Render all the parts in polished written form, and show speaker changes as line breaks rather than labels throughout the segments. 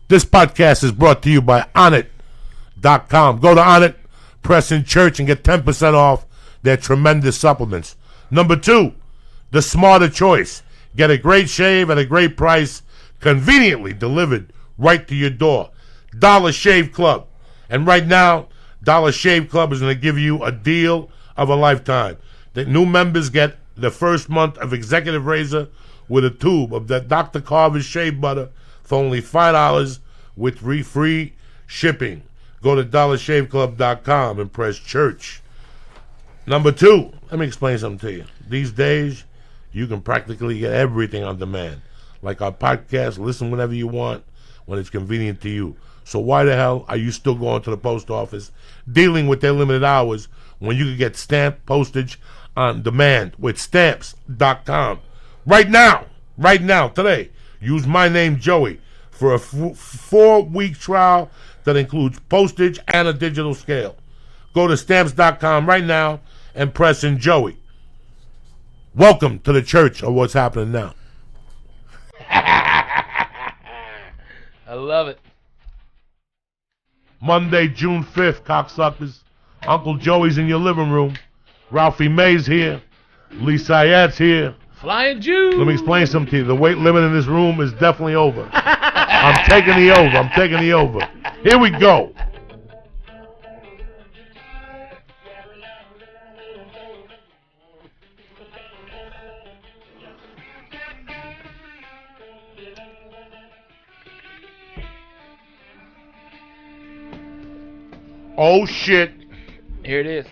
This podcast is brought to you by Onnit.com. Go to Onnit, press in church, and get 10% off their tremendous supplements. Number 2, the smarter choice. Get a great shave at a great price, conveniently delivered right to your door. Dollar Shave Club. And right now, Dollar Shave Club is going to give you a deal of a lifetime. The new members get the first month of Executive Razor with a tube of that Dr. Carver's shave butter for only $5 with free shipping. Go to dollarshaveclub.com and press church. Number 2, let me explain something to you. These days, you can practically get everything on demand. Like our podcast, listen whenever you want, when it's convenient to you. So why the hell are you still going to the post office, dealing with their limited hours, when you can get stamped postage on demand with stamps.com? Right now, today, use my name, Joey, for a 4-week trial that includes postage and a digital scale. Go to stamps.com right now and press in Joey. Welcome to the church of what's happening now.
I love it.
Monday, June 5th, cocksuckers. Uncle Joey's in your living room. Ralphie May's here. Lee Syed's here.
Flying Jew.
Let me explain something to you. The weight limit in this room is definitely over. I'm taking the over. Here we go. Oh shit.
Here it is.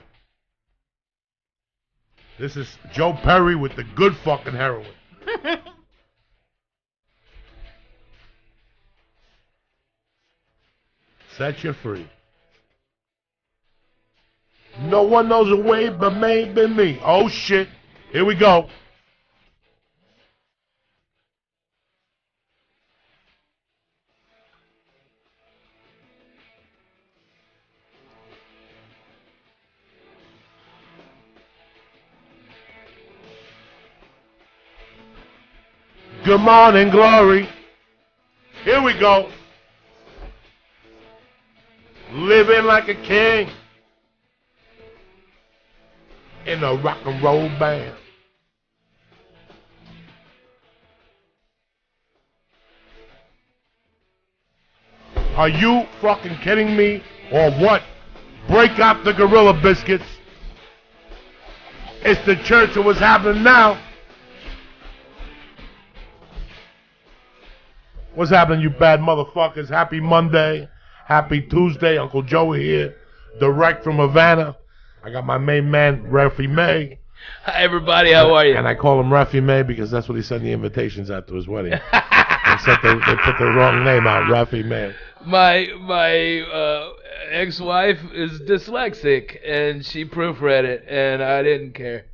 This is Joe Perry with the good fucking heroin. Set you free. No one knows a way but maybe me. Oh shit. Here we go. Good morning, glory. Here we go. Living like a king in a rock and roll band. Are you fucking kidding me or what? Break out the Gorilla Biscuits. It's the church of what's happening now. What's happening, you bad motherfuckers? Happy Monday. Happy Tuesday. Uncle Joey here. Direct from Havana. I got my main man, Ralphie May.
Hi, everybody. How are you?
And I call him Ralphie May because that's what he sent the invitations out to his wedding. They put the wrong name out, Ralphie May.
My ex-wife is dyslexic, and she proofread it, and I didn't care.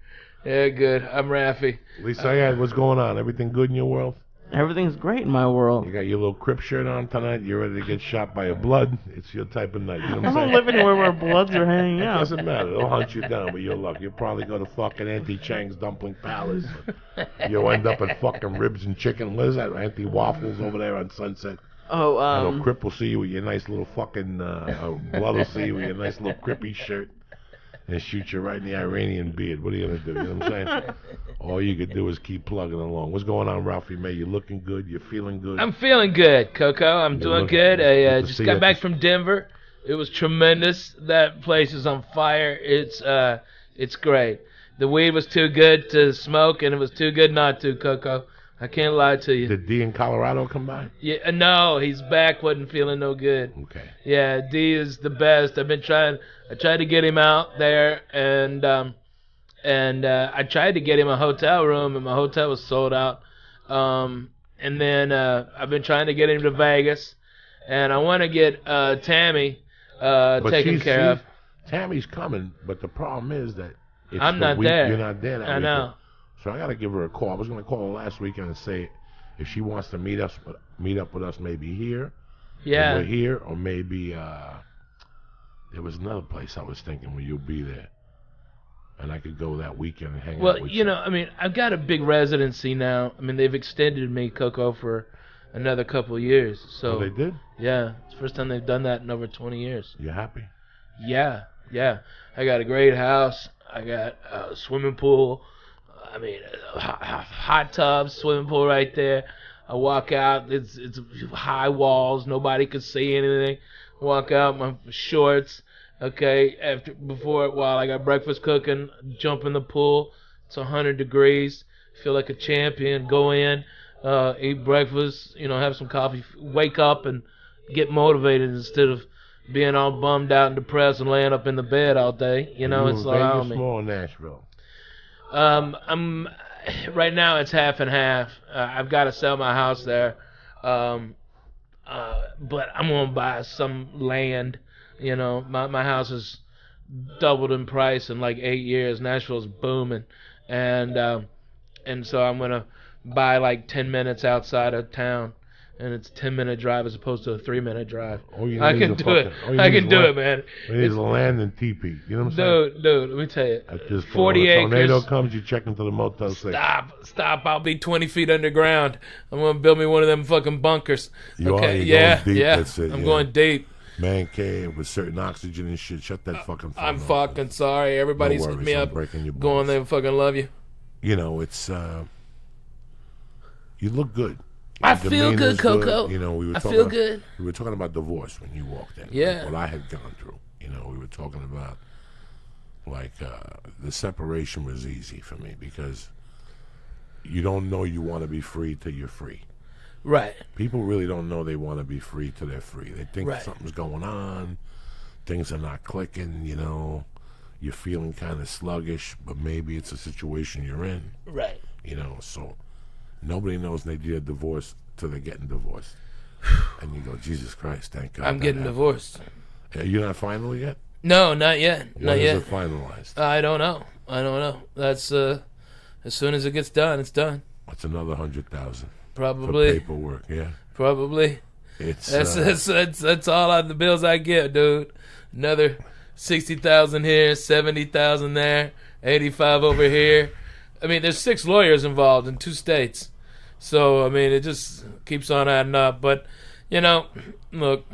Yeah, good. I'm Ralphie.
Lisa, what's going on? Everything good in your world?
Everything's great in my world.
You got your little Crip shirt on tonight. You're ready to get shot by a blood. It's your type of night. You know what I'm saying?
I don't live anywhere where bloods are hanging out.
It doesn't matter. They'll hunt you down with your luck. You'll probably go to fucking Auntie Chang's Dumpling Palace. You'll end up at fucking Ribs and Chicken. What is that? Auntie Waffles over there on Sunset.
Oh,
And a Crip will see you with your nice little fucking, blood will see you with your nice little Crippy shirt and shoot you right in the Iranian beard. What are you going to do? You know what I'm saying? All you could do is keep plugging along. What's going on, Ralphie May? You looking good? You feeling good?
I'm feeling good, Coco. I'm doing good. I just got back from Denver. It was tremendous. That place is on fire. It's great. The weed was too good to smoke, and it was too good not to, Coco. I can't lie to you.
Did D in Colorado come by?
Yeah, no, he's back. Wasn't feeling no good.
Okay.
Yeah, D is the best. I tried to get him out there, and I tried to get him a hotel room, and my hotel was sold out. And then I've been trying to get him to Vegas, and I want to get Tammy taken care of.
Tammy's coming, but the problem is that
I'm not there.
You're not there that
I know.
So I got to give her a call. I was going to call her last weekend and say if she wants to meet up with us maybe here.
Yeah.
We're here, or maybe there was another place I was thinking where you'll be there. And I could go that weekend and hang out with you.
Well, you know, I mean, I've got a big residency now. I mean, they've extended me, Coco, for another couple of years. So
Oh, they did?
yeah, it's the first time they've done that in over 20 years.
You happy?
Yeah. I got a great house. I got a swimming pool. I mean, a hot tub, swimming pool right there. I walk out. It's high walls. Nobody could see anything. Walk out my shorts. Okay. While I got breakfast cooking, jump in the pool. It's 100 degrees. Feel like a champion. Go in, eat breakfast. Have some coffee. Wake up and get motivated instead of being all bummed out and depressed and laying up in the bed all day. It's like,
Vegas or Nashville?
I'm right now. It's half and half. I've got to sell my house there, but I'm gonna buy some land. My house has doubled in price in like 8 years. Nashville's booming, and so I'm gonna buy like 10 minutes outside of town. And it's a 10-minute drive as opposed to a 3-minute drive. I can do it. I can do it, man.
We need land and teepee. You know what I'm saying?
Dude, let me tell you.
At this point,
40
when a
acres.
tornado comes, you check into the Motel 6.
Stop. I'll be 20 feet underground. I'm going to build me one of them fucking bunkers.
You
okay,
are,
yeah.
Going deep. That's it,
I'm going deep.
Man cave with certain oxygen and shit. Shut that fucking phone
I'm
off.
fucking sorry. Everybody's hitting me up. Going there and fucking love you.
It's, you look good.
I feel good, Coco.
I
feel good.
We were talking about divorce when you walked in.
Yeah.
Like what I had gone through. We were talking about, like, the separation was easy for me because you don't know you want to be free till you're free.
Right.
People really don't know they want to be free till they're free. They think
right.
something's going on, things are not clicking, you're feeling kind of sluggish, but maybe it's a situation you're in.
Right.
So nobody knows they did a divorce till they're getting divorced. And you go, Jesus Christ, thank God.
I'm getting divorced.
You're not final yet?
No, not yet. Not yet.
When is it finalized?
I don't know. That's as soon as it gets done, it's done.
That's another 100,000.
Probably.
For paperwork, yeah.
Probably. That's all on the bills I get, dude. Another 60,000 here, 70,000 there, 85 over here. I mean, there's 6 lawyers involved in 2 states. So, I mean, it just keeps on adding up. But, look,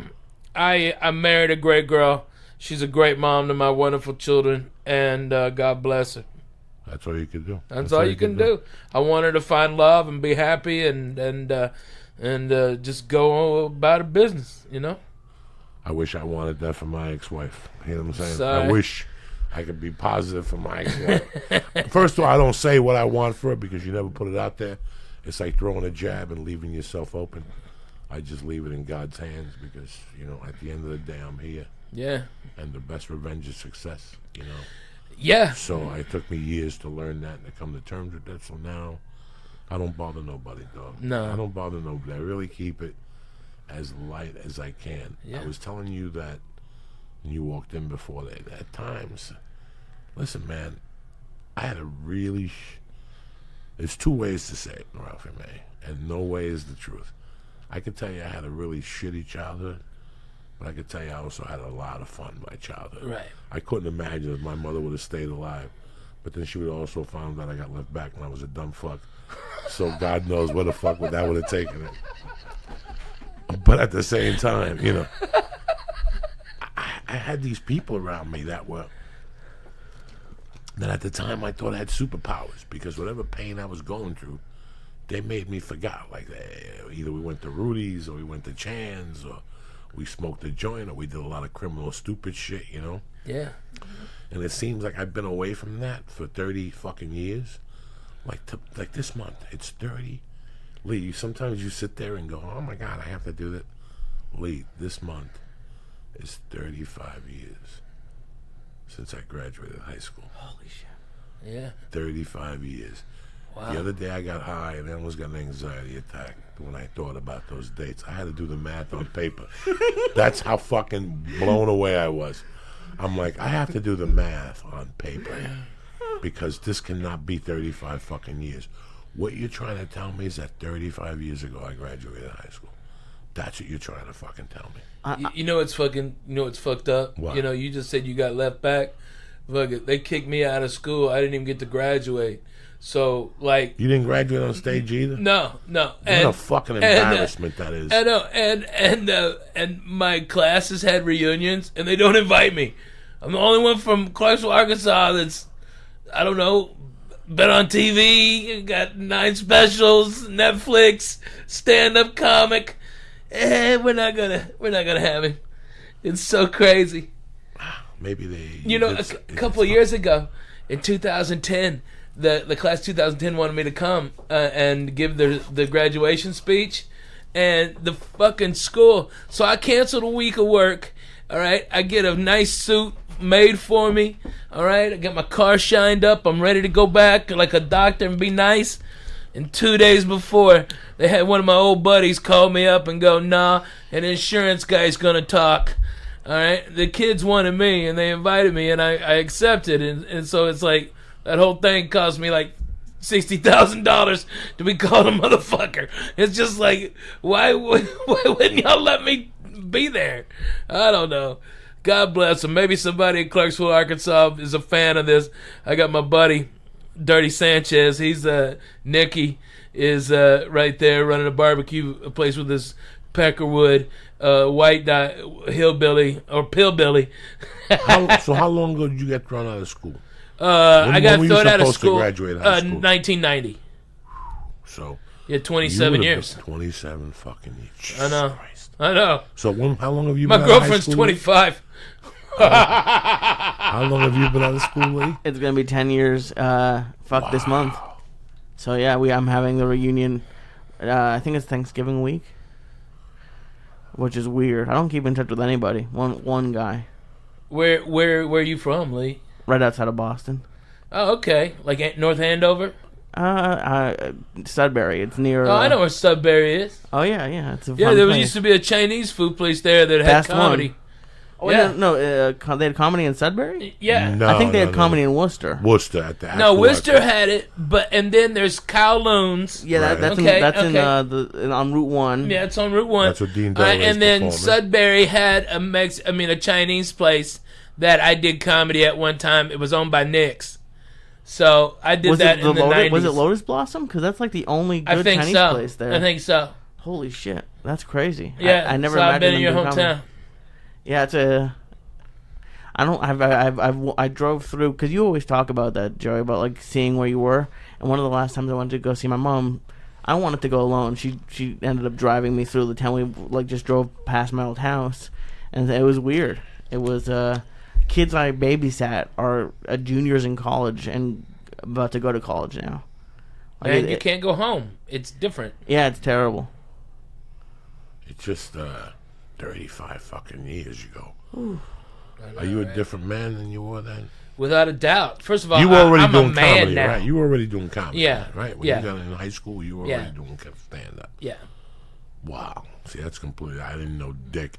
I married a great girl. She's a great mom to my wonderful children, and God bless her.
That's all you can do.
That's all you can do. I want her to find love and be happy and just go about her business,
I wish I wanted that for my ex-wife. You know what I'm saying?
Sorry.
I wish I could be positive for my ex-wife. First of all, I don't say what I want for her because you never put it out there. It's like throwing a jab and leaving yourself open. I just leave it in God's hands because, at the end of the day, I'm here.
Yeah.
And the best revenge is success,
Yeah.
So it took me years to learn that and to come to terms with that. So now I don't bother nobody, dog.
No.
I don't bother nobody. I really keep it as light as I can.
Yeah.
I was telling you that when you walked in before that at times, listen, man, I had a really... There's 2 ways to say it, Ralphie May, and no way is the truth. I could tell you I had a really shitty childhood, but I could tell you I also had a lot of fun my childhood.
Right.
I couldn't imagine if my mother would have stayed alive, but then she would have also found out I got left back when I was a dumb fuck. So God knows where the fuck that would have taken it. But at the same time, I had these people around me that at the time I thought I had superpowers because whatever pain I was going through, they made me forget. Like either we went to Rudy's or we went to Chan's or we smoked a joint or we did a lot of criminal stupid shit,
Yeah.
And it seems like I've been away from that for 30 fucking years. Like this month, it's 30. Lee, sometimes you sit there and go, oh my God, I have to do that. Lee, this month is 35 years since I graduated high school.
Holy shit. Yeah.
35 years. Wow. The other day I got high and I almost got an anxiety attack when I thought about those dates. I had to do the math on paper. That's how fucking blown away I was. I'm like, I have to do the math on paper because this cannot be 35 fucking years. What you're trying to tell me is that 35 years ago I graduated high school. That's what you're trying to fucking tell me.
You know what's fucked up?
What?
You just said you got left back. Fuck it, they kicked me out of school. I didn't even get to graduate. So, like...
You didn't graduate on stage either?
No.
What a fucking embarrassment that is.
I know, and my classes had reunions, and they don't invite me. I'm the only one from Clarksville, Arkansas that's, I don't know, been on TV, got 9 specials, Netflix, stand-up comic. We're not gonna have him. It's so crazy.
Maybe they...
You know, a couple of years ago, in 2010... The class 2010 wanted me to come and give the graduation speech, and the fucking school. So I canceled a week of work. All right, I get a nice suit made for me. All right, I got my car shined up. I'm ready to go back like a doctor and be nice. And 2 days before, they had one of my old buddies call me up and go, "Nah, an insurance guy's gonna talk." All right, the kids wanted me, and they invited me, and I accepted, and so it's like. That whole thing cost me like $60,000 to be called a motherfucker. It's just like, why wouldn't y'all let me be there? I don't know. God bless them. Maybe somebody in Clarksville, Arkansas is a fan of this. I got my buddy, Dirty Sanchez. He's Nicky is right there running a barbecue place with his Peckerwood white hillbilly or pillbilly.
So how long ago did you get thrown out of school?
I got thrown out of school.
To graduate high school?
1990.
So
yeah, 27 years.
27 fucking years. Jesus
I know.
Christ.
I know.
So how long have you
My
been out of high
girlfriend's
school?
25.
How long have you been out of school, Lee?
It's gonna be 10 years. This month. So yeah, I'm having the reunion. I think it's Thanksgiving week, which is weird. I don't keep in touch with anybody. One guy.
Where are you from, Lee?
Right outside of Boston.
Oh, okay. Like North Andover?
Sudbury. It's near.
Oh, I know where Sudbury is.
Oh yeah. It's a
yeah.
fun
There
place.
used to be a Chinese food place there that had comedy.
Oh
yeah.
No, they had comedy in Sudbury.
Yeah.
No,
I think they had comedy in Worcester.
Worcester at the.
No, Worcester had it, and then there's Kowloon's.
Yeah,
Right.
that's on Route 1.
Yeah, it's on Route 1.
That's what Dean Delray
and then
performing.
Sudbury had a Chinese place that I did comedy at one time. It was owned by Nick's. So I did that in the 90s.
Was it Lotus Blossom? Because that's like the only good Chinese place there.
I think so.
Holy shit, that's crazy.
Yeah,
I never
so
imagined
I've been in your
them doing
hometown.
comedy. Yeah, it's a. I drove through because you always talk about that, Joey, about like seeing where you were. And one of the last times I went to go see my mom, I wanted to go alone. She ended up driving me through the town. We just drove past my old house, and it was weird. It was kids I babysat are juniors in college and about to go to college now. Like
And you can't go home. It's different.
Yeah, it's terrible.
It's just 35 fucking years ago. Are you a different man than you were then?
Without a doubt. First of all,
You were already
I'm
doing
a man
comedy,
now.
right? You were already doing comedy,
Yeah.
right? When you got in high school, you were already doing stand-up.
Yeah.
Wow. See, that's completely... I didn't know dick.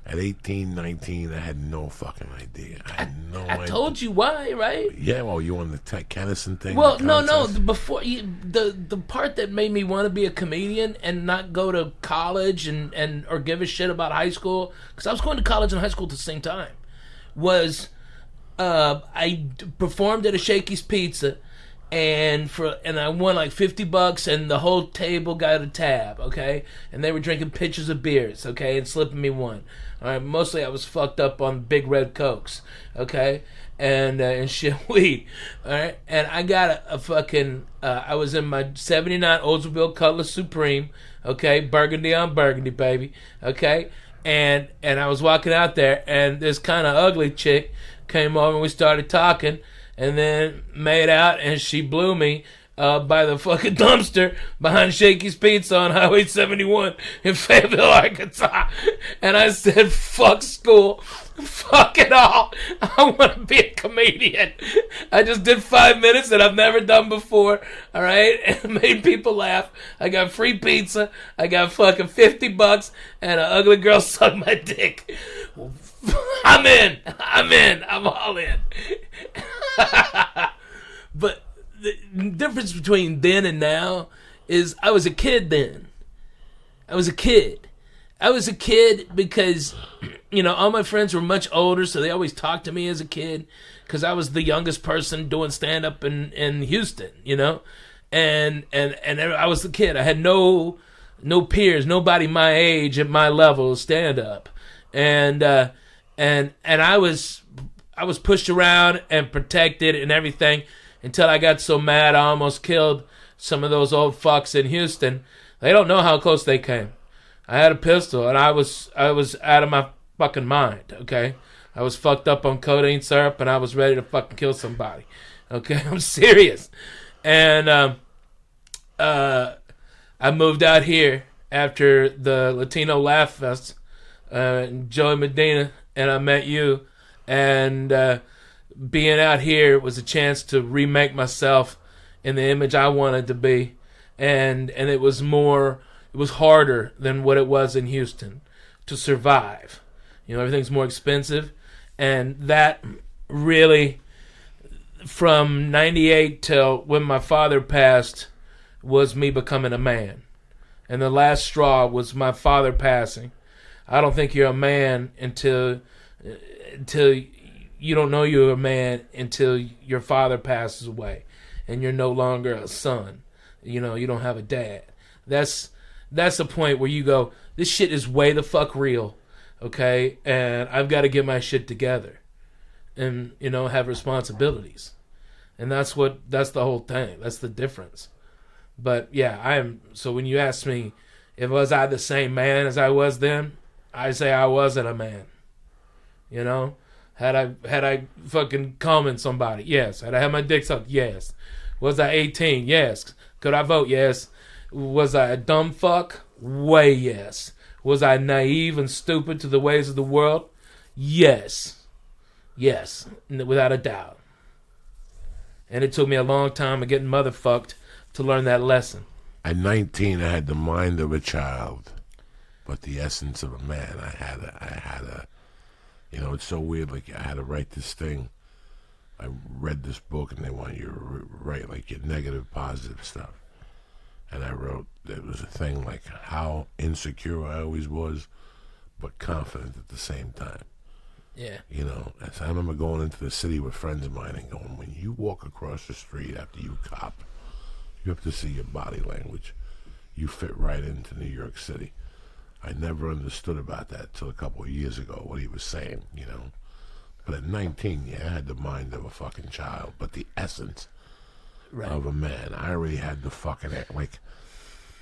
At 18, 19, I had no fucking idea. I had no idea.
I told you why, right?
Yeah, well, you on the Kennison thing?
Well,
the
no.
contest?
Before the part that made me want to be a comedian and not go to college and or give a shit about high school, because I was going to college and high school at the same time, was I performed at a Shakey's Pizza, and I won like $50, and the whole table got a tab, okay, and they were drinking pitchers of beers, okay, and slipping me one. All right, mostly I was fucked up on big red Cokes, okay, and shit weed, all right, and I got a fucking I was in my '79 Oldsmobile Cutlass Supreme, okay, burgundy on burgundy, baby, okay, and I was walking out there, and this kind of ugly chick came over and we started talking, and then made out, and she blew me by the fucking dumpster behind Shakey's Pizza on Highway 71 in Fayetteville, Arkansas. And I said, fuck school. Fuck it all. I want to be a comedian. I just did 5 minutes that I've never done before, all right? And made people laugh. I got free pizza. I got fucking $50, and an ugly girl sucked my dick. I'm in. I'm all in. But the difference between then and now is I was a kid then. I was a kid. I was a kid because, all my friends were much older, so they always talked to me as a kid because I was the youngest person doing stand-up in Houston, and I was the kid. I had no peers, nobody my age at my level stand-up, and I was pushed around and protected and everything until I got so mad I almost killed some of those old fucks in Houston. They don't know how close they came. I had a pistol, and I was out of my fucking mind, okay? I was fucked up on codeine syrup, and I was ready to fucking kill somebody, okay? I'm serious. And I moved out here after the Latino Laugh Fest, Joey Medina, and I met you. And being out here was a chance to remake myself in the image I wanted to be. And it was harder than what it was in Houston to survive. Everything's more expensive. And that really, from 98 till when my father passed, was me becoming a man. And the last straw was my father passing. I don't think you're a man until you don't know you're a man until your father passes away. And you're no longer a son. You don't have a dad. That's the point where you go, this shit is way the fuck real, okay? And I've got to get my shit together and, have responsibilities. And that's the whole thing. That's the difference. But, yeah, so when you ask me, if was I the same man as I was then, I say I wasn't a man. Had I fucking calmed somebody? Yes. Had I had my dick sucked? Yes. Was I 18? Yes. Could I vote? Yes. Was I a dumb fuck? Way yes. Was I naive and stupid to the ways of the world? Yes. Yes. Without a doubt. And it took me a long time of getting motherfucked to learn that lesson.
At 19, I had the mind of a child, but the essence of a man. I had a it's so weird. Like, I had to write this thing. I read this book, and they want you to write, like, your negative, positive stuff. And I wrote, it was a thing like how insecure I always was, but confident at the same time.
Yeah.
As I remember going into the city with friends of mine and going, when you walk across the street after you cop, you have to see your body language. You fit right into New York City. I never understood about that till a couple of years ago, what he was saying, But at 19, I had the mind of a fucking child, but the essence of a man. I already had the fucking, like,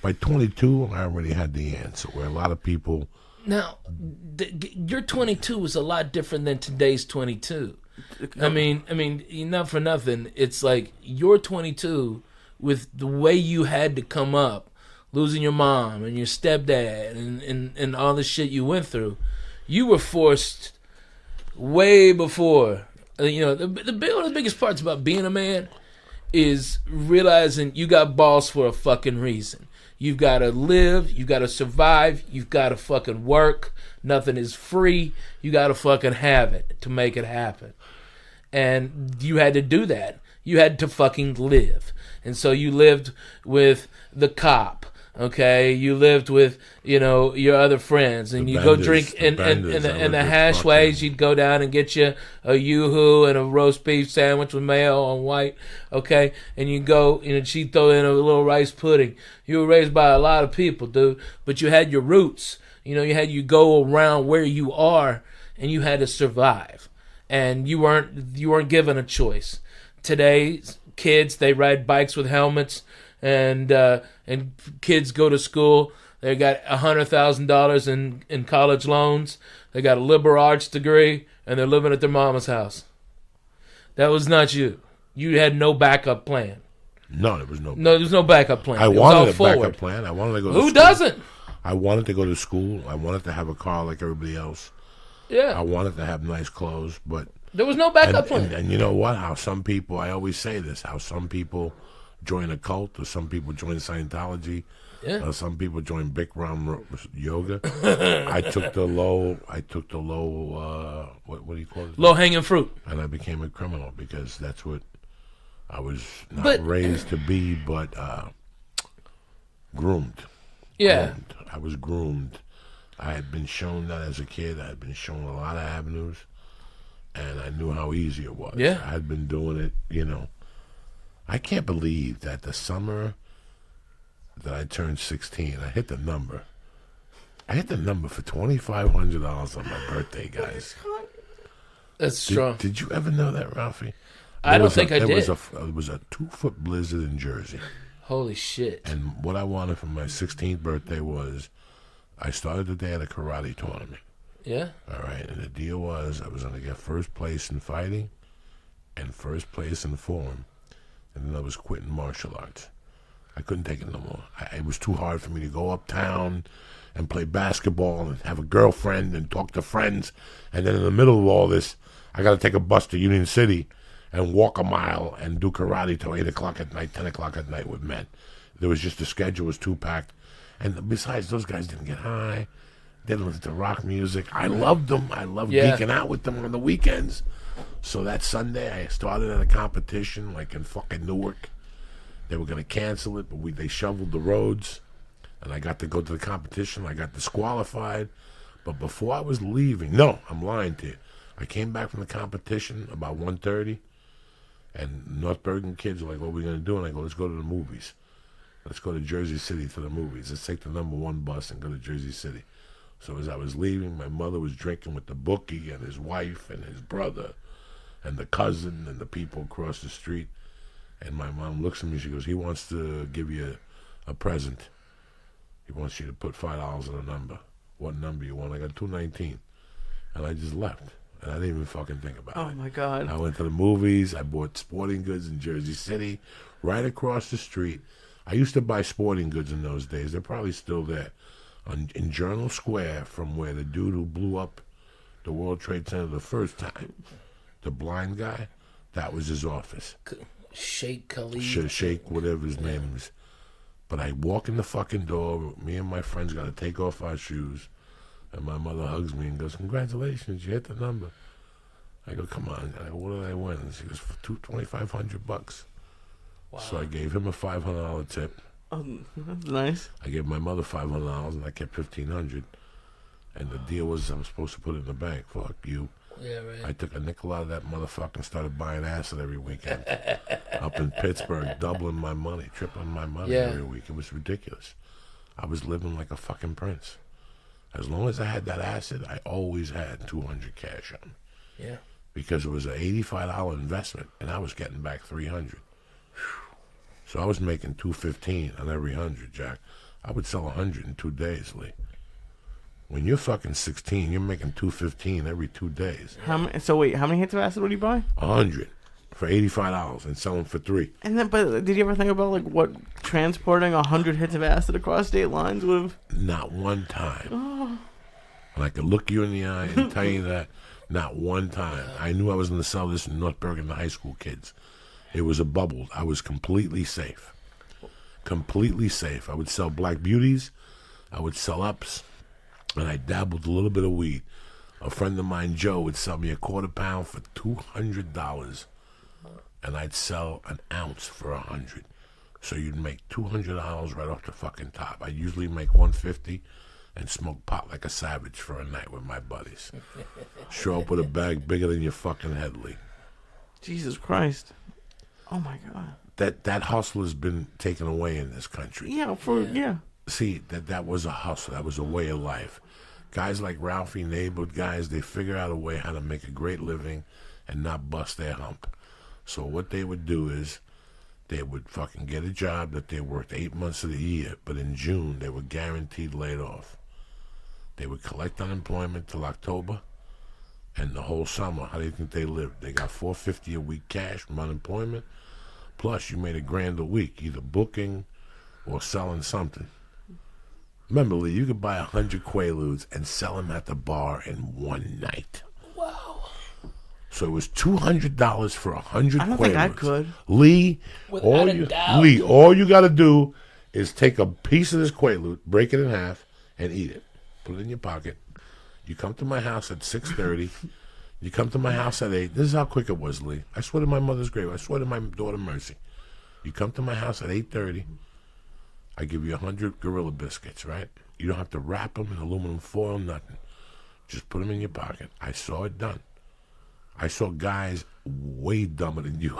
by 22, I already had the answer, where a lot of people...
Now, your 22 was a lot different than today's 22. I mean, not for nothing, it's like your 22, with the way you had to come up, losing your mom and your stepdad and all the shit you went through, you were forced way before. One of the biggest parts about being a man is realizing you got balls for a fucking reason. You've got to live, you got to survive, you've got to fucking work. Nothing is free. You got to fucking have it to make it happen. And you had to do that. You had to fucking live. And so you lived with the cop. Okay, you lived with, your other friends, and you go drink in the hashways. You'd go down and get you a yoo-hoo and a roast beef sandwich with mayo on white. Okay, and you go, she'd throw in a little rice pudding. You were raised by a lot of people, dude, but you had your roots. You go around where you are, and you had to survive, and you weren't given a choice. Today's kids, they ride bikes with helmets. And kids go to school. They got $100,000 in college loans. They got a liberal arts degree, and they're living at their mama's house. That was not you. You had no backup plan.
No, there was no.
No, there was no backup plan.
I wanted a backup plan. I wanted to go to school.
Who doesn't?
I wanted to go to school. I wanted to have a car like everybody else.
Yeah.
I wanted to have nice clothes, but
there was no backup plan.
And you know what? How some people, I always say this, how some people join a cult, or some people join Scientology, or some people join Bikram yoga. I took the low, what do you call it?
Low hanging fruit.
And I became a criminal because that's what I was not raised to be, but groomed.
Yeah.
Groomed. I was groomed I had been shown that as a kid. I had been shown a lot of avenues, and I knew how easy it was.
Yeah.
I had been doing it, you know. I can't believe that the summer that I turned 16, I hit the number. I hit the number for $2,500 on my birthday, guys.
That's strong.
Did you ever know that, Ralphie?
I don't think I did.
It was a 2-foot blizzard in Jersey.
Holy shit.
And what I wanted for my 16th birthday was, I started the day at a karate tournament.
Yeah?
All right, and the deal was I was going to get first place in fighting and first place in form, and then I was quitting martial arts. I couldn't take it no more. It was too hard for me to go uptown and play basketball and have a girlfriend and talk to friends, and then in the middle of all this, I got to take a bus to Union City and walk a mile and do karate till 8 o'clock at night, 10 o'clock at night with men. There was just, the schedule was too packed. And besides, those guys didn't get high. They didn't listen to rock music. I loved them. I loved geeking out with them on the weekends. So that Sunday, I started at a competition like in fucking Newark. They were going to cancel it, but they shoveled the roads. And I got to go to the competition. I got disqualified. But before I was leaving, no, I'm lying to you. I came back from the competition about 1:30. And North Bergen kids were like, what are we going to do? And I go, let's go to the movies. Let's go to Jersey City to the movies. Let's take the number 1 bus and go to Jersey City. So as I was leaving, my mother was drinking with the bookie and his wife and his brother and the cousin and the people across the street. And my mom looks at me, she goes, he wants to give you a present. He wants you to put $5 on a number. What number you want? I got 219. And I just left. And I didn't even fucking think about it.
Oh, my God.
I went to the movies. I bought sporting goods in Jersey City, right across the street. I used to buy sporting goods in those days. They're probably still there. In Journal Square, from where the dude who blew up the World Trade Center the first time, the blind guy, that was his office.
Sheikh Khalid.
Sheikh, whatever his name is. But I walk in the fucking door. Me and my friends got to take off our shoes. And my mother hugs me and goes, congratulations, you hit the number. I go, come on. I go, what did I win? And she goes, for $2,500. Wow. So I gave him a $500 tip.
Oh, that's nice.
I gave my mother $500 and I kept $1,500. And the deal was I was supposed to put it in the bank. Fuck you.
Yeah, right.
I took a nickel out of that motherfucker and started buying acid every weekend. Up in Pittsburgh, doubling my money, tripling my money every week. It was ridiculous. I was living like a fucking prince. As long as I had that acid, I always had $200 cash on me.
Yeah.
Because it was an $85 investment, and I was getting back $300. So I was making $215 on every 100, Jack. I would sell 100 in 2 days, Lee. When you're fucking 16, you're making $215 every 2 days.
So wait, how many hits of acid would you buy?
100 for $85 and sell them for $3.
And then, but did you ever think about like what transporting 100 hits of acid across state lines would have?
Not one time. Oh. And I could look you in the eye and tell you that. Not one time. I knew I was going to sell this in North Bergen to high school kids. It was a bubble. I was completely safe. Completely safe. I would sell Black Beauties. I would sell ups. And I dabbled a little bit of weed. A friend of mine, Joe, would sell me a quarter pound for $200. And I'd sell an ounce for $100. So you'd make $200 right off the fucking top. I usually make $150 and smoke pot like a savage for a night with my buddies. Show up with a bag bigger than your fucking head, Lee.
Jesus Christ. Oh my God.
That hustle has been taken away in this country.
Yeah,
See, that was a hustle. That was a way of life. Guys like Ralphie May, guys, they figure out a way how to make a great living and not bust their hump. So what they would do is they would fucking get a job that they worked 8 months of the year, but in June they were guaranteed laid off. They would collect unemployment till October, and the whole summer, how do you think they lived? They got $450 a week cash from unemployment, plus you made $1,000 a week, either booking or selling something. Remember, Lee, you could buy 100 Quaaludes and sell them at the bar in one night.
Wow.
So it was $200 for 100 Quaaludes.
I don't think I could.
Lee, all you got to do is take a piece of this Quaalude, break it in half, and eat it. Put it in your pocket. You come to my house at 6:30. You come to my house at 8. This is how quick it was, Lee. I swear to my mother's grave. I swear to my daughter Mercy. You come to my house at 8:30. I give you 100 Gorilla biscuits, right? You don't have to wrap them in aluminum foil, nothing. Just put them in your pocket. I saw it done. I saw guys way dumber than you.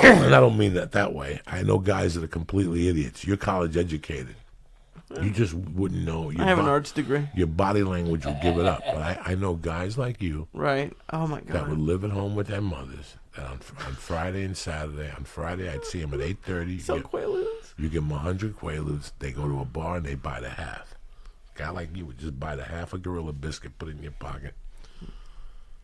And I don't mean that way. I know guys that are completely idiots. You're college educated. You just wouldn't know.
I have an arts degree.
Your body language would give it up. But I know guys like you.
Right. Oh, my God.
That would live at home with their mothers. That on Friday and Saturday. On Friday, I'd see them at 8:30.
Sell Quaaludes.
You give them 100 Quaaludes. They go to a bar and they buy the half. A guy like you would just buy the half a Gorilla Biscuit, put it in your pocket.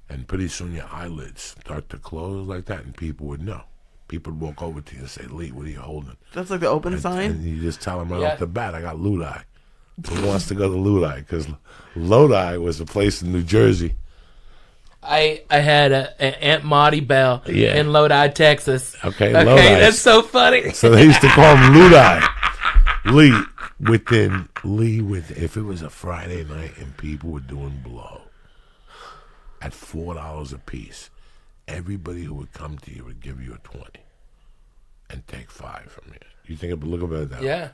And pretty soon your eyelids start to close like that, and people would know. People would walk over to you and say, Lee, what are you holding?
That's like the open sign?
And you just tell them right off the bat, I got Lodi. Who wants to go to Lodi? Because Lodi was a place in New Jersey.
I had an Aunt Maudie Bell in Lodi, Texas.
Okay,
Lodi. That's so funny.
So they used to call him Lodi. Lee, if it was a Friday night and people were doing blow at $4 a piece, everybody who would come to you would give you a 20 and take 5 from you. You think of look at that?
Yeah.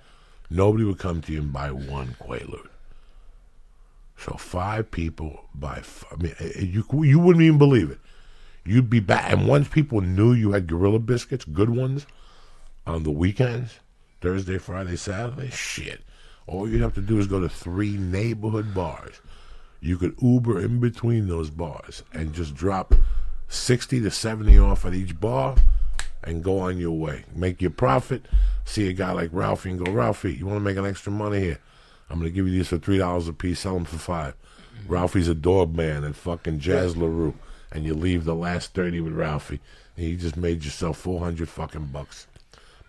Nobody would come to you and buy one Quaalude. So 5 people buy. You wouldn't even believe it. You'd be back, and once people knew you had Gorilla Biscuits, good ones, on the weekends, Thursday, Friday, Saturday, shit. All you'd have to do is go to 3 neighborhood bars. You could Uber in between those bars and just drop 60 to 70 off at each bar and go on your way. Make your profit. See a guy like Ralphie and go, Ralphie, you want to make an extra money here? I'm going to give you these for $3 a piece. Sell them for $5. Ralphie's a doorman at fucking Jazz LaRue. And you leave the last 30 with Ralphie. And you just made yourself 400 fucking bucks.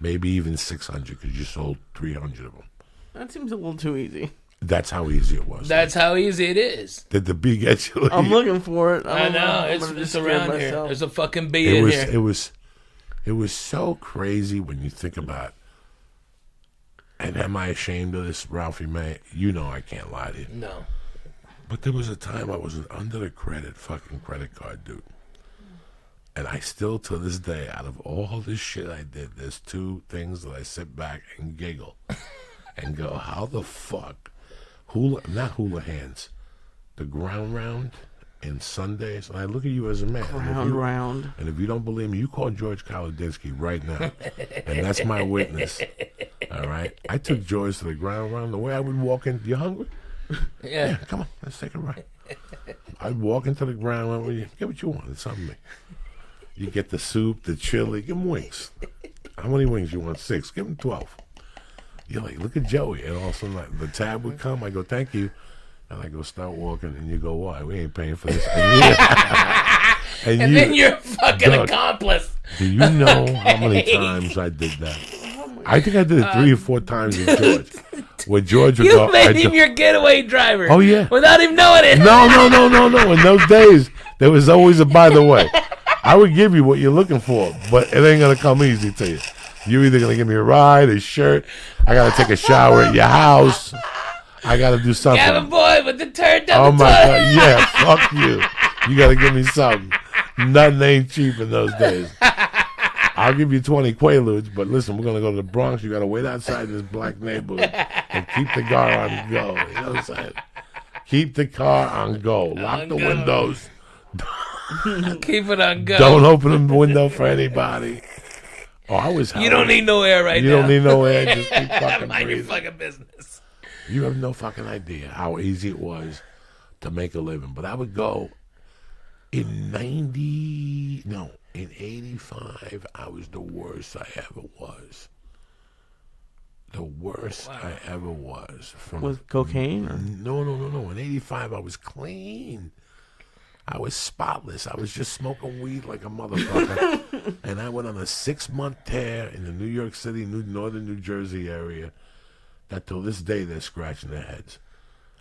Maybe even 600 because you sold 300 of them.
That seems a little too easy.
That's how easy it was.
That's how easy it is.
Did the bee get you?
I'm looking for it.
I know. It's around here. There's a fucking bee in here.
It was so crazy when you think about it. And am I ashamed of this, Ralphie May? You know I can't lie to you.
No.
But there was a time I was under the fucking credit card, dude. And I still, to this day, out of all this shit I did, there's 2 things that I sit back and giggle and go, how the fuck? Not hula hands. The ground round and Sundays. And I look at you as a man.
Round.
And if you don't believe me, you call George Kaladinsky right now. And that's my witness. All right? I took George to the ground round. The way I would walk in, you hungry? Yeah, come on, let's take a ride. I'd walk into the ground round with you. Get what you want. It's on me. You get the soup, the chili. Give him wings. How many wings you want? 6. Give him 12. You're like, look at Joey. And all of a sudden, like, the tab would come. I go, thank you. And I go, start walking. And you go, why? We ain't paying for this. And
then you're a fucking accomplice.
Do you know how many times I did that? I think I did it 3 or 4 times with George. Where George would go,
made him your getaway driver.
Oh, yeah.
Without him knowing it.
No. In those days, there was always a by the way. I would give you what you're looking for, but it ain't going to come easy to you. You're either going to give me a ride, a shirt. I got to take a shower at your house. I got to do something.
Gavin boy with the turd down
Oh,
the
my
toilet.
God. Yeah, fuck you. You got to give me something. Nothing ain't cheap in those days. I'll give you 20 Quaaludes, but listen, we're going to go to the Bronx. You got to wait outside this black neighborhood and keep the car on go. You know what I'm saying? Keep the car on go. Lock the windows.
Keep it on go.
Don't open the window for anybody. Oh, I was.
You don't need no air right now.
You don't need no air. Just keep fucking
Mind your
breathing.
fucking business.
You have no fucking idea how easy it was to make a living. But I would go in 85, I was the worst I ever was. The worst I ever was.
With cocaine? Or?
No. In 85, I was clean. I was spotless. I was just smoking weed like a motherfucker. And I went on a 6-month tear in the New York City, northern New Jersey area that till this day they're scratching their heads.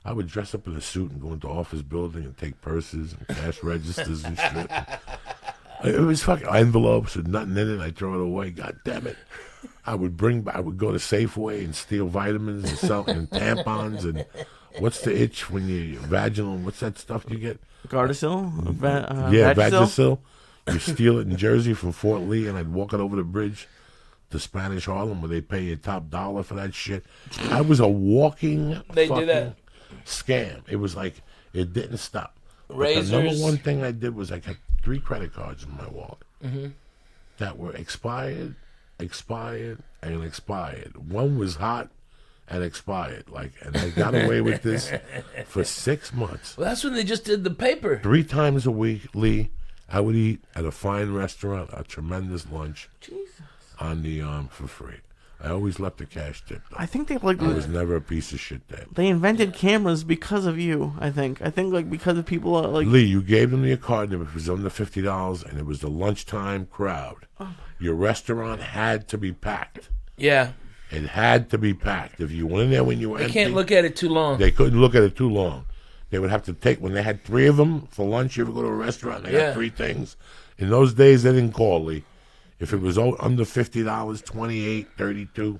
I would dress up in a suit and go into office building and take purses and cash registers and shit. It was fucking envelopes with nothing in it. I'd throw it away. God damn it. I would go to Safeway and steal vitamins and tampons and what's the itch when you vaginal? What's that stuff you get?
Gardasil?
Yeah, Vagisil. You steal it in Jersey from Fort Lee, and I'd walk it over the bridge the Spanish Harlem where they pay you top dollar for that shit. I was a walking
They do
fucking
that.
scam. It was like, it didn't stop. But
Razors.
the number one thing I did was I kept 3 credit cards in my wallet that were expired, and expired. One was hot and expired. And I got away with this for 6 months.
Well, that's when they just did the paper.
3 times a week, Lee, I would eat at a fine restaurant, a tremendous lunch on the for free. I always left the cash tip, though.
I think they
I was never a piece of shit there.
they invented cameras because of you. I think because of people
Lee, you gave them your card, and if it was under $50, and it was the lunchtime crowd, your restaurant had to be packed.
Yeah.
It had to be packed. If you went in there when you were
They
empty,
can't look at it too long.
they couldn't look at it too long. They would have to take, when they had 3 of them for lunch, you ever go to a restaurant, they got 3 things. In those days, they didn't call, Lee. If it was under $50, 28, 32,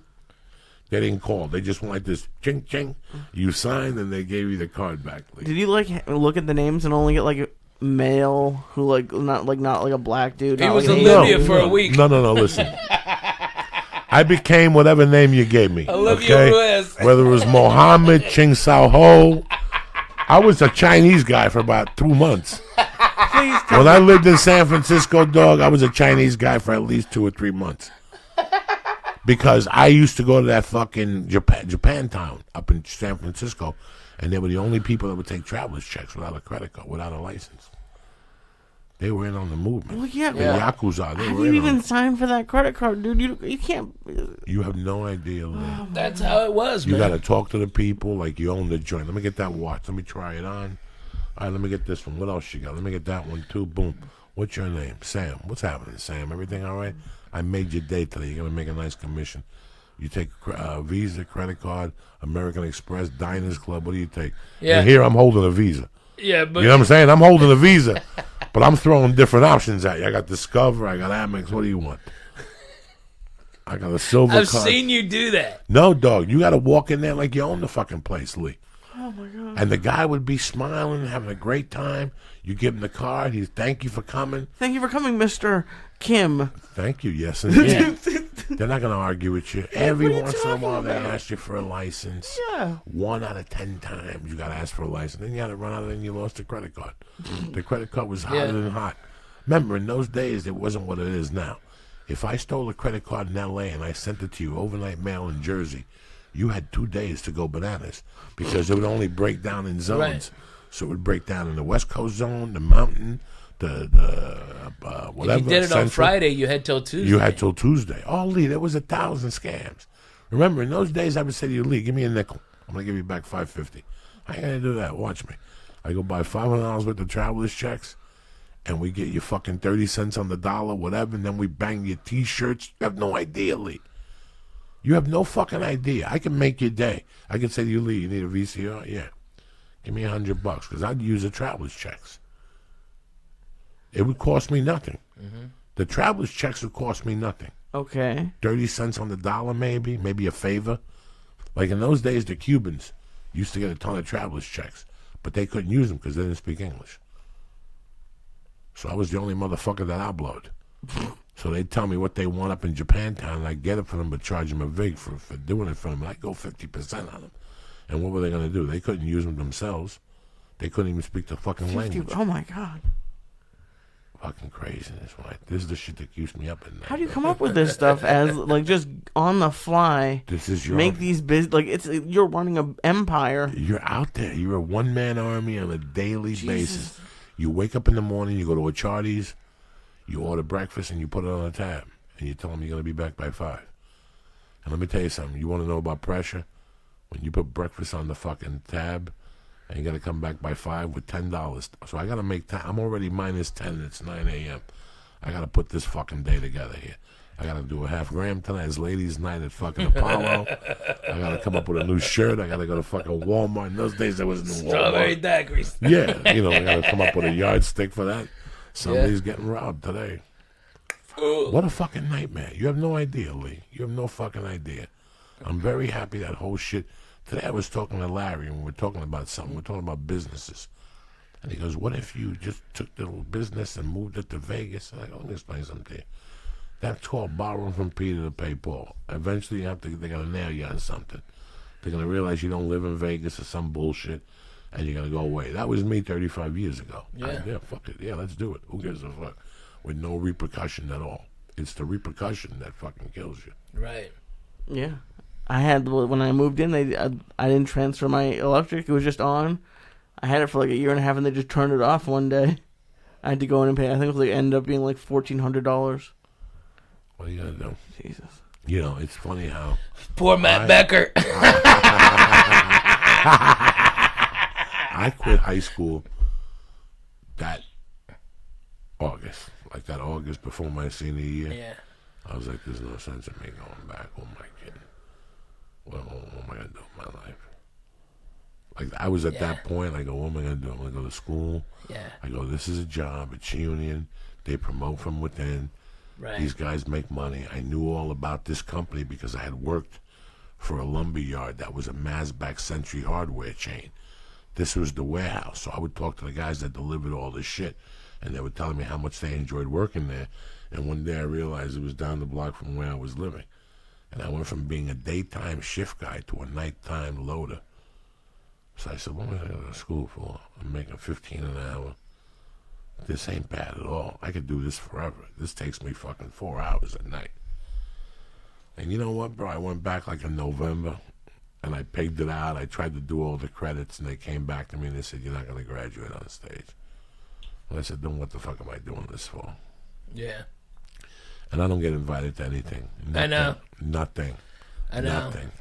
they didn't call. They just went like this, ching, ching. You signed, and they gave you the card back, Lee.
Did you look at the names and only get a male who not a black dude?
He
not
was
like an
Olivia
Asian?
for a week.
No, listen. I became whatever name you gave me.
Olivia Ruiz.
Whether it was Mohammed, Ching Sao Ho. I was a Chinese guy for about 2 months.
Please tell
When I lived in San Francisco, dog, I was a Chinese guy for at least 2 or 3 months. Because I used to go to that fucking Japantown up in San Francisco, and they were the only people that would take traveler's checks without a credit card, without a license. They were in on the movement.
Well, yeah.
The Yakuza, they
Have
were
you
in on
even
it.
signed for that credit card, dude? You can't.
You have no idea, Lee.
That's how it was,
You
man.
got to talk to the people like you own the joint. Let me get that watch. Let me try it on. All right, let me get this one. What else you got? Let me get that one, too. Boom. What's your name? Sam. What's happening, Sam? Everything all right? I made your day today. You're going to make a nice commission. You take Visa, credit card, American Express, Diners Club. What do you take?
Yeah.
And here I'm holding a Visa.
Yeah, but
You know what I'm saying? I'm holding a Visa, but I'm throwing different options at you. I got Discover. I got Amex. What do you want? I got a silver
I've
card.
seen you do that.
No, dog. You got to walk in there like you own the fucking place, Lee.
Oh my god.
And the guy would be smiling, having a great time. You give him the card. He's thank you for coming.
Thank you for coming, Mr. Kim.
Thank you. Yes, indeed. They're not going to argue with you. Every
What are you
once in a while,
talking
they
about?
ask you for a license.
Yeah.
1 out of 10 times, you got to ask for a license. Then you had to run out, and then you lost the credit card. The credit card was hotter than hot. Remember, in those days, it wasn't what it is now. If I stole a credit card in L.A. and I sent it to you overnight mail in Jersey, you had 2 days to go bananas because it would only break down in zones.
Right.
So it would break down in the West Coast zone, the mountain, the whatever.
If you did it on
Central.
Friday, you had till Tuesday.
You had till Tuesday. Oh, Lee, there was 1,000 scams. Remember, in those days, I would say to you, Lee, give me a nickel. I'm going to give you back $5.50. I ain't going to do that. Watch me. I go buy $500 worth of traveler's checks, and we get you fucking 30 cents on the dollar, whatever, and then we bang your T-shirts. You have no idea, Lee. You have no fucking idea. I can make your day. I can say to you, Lee, you need a VCR? Yeah. Give me $100 because I'd use the traveler's checks. It would cost me nothing. The traveler's checks would cost me nothing.
Okay.
30 cents on the dollar, maybe a favor. Like in those days, the Cubans used to get a ton of traveler's checks, but they couldn't use them because they didn't speak English. So I was the only motherfucker that outlawed. So they'd tell me what they want up in Japantown, and I'd get it for them, but charge them a vig for doing it for them. And I'd go 50% on them. And what were they going to do? They couldn't use them themselves. They couldn't even speak the fucking language.
Oh my god.
Fucking craziness, right? This is the shit that keeps me up at night.
How do you come up with this stuff as just on the fly?
This is your...
Make these you're running an empire.
You're out there. You're a one-man army on a daily basis. You wake up in the morning, you go to a Charlie's, you order breakfast, and you put it on a tab. And you tell them you're going to be back by 5. And let me tell you something. You want to know about pressure? When you put breakfast on the fucking tab, and you got to come back by 5 with $10. So I got to make time. I'm already minus 10. It's 9 a.m. I got to put this fucking day together here. I got to do a half gram tonight. It's ladies' night at fucking Apollo. I got to come up with a new shirt. I got to go to fucking Walmart. In those days, there was no Walmart.
Strawberry daiquiris.
Yeah, I got to come up with a yardstick for that. Somebody's getting robbed today.
Ooh.
What a fucking nightmare. You have no idea, Lee. You have no fucking idea. I'm very happy that whole shit. Today I was talking to Larry, and we were talking about something. We're talking about businesses. And he goes, what if you just took the little business and moved it to Vegas? And I go, let me explain something to you. That's called borrowing from Peter to pay Paul. Eventually, they're gonna nail you on something. They're gonna realize you don't live in Vegas or some bullshit, and you're gonna go away. That was me 35 years ago.
Yeah.
Fuck it. Yeah, let's do it. Who gives a fuck? With no repercussion at all. It's the repercussion that fucking kills you.
Right.
Yeah. I had, when I moved in, I didn't transfer my electric. It was just on. I had it for like a year and a half, and they just turned it off one day. I had to go in and pay. I think it was ended up being like $1,400.
What are you gonna do?
Jesus.
You know, it's funny how
Poor Matt Becker.
I quit high school that August. Like that August before my senior year.
Yeah.
I was like, there's no sense in me going back. What am I kidding? What am I going to do with my life? Like, I was at that point. I go, what am I going to do? I'm going to go to school.
Yeah.
I go, this is a job. It's union. They promote from within.
Right.
These guys make money. I knew all about this company because I had worked for a lumber yard that was a Masback Century hardware chain. This was the warehouse. So I would talk to the guys that delivered all this shit, and they were telling me how much they enjoyed working there. And one day I realized it was down the block from where I was living. And I went from being a daytime shift guy to a nighttime loader. So I said, what am I going to go to school for? I'm making $15 an hour. This ain't bad at all. I could do this forever. This takes me fucking 4 hours at night. And you know what, bro? I went back like in November, and I pegged it out. I tried to do all the credits, and they came back to me and they said, you're not going to graduate on stage. And I said, then what the fuck am I doing this for?
Yeah.
And I don't get invited to anything. Nothing,
I know.
Nothing.
I know.
Nothing.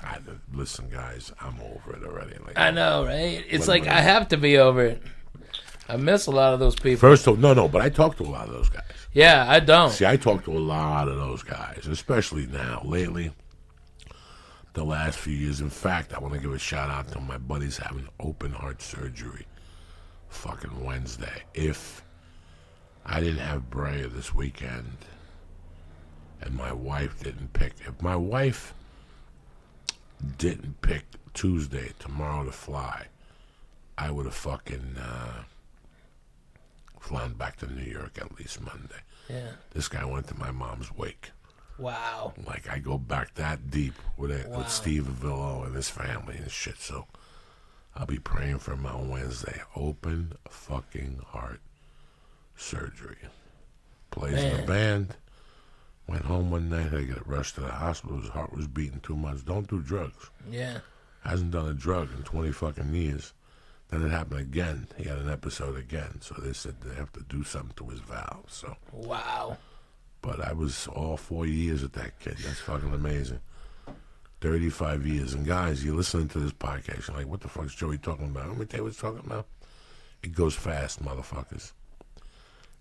Listen, guys, I'm over it already. Like,
I know, right? It's like I have to be over it. I miss a lot of those people.
First, no, but I talk to a lot of those guys.
Yeah, I don't.
See, I talk to a lot of those guys, especially now, lately, the last few years. In fact, I want to give a shout out to my buddies having open heart surgery fucking Wednesday. If I didn't have Brea this weekend and my wife didn't pick, if my wife didn't pick Tuesday, tomorrow to fly, I would have fucking flown back to New York at least Monday.
Yeah.
This guy went to my mom's wake.
Wow.
Like, I go back that deep with Steve Avillo and his family and shit. So I'll be praying for him on Wednesday. Open fucking heart surgery. Plays in the band. Went home one night. Had to get rushed to the hospital. His heart was beating too much. Don't do drugs.
Yeah.
Hasn't done a drug in 20 fucking years. Then it happened again. He had an episode again. So they said they have to do something to his valves. So.
Wow.
But I was all 4 years with that kid. That's fucking amazing. 35 years. And guys, you're listening to this podcast. You're like, what the fuck's Joey talking about? Let me tell you what he's talking about. It goes fast, motherfuckers.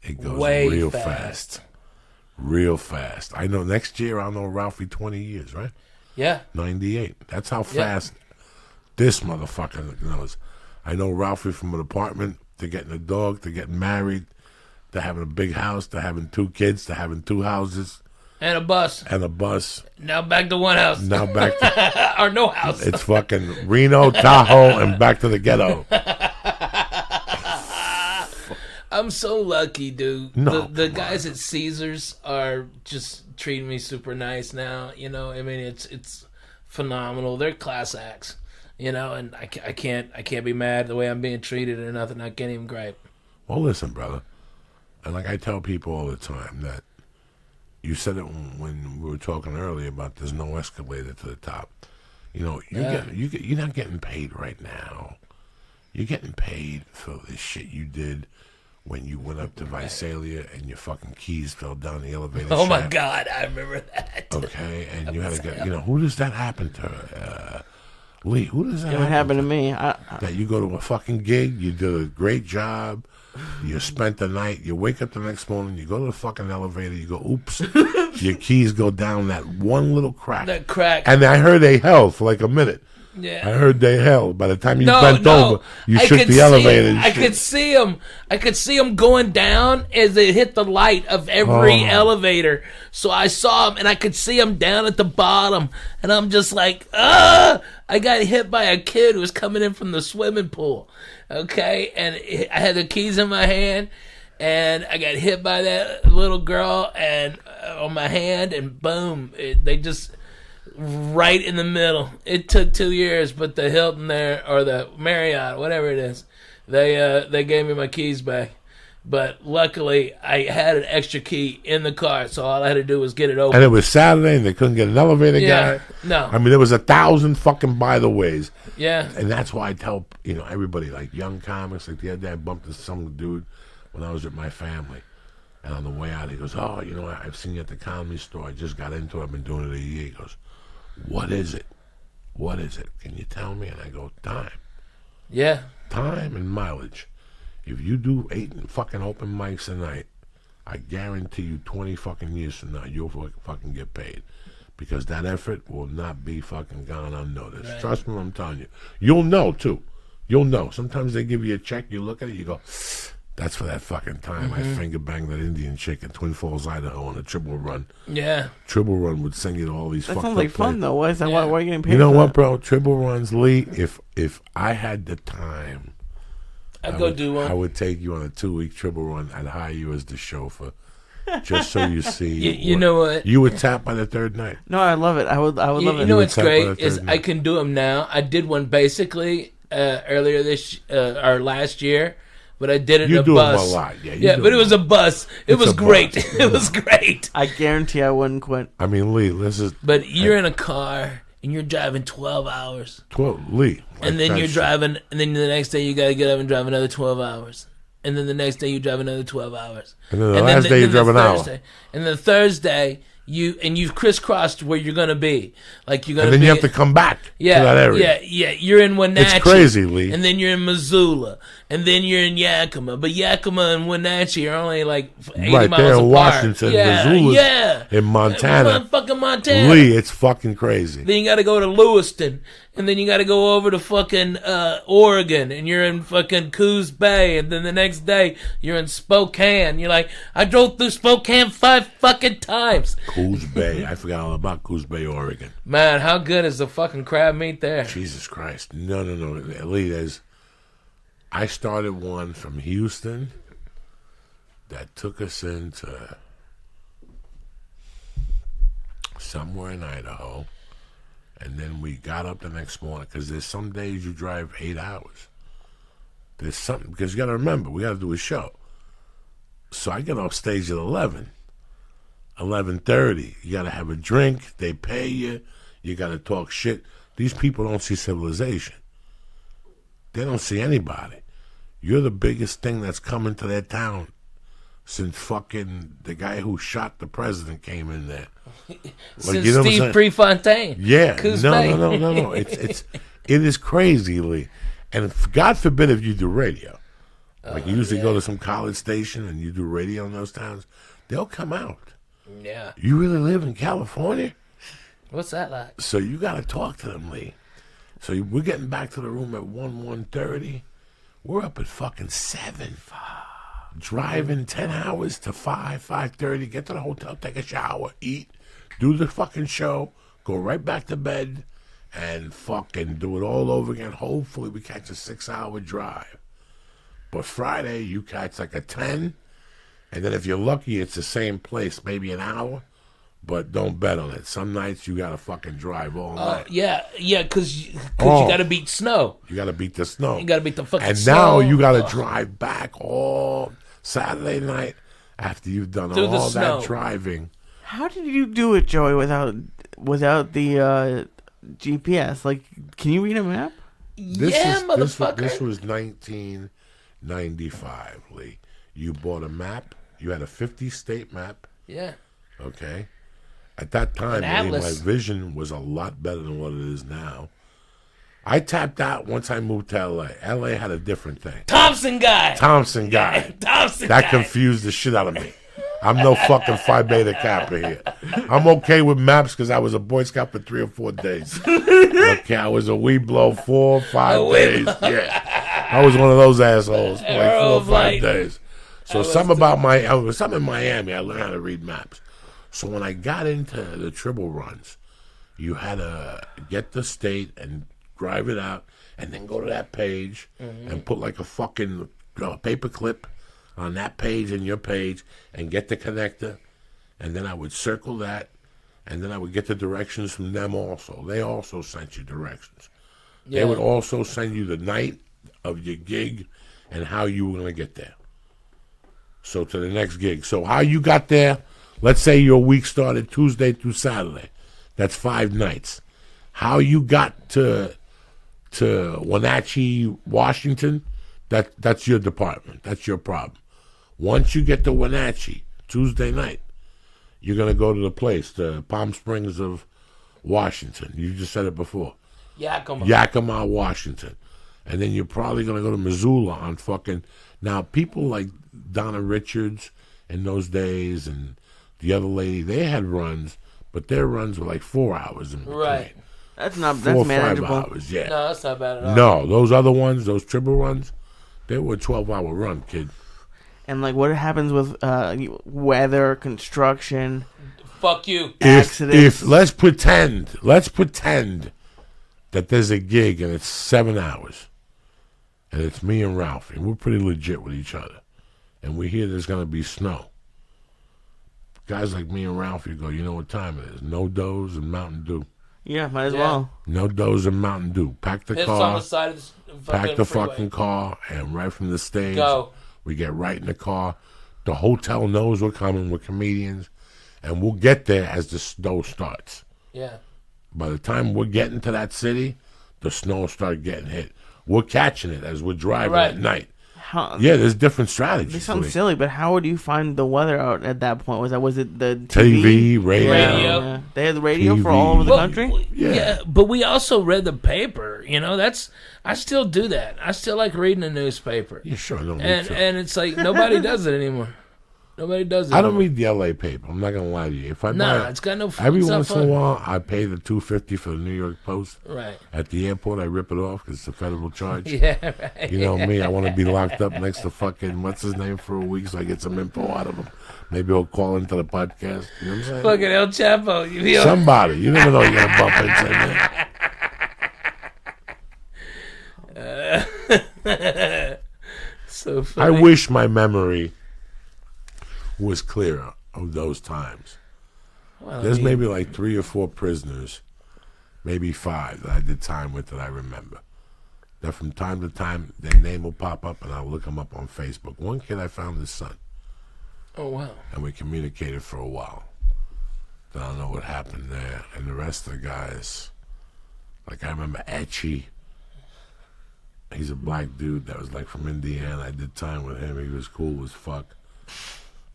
It goes
way
real fast. Real fast. I know next year I'll know Ralphie 20 years, right?
Yeah.
98. That's how fast this motherfucker knows. I know Ralphie from an apartment to getting a dog to getting married to having a big house to having 2 kids to having 2 houses.
And a bus. Now back to one house.
Now back to...
or no house.
It's fucking Reno, Tahoe, and back to the ghetto.
I'm so lucky, dude.
No,
the guys at Caesars are just treating me super nice now. You know, I mean, it's phenomenal. They're class acts. You know, and I can't be mad the way I'm being treated or nothing. I can't even gripe.
Well, listen, brother. And like I tell people all the time that you said it when we were talking earlier about there's no escalator to the top. You know, you're not getting paid right now. You're getting paid for the shit you did when you went up to Visalia and your fucking keys fell down the elevator
Oh my
shaft.
God, I remember that.
Okay, and you had to get, you know, who does that happen to? Lee, who does that
It would happen to me.
That you go to a fucking gig, you did a great job, you spent the night, you wake up the next morning, you go to the fucking elevator, you go, oops, your keys go down that one little crack.
That crack.
And I heard they held for like a minute.
Yeah.
I heard they held. By the time you bent over, you shook the elevator.
I could see them. I could see them going down as they hit the light of every elevator. So I saw them, and I could see them down at the bottom. And I'm just like, I got hit by a kid who was coming in from the swimming pool. Okay, and I had the keys in my hand, and I got hit by that little girl and on my hand, and boom, they just right in the middle. It took 2 years, but the Hilton there, or the Marriott, whatever it is, they gave me my keys back. But luckily, I had an extra key in the car, so all I had to do was get it open.
And it was Saturday, and they couldn't get an elevator guy.
No.
I mean, there was 1,000 fucking by the ways.
Yeah.
And that's why I tell everybody, like young comics, like the other day I bumped into some dude when I was with my family, and on the way out he goes, "Oh, I've seen you at the Comedy Store. I just got into it. I've been doing it a year." He goes, "What is it? What is it? Can you tell me?" And I go, "Time."
Yeah.
Time and mileage. If you do 8 fucking open mics a night, I guarantee you 20 fucking years from now, you'll fucking get paid. Because that effort will not be fucking gone unnoticed. Right. Trust me when I'm telling you. You'll know, too. You'll know. Sometimes they give you a check, you look at it, you go, that's for that fucking time. I finger banged that Indian chick in Twin Falls, Idaho on a triple run.
Yeah.
Triple run would send you to all these fucking
That sounds like fun, though. Why are you getting paid
You know
for
what,
that?
bro? Triple runs, Lee, if I had the time,
I'd go do one.
I would take you on a 2-week triple run. I'd hire you as the chauffeur, just so you see.
You know what?
You would tap by the third night.
No, I love it. I would love it.
You know what's great is I can do them now. I did one basically earlier or last year, but I did it in a bus.
You do them a lot, yeah.
But it was a bus. It was great. It was great.
I guarantee I wouldn't quit.
I mean, Lee, this is.
But you're in a car and you're driving 12 hours.
12, Lee.
And then you're driving, and then the next day you got to get up and drive another 12 hours. And then the next day you drive another 12 hours.
And then the last day you drive an hour.
And then Thursday, you've crisscrossed where you're going to be. Like you're going to
And then
be,
you have to come back to that area.
Yeah. You're in Wenatchee.
It's crazy, Lee.
And then you're in Missoula. And then you're in Yakima. But Yakima and Wenatchee are only like 80
right
miles
there in
apart.
Washington. Missoula's in Montana.
Fucking Montana.
Lee, it's fucking crazy.
Then you got to go to Lewiston. And then you got to go over to fucking Oregon, and you're in fucking Coos Bay, and then the next day you're in Spokane. You're like, I drove through Spokane 5 fucking times.
Coos Bay. I forgot all about Coos Bay, Oregon.
Man, how good is the fucking crab meat there?
Jesus Christ. No. Lee, I started one from Houston that took us into somewhere in Idaho. And then we got up the next morning, because there's some days you drive 8 hours. There's something, because you got to remember, we got to do a show. So I get off stage at 11:30. You got to have a drink. They pay you. You got to talk shit. These people don't see civilization. They don't see anybody. You're the biggest thing that's coming to their town since fucking the guy who shot the president came in there.
Since Steve Prefontaine.
Yeah.
Coos
No.
Bay.
It is crazy, Lee. And God forbid if you do radio. Like you usually go to some college station and you do radio in those towns. They'll come out.
Yeah.
You really live in California?
What's that like?
So you got to talk to them, Lee. So we're getting back to the room at 1:30. We're up at fucking 7. Driving 10 hours to 5:30. Get to the hotel, take a shower, eat, do the fucking show, go right back to bed, and fucking do it all over again. Hopefully we catch a 6-hour drive. But Friday, you catch like a 10, and then if you're lucky, it's the same place, maybe an hour. But don't bet on it. Some nights you gotta fucking drive all night.
Yeah, because you gotta beat snow.
You gotta beat the snow.
You gotta beat the fucking
and
snow.
And now you gotta drive back all Saturday night after you've done all that driving.
How did you do it, Joey, without the GPS? Like, can you read a map?
Motherfucker.
This was 1995, Lee. You bought a map. You had a 50-state map.
Yeah.
Okay. At that time, Lee, my vision was a lot better than what it is now. I tapped out once I moved to L.A. L.A. had a different thing.
Thompson guy.
That confused the shit out of me. I'm no fucking Phi Beta Kappa here. I'm okay with maps because I was a Boy Scout for 3 or 4 days. Okay, I was a Weeblo 4 or 5 days. Yeah, I was one of those assholes for like 4 or 5 days. So something in Miami, I learned how to read maps. So when I got into the triple runs, you had to get the state and drive it out, and then go to that page and put like a fucking paper clip on that page and your page and get the connector, and then I would circle that, and then I would get the directions from them also. They also sent you directions.
Yeah.
They would also send you the night of your gig and how you were going to get there. So to the next gig. So how you got there, let's say your week started Tuesday through Saturday. That's 5 nights. How you got to Wenatchee, Washington, that's your department. That's your problem. Once you get to Wenatchee, Tuesday night, you're going to go to the place, the Palm Springs of Washington. You just said it before. Yakima, Washington. And then you're probably going to go to Missoula on fucking... Now, people like Donna Richards in those days and the other lady, they had runs, but their runs were like 4 hours in between.
Right.
That's
4
or
or
manageable.
5 hours, yeah.
No, that's not bad at all.
No, those other ones, those triple runs, they were a 12-hour run, kid.
And like, what happens with weather, construction?
Fuck you.
Accidents.
If let's pretend that there's a gig and it's 7 hours, and it's me and Ralphie, and we're pretty legit with each other, and we hear there's gonna be snow. Guys like me and Ralphie go, you know what time it is? No doze and Mountain Dew.
Yeah, might as
Yeah.
well.
No doze and Mountain Dew. Pack the
It's
car.
on the side of the
Pack the
freeway.
fucking car, and right from the stage,
Go.
we get right in the car. The hotel knows we're coming. We're comedians, and we'll get there as the snow starts.
Yeah.
By the time we're getting to that city, the snow will start getting hit. We're catching it as we're driving
Right.
at night.
How,
Yeah, there's different strategies.
They sound
Lee.
silly, but how would you find the weather out at that point? Was it the
TV, radio.
Radio.
Yeah. They had the radio for
TV.
all over the
Well,
country?
Yeah.
but we also read the paper. You know, I still do that. I still like reading the newspaper.
Yeah, sure. No, me
And
too.
it's like nobody does it anymore. Nobody does it.
I don't
anymore.
read the LA paper. I'm not gonna lie to you. If I
Nah,
buy
it's got no.
every
it's not
once in a
fun.
while, I pay the $2.50 for the New York Post.
Right.
At the airport, I rip it off because it's a federal charge.
Yeah. Right.
You know me, I want to be locked up next to fucking what's his name for a week so I get some info out of him. Maybe he'll call into the podcast. You know what I'm saying?
Fucking El Chapo. You feel?
Somebody. You never know you're gonna bump into him.
So
I
funny.
wish my memory was clearer of those times.
Well,
There's
I mean,
maybe like 3 or 4 prisoners, maybe 5 that I did time with that I remember. That from time to time their name will pop up and I'll look them up on Facebook. One kid I found his son
Oh wow.
and we communicated for a while. Then I don't know what happened there. And the rest of the guys, like I remember Etchy. He's a black dude that was like from Indiana. I did time with him. He was cool as fuck.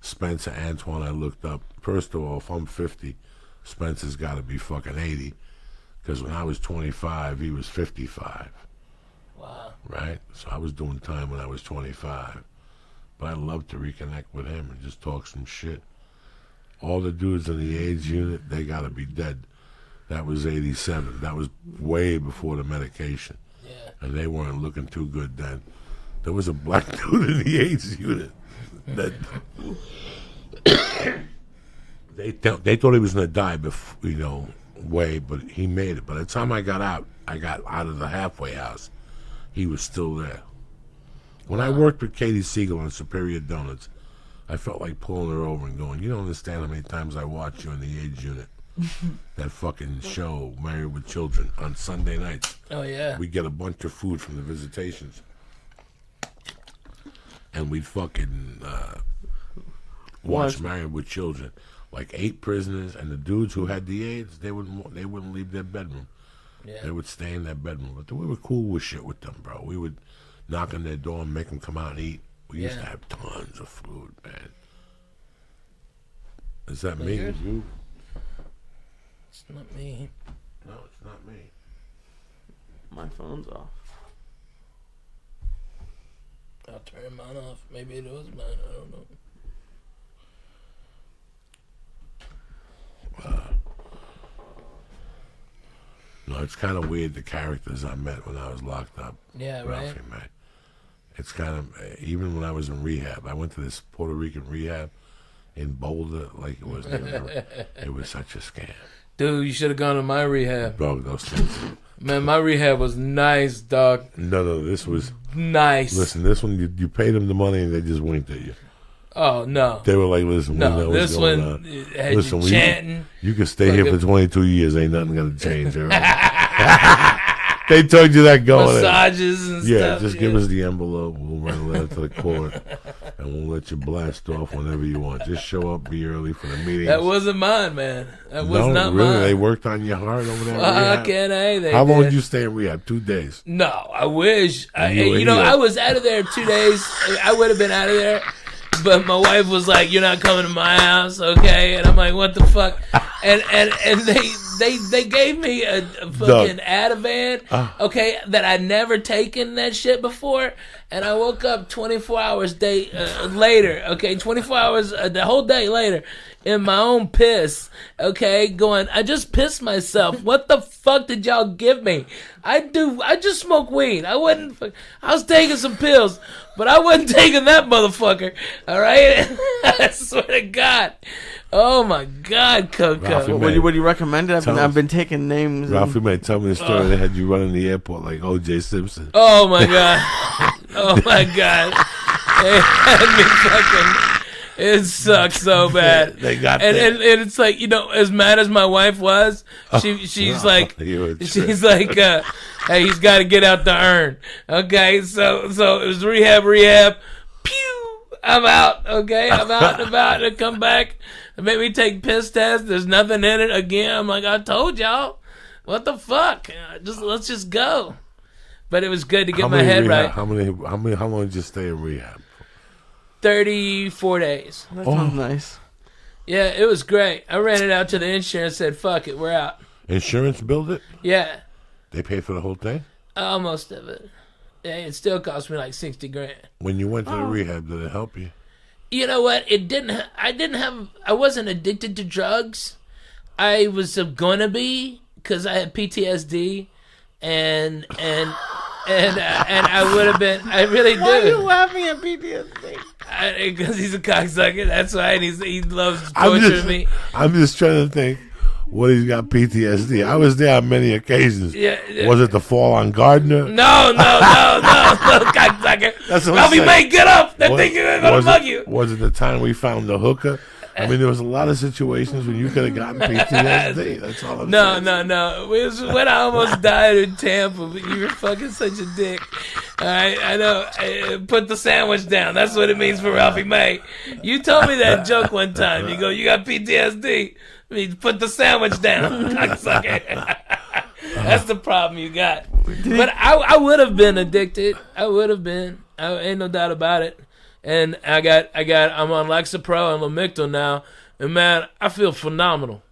Spencer Antoine, I looked up. First of all, if I'm 50, Spencer's got to be fucking 80. Because when I was 25, he was 55.
Wow.
Right? So I was doing time when I was 25. But I'd love to reconnect with him and just talk some shit. All the dudes in the AIDS unit, they got to be dead. That was 87. That was way before the medication.
Yeah.
And they weren't looking too good then. There was a black dude in the AIDS unit that they thought he was gonna die before, way, but he made it. By the time I got out of the halfway house. He was still there. When I worked with Katie Siegel on Superior Donuts, I felt like pulling her over and going, "You don't understand how many times I watched you in the AIDS unit." That fucking show, Married with Children, on Sunday nights.
Oh yeah.
We'd get a bunch of food from the visitations. And we'd fucking watch Married with Children. Like 8 prisoners, and the dudes who had the AIDS, they wouldn't leave their bedroom.
Yeah.
They would stay in their bedroom. But we were cool with shit with them, bro. We would knock on their door and make them come out and eat. We used to have tons of food, man. Is that me?
yours?
You?
It's not me.
No, it's not me.
My phone's off.
I'll turn mine off. Maybe it was mine. I don't know.
No, it's kind of weird, the characters I met when I was locked up.
Yeah, right.
Ralphie May. It's kind of, even when I was in rehab, I went to this Puerto Rican rehab in Boulder, like it was such a scam.
Dude, you should have gone to my rehab.
Bro, those things,
Man, my rehab was nice, dog.
No, this was
nice.
Listen, this one you paid them the money and they just winked at you.
Oh no!
They were like, "Listen,
no,
we know what's
this
going
one
on.
had
Listen,
you chanting.
You can stay here for 22 years. Ain't nothing gonna change." They told you that going
massages and stuff.
Just give us the envelope. We'll write a letter to the court, and we'll let you blast off whenever you want. Just show up, be early for the meetings.
That wasn't mine, man. That was not
really,
mine.
They worked on your heart over there.
Fucking A,
How long did you stay in rehab? 2 days.
No, I wish. I was out of there 2 days. I would have been out of there. But my wife was like, "You're not coming to my house, okay?" And I'm like, "What the fuck?" And they gave me a fucking Ativan, okay, that I'd never taken that shit before. And I woke up 24 hours later, okay, 24 hours the whole day later, in my own piss, okay, going, I just pissed myself. What the fuck did y'all give me? I just smoke weed. I was taking some pills, but I wasn't taking that motherfucker, all right? I swear to God. Oh my God, Coco.
Would you recommend it? I've been taking names.
Ralphie May, tell me the story. They had you running the airport like O.J. Simpson.
Oh my God. Oh my God. They had me fucking... It sucks so bad.
They got
and it's like, as mad as my wife was, she's like, hey, he's got to get out the urn. Okay, so it was rehab. Pew, I'm out. Okay, I'm out and about to come back. They made me take piss test. There's nothing in it again. I'm like, I told y'all. What the fuck? Let's just go. But it was good to get my head right.
How long did you stay in rehab?
34 days.
That sounds nice.
Yeah, it was great. I ran it out to the insurance, said, fuck it, we're out.
Insurance billed it?
Yeah.
They paid for the whole thing?
Most of it. Yeah, it still cost me like $60,000.
When you went to the rehab, did it help you?
You know what? It didn't. I wasn't addicted to drugs. I was gonna be, because I had PTSD, and I would have been. I really do.
Why are you laughing at PTSD?
Because he's a cocksucker. That's why, and he loves torturing me.
I'm just trying to think. What, he's got PTSD? I was there on many occasions.
Yeah.
Was it the fall on Gardner?
No, cocksucker.
That's what
Ralphie May, get up! That thing is gonna mug you.
Was it the time we found the hooker? I mean, there was a lot of situations when you could have gotten PTSD. That's all I'm saying.
No. It was when I almost died in Tampa, but you were fucking such a dick. All right, I know. Put the sandwich down. That's what it means for Ralphie May. You told me that joke one time. You go, you got PTSD. I mean, put the sandwich down, cocksucker. That's the problem you got. But I would have been addicted. I would have been. Ain't no doubt about it. And I'm on Lexapro and Lamictal now, and man, I feel phenomenal.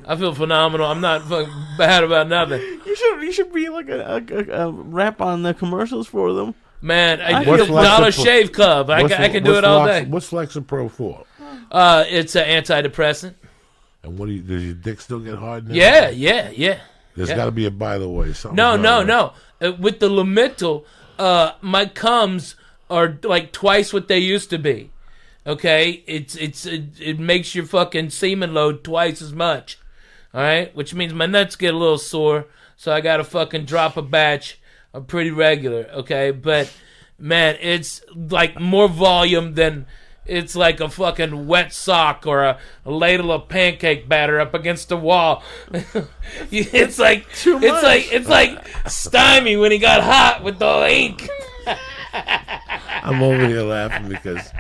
I'm not fucking bad about nothing.
You should be like a rap on the commercials for them.
Man, I do Dollar Shave Club. I can do it all day.
What's Lexapro for?
It's an antidepressant.
And does your dick still get hard now?
Yeah.
There's got to be a by the way.
No. With the Lamictal, my cums are like twice what they used to be. Okay, it makes your fucking semen load twice as much. All right, which means my nuts get a little sore, so I gotta fucking drop a batch. I'm pretty regular. Okay, but man, it's like more volume than. It's like a fucking wet sock or a ladle of pancake batter up against the wall. It's like it's like Stymie when he got hot with the ink.
I'm over here laughing because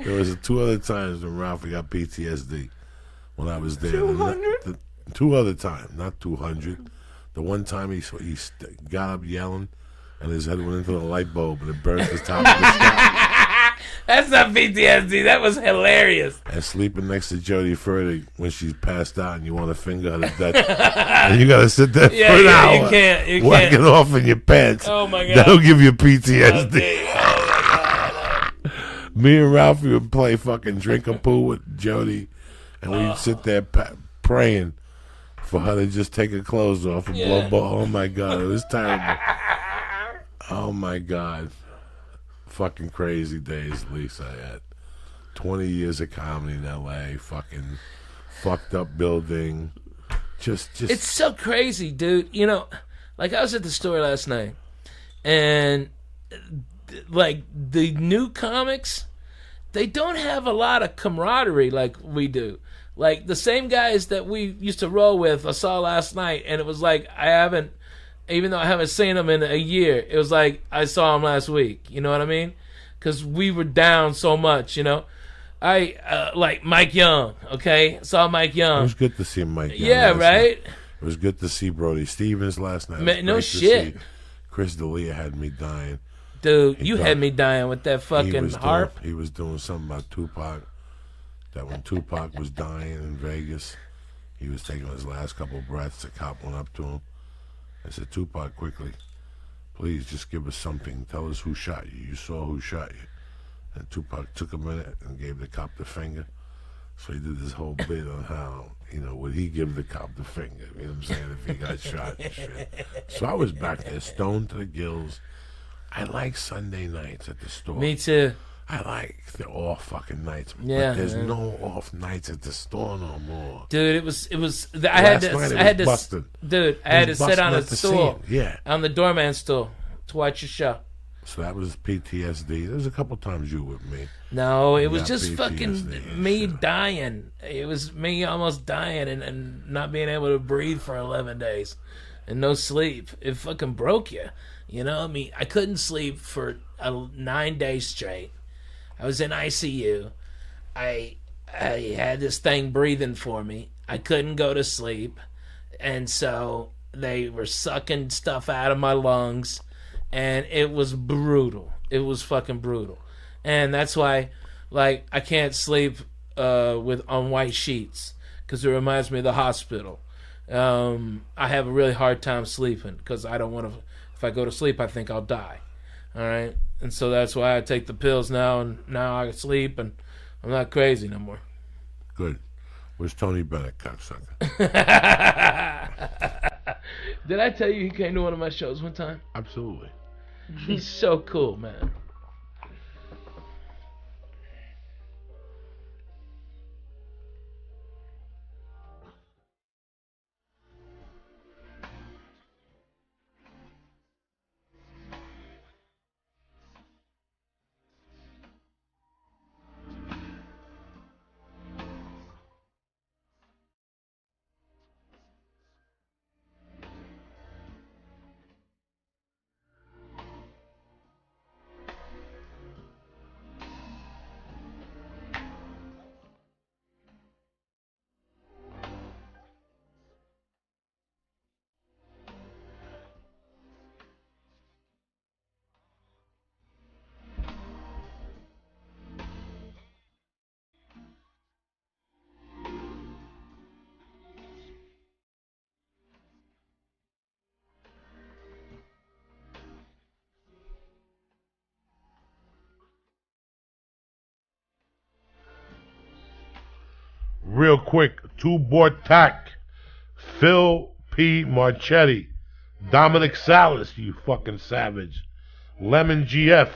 there was 2 other times when Ralphie got PTSD when I was there.
200?
2 other times, not 200. The one time he got up yelling and his head went into the light bulb and it burned the top of the sky.
That's not PTSD. That was hilarious.
And sleeping next to Jodie Furtick when she's passed out and you want to finger her to death. And you got to sit there for an hour.
You can't.
Whacking off in your pants.
Oh, my God.
That'll give you PTSD.
Okay. Oh, my God.
Me and Ralphie would play fucking drink a pool with Jodie. And we'd sit there praying for her to just take her clothes off and blow. Oh, my God. It was terrible. Oh, my God. Fucking crazy days, Lisa. I had 20 years of comedy in LA. Fucking fucked up building. Just.
It's so crazy, dude. Like, I was at the store last night, and like the new comics, they don't have a lot of camaraderie like we do. Like, the same guys that we used to roll with, I saw last night, and it was like, even though I haven't seen them in a year, it was like I saw them last week. You know what I mean? Because we were down so much, you know? Like Mike Young, okay? Saw Mike Young.
It was good to see Mike Young.
Yeah, right?
Night. It was good to see Brody Stevens last night.
Man, no shit.
Chris D'Elia had me dying.
Dude, you had me dying with that fucking harp.
He was doing something about Tupac. That when Tupac was dying in Vegas, he was taking his last couple of breaths. The cop went up to him and said, Tupac, quickly, please just give us something. Tell us who shot you. You saw who shot you. And Tupac took a minute and gave the cop the finger. So he did this whole bit on how, would he give the cop the finger? You know what I'm saying? If he got shot and shit. So I was back there, stoned to the gills. I like Sunday nights at the store.
Me too.
I like the off fucking nights.
Yeah,
but there's no off nights at the store no more.
Dude, it was I had to
busted.
Dude, I had to sit on a stool.
Yeah.
On the doorman stool to watch your show.
So that was PTSD. There was a couple times you with me.
No, it was just
PTSD
fucking me dying. It was me almost dying and not being able to breathe for 11 days and no sleep. It fucking broke you. You know, I mean, I couldn't sleep for 9 days straight. I was in ICU. I had this thing breathing for me. I couldn't go to sleep. And so they were sucking stuff out of my lungs. And it was brutal. It was fucking brutal. And that's why, like, I can't sleep on white sheets. Because it reminds me of the hospital. I have a really hard time sleeping. Because I don't want to... If I go to sleep, I think I'll die. All right? And so that's why I take the pills now, and now I sleep, and I'm not crazy no more.
Good. Where's Tony Bennett, cocksucker?
Did I tell you he came to one of my shows one time?
Absolutely.
He's so cool, man.
Real quick, Two Bortak, Phil P. Marchetti, Dominic Salas, you fucking savage, Lemon GF,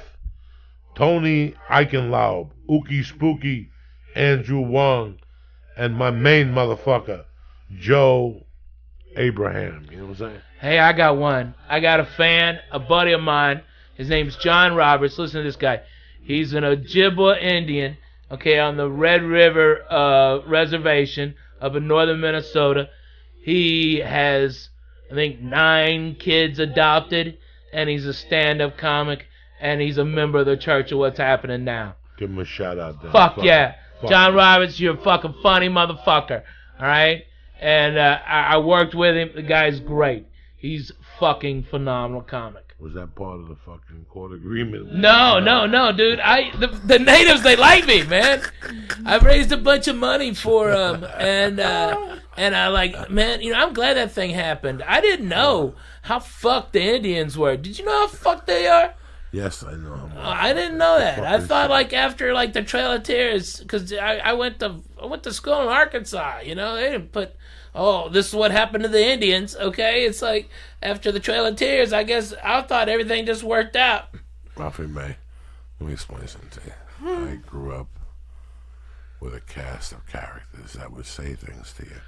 Tony Eichenlaub, Ookie Spooky, Andrew Wong, and my main motherfucker, Joe Abraham. You know what I'm saying?
Hey, I got one. I got a fan, a buddy of mine. His name's John Roberts. Listen to this guy. He's an Ojibwa Indian, okay, on the Red River Reservation up in northern Minnesota. He has, I think, 9 kids adopted, and he's a stand-up comic, and he's a member of the Church of What's Happening Now.
Give him a shout-out there.
Fuck yeah. John Roberts, you're a fucking funny motherfucker, all right? And I worked with him. The guy's great. He's fucking phenomenal comic.
Was that part of the fucking court agreement?
No, dude. The natives, they like me, man. I've raised a bunch of money for them, and I like, man, I'm glad that thing happened. I didn't know how fucked the Indians were. Did you know how fucked they are?
Yes, I know.
I didn't know that. I thought like after like the Trail of Tears, because I went to school in Arkansas. They didn't put, oh, this is what happened to the Indians. Okay, it's like after the Trail of Tears. I guess I thought everything just worked out.
Ralphie May, let me explain something to you. I grew up with a cast of characters that would say things to you,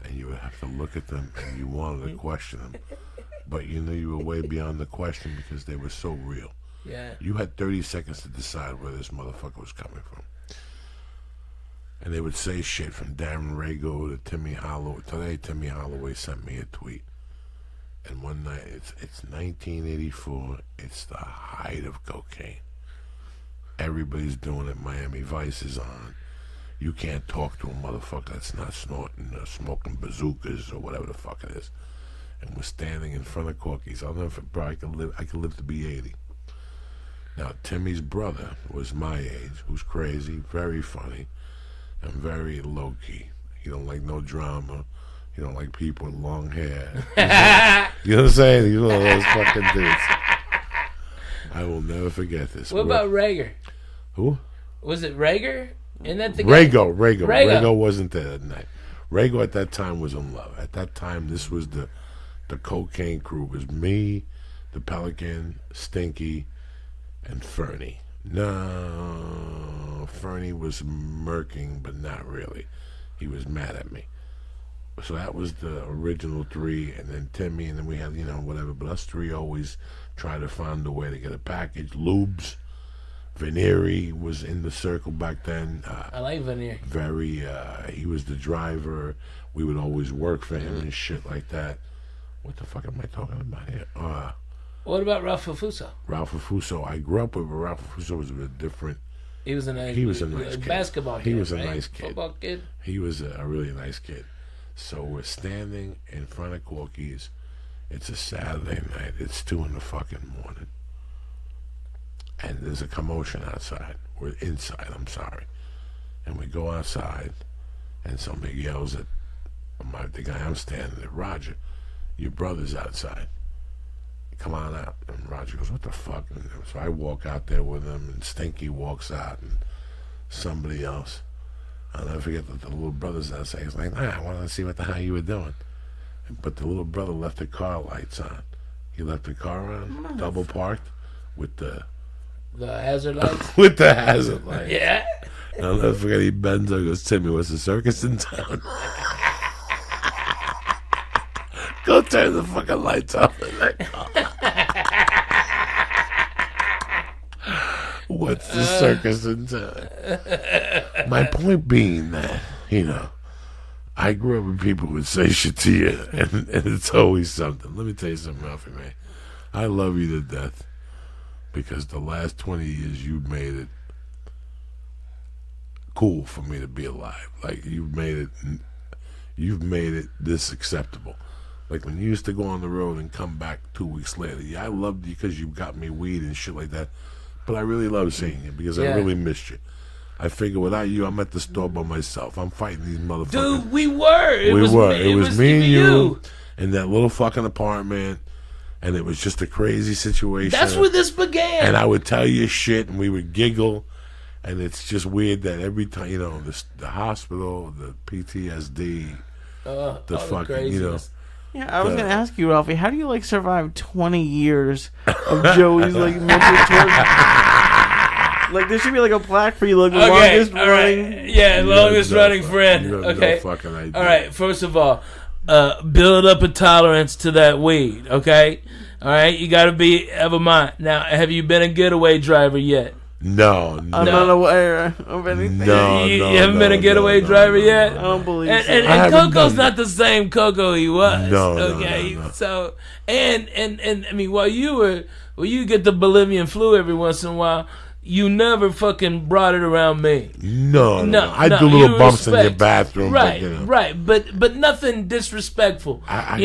and you would have to look at them and you wanted to question them. But you knew you were way beyond the question because they were so real.
Yeah.
You had 30 seconds to decide where this motherfucker was coming from. And they would say shit from Darren Rago to Timmy Holloway. Today, Timmy Holloway sent me a tweet. And one night, it's 1984. It's the height of cocaine. Everybody's doing it. Miami Vice is on. You can't talk to a motherfucker that's not snorting or smoking bazookas or whatever the fuck it is. And we're standing in front of Corky's. I'll never forget. I could live to be 80. Now, Timmy's brother was my age, who's crazy, very funny, and very low-key. He don't like no drama. He don't like people with long hair. You know what I'm saying? He's one of those fucking dudes. I will never forget this.
What about Rager?
Who?
Was it Rager? Isn't that the guy?
Rago wasn't there that night. Rago at that time was in love. At that time, this was the cocaine crew. It was me, the Pelican, Stinky, and Fernie. No, Fernie was murking, but not really. He was mad at me. So that was the original three, and then Timmy, and then we had, whatever. But us three always try to find a way to get a package. Lubes, Venieri was in the circle back then.
I like Venieri.
He was the driver. We would always work for him and shit like that. What the fuck am I talking about here?
What about Ralph Fuso?
Ralph Fuso. I grew up with, but Ralph Fuso was a bit different.
He was a nice kid. Basketball kid.
He was a
right?
nice kid.
Football kid.
He was a really nice kid. So we're standing in front of Corky's. It's a Saturday night. It's 2 in the fucking morning. And there's a commotion outside. We're inside, I'm sorry. And we go outside, and somebody yells at the guy I'm standing at, Roger, your brother's outside. Come on out. And Roger goes, what the fuck? And so I walk out there with him, and Stinky walks out, and somebody else. I'll never forget that the little brother's outside. He's like, I wanted to see what the hell you were doing. But the little brother left the car lights on. He left the car on, double parked, with the
hazard lights?
with the hazard lights.
Yeah.
And I'll never forget, he bends over and goes, Timmy, what's the circus in town? Go turn the fucking lights off in that car. What's the circus in town? My point being that, I grew up with people who would say shit to you, and it's always something. Let me tell you something, Ralphie May. I love you to death because the last 20 years you've made it cool for me to be alive. Like, you've made it this acceptable. Like, when you used to go on the road and come back 2 weeks later, I loved you because you got me weed and shit like that. But I really love seeing you because I really missed you. I figure without you, I'm at the store by myself. I'm fighting these motherfuckers.
Dude, we were. It was
me and you in that little fucking apartment, and it was just a crazy situation.
That's where this began.
And I would tell you shit, and we would giggle, and it's just weird that every time, the hospital, the PTSD, the fucking,
Yeah, I was going to ask you, Ralphie, how do you, survive 20 years of Joey's, mental torture? There should be, a plaque for you, longest running.
Right. Yeah, longest running friend. Okay.
No fucking idea.
All right, first of all, build up a tolerance to that weed, okay? All right, you got to have a mind. Now, have you been a getaway driver yet?
No.
I'm not aware of anything.
No,
you haven't been a getaway driver yet?
I don't believe so.
And Coco's not the same Coco he was.
No,
okay.
No.
So and I mean, while you get the Bolivian flu every once in a while, you never fucking brought it around me.
No. I do little bumps in your bathroom,
right? But nothing disrespectful.
I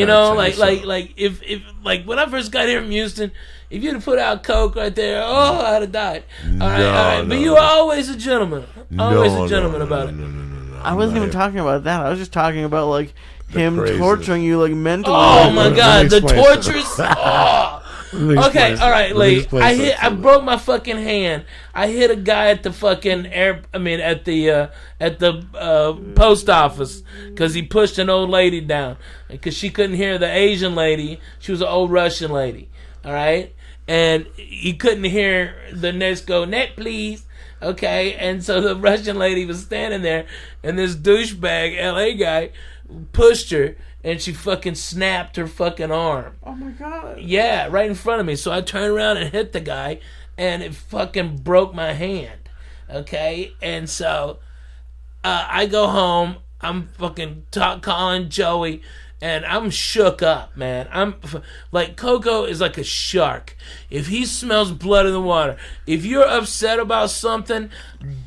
if when I first got here from Houston, if you'd have put out Coke right there, I'd have died. All right. But you were always a gentleman. Always a gentleman about it.
No.
I wasn't even talking about that. I was just talking about him torturing you mentally.
Oh my God, the tortures. Okay, all right, I broke my fucking hand. I hit a guy at the fucking at the post office because he pushed an old lady down because she couldn't hear the Asian lady. She was an old Russian lady. All right, and he couldn't hear the next go, net please. Okay, and so the Russian lady was standing there, and this douchebag LA guy pushed her, and she fucking snapped her fucking arm.
Oh my god.
Yeah, right in front of me. So I turned around and hit the guy, and it fucking broke my hand. Okay? And so I go home. I'm fucking calling Joey, and I'm shook up, man. I'm like, Coco is like a shark. If he smells blood in the water, if you're upset about something,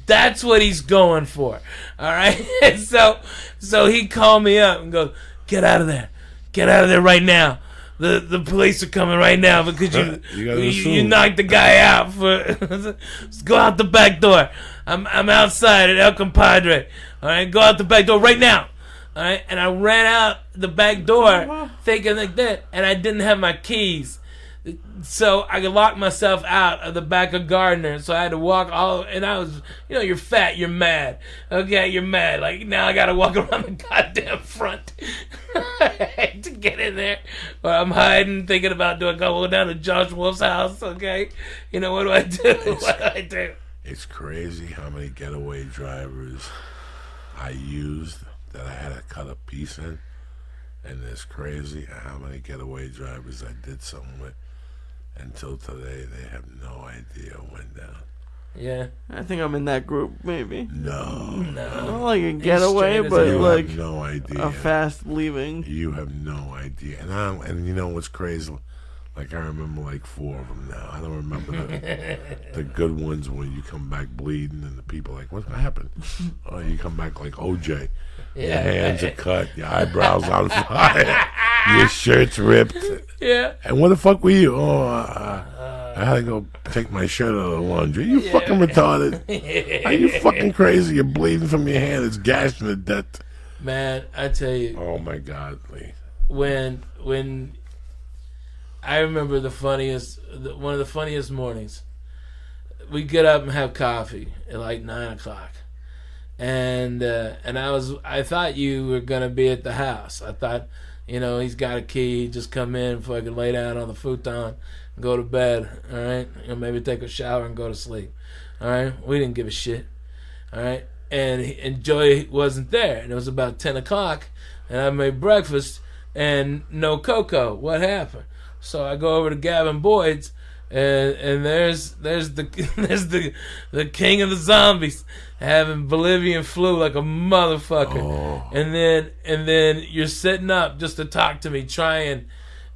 that's what he's going for. All right? And so he called me up and goes, get out of there. Get out of there right now. The police are coming right now because you knocked the guy out. Let's go out the back door. I'm outside at El Compadre. All right, go out the back door right now. All right, and I ran out the back door thinking like that, and I didn't have my keys. So I could lock myself out of the back of Gardner. So I had to walk and I was, you're fat, you're mad. Okay, you're mad. Like, now I got to walk around the goddamn front to get in there. Or I'm hiding, thinking about, do I go down to Josh Wolf's house? Okay, what do I do? What do I do?
It's crazy how many getaway drivers I used that I had to cut a piece in. And it's crazy how many getaway drivers I did something with. Until today, they have no idea it went down.
Yeah.
I think I'm in that group, maybe.
No.
Not like a getaway, but
you
like
have no idea.
A fast leaving.
You have no idea. And you know what's crazy? Like, I remember like 4 of them now. I don't remember the good ones when you come back bleeding and the people like, what happened? Oh, you come back like OJ. Yeah. Your hands are cut, your eyebrows on fire, your shirt's ripped.
Yeah.
And what the fuck were you? Oh, I had to go take my shirt out of the laundry. You fucking retarded. Are you fucking crazy? You're bleeding from your hand. It's gashing to death.
Man, I tell you.
Oh, my God, Lee.
When I remember one of the funniest mornings. We get up and have coffee at like 9 o'clock. And I thought you were gonna be at the house. I thought, he's got a key. Just come in, fucking lay down on the futon, and go to bed. All right, maybe take a shower and go to sleep. All right, we didn't give a shit. All right, and Joey wasn't there, and it was about 10 o'clock, and I made breakfast and no Coco. What happened? So I go over to Gavin Boyd's, and there's the king of the zombies having Bolivian flu like a motherfucker.
Oh.
And then you're sitting up just to talk to me, trying,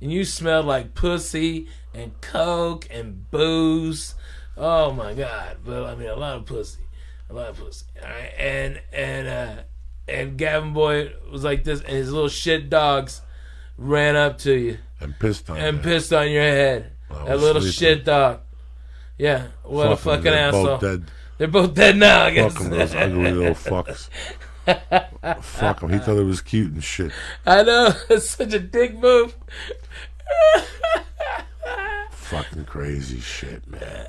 and you smell like pussy and coke and booze. Oh my God! But I mean, a lot of pussy. All right, and Gavin Boyd was like this, and his little shit dogs ran up to you
and pissed on
your head. That little shit dog. Yeah, what a fucking asshole.
Both dead.
They're both dead now, I guess.
Fuck them, those ugly little fucks. Fuck him. He thought it was cute and shit.
I know. It's such a dick move.
Fucking crazy shit, man.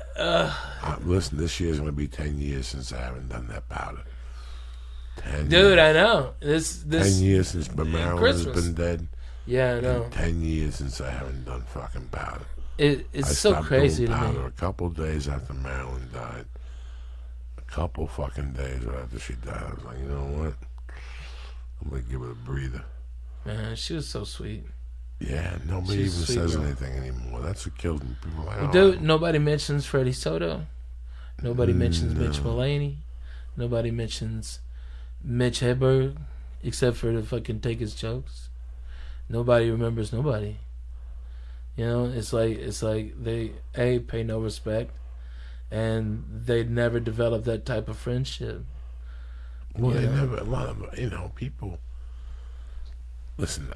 Listen, this year's going to be 10 years since I haven't done that powder. 10
Dude,
years.
I know. This
10 years since Marilyn has been dead.
Yeah, I know.
10 years since I haven't done fucking powder.
It's so crazy to me.
I stopped doing powder a couple days after Marilyn died. A couple fucking days after she died. I was like, you know what? I'm going to give it a breather.
Man, she was so sweet.
Yeah, nobody even says anything anymore. That's what kills me. People are like,
dude, nobody mentions Freddie Soto. Nobody mentions Mitch Mulaney. Nobody mentions Mitch Hedberg, except for to fucking take his jokes. Nobody remembers nobody. It's like they pay no respect, and they never develop that type of friendship.
Well, they never. A lot of people. Listen,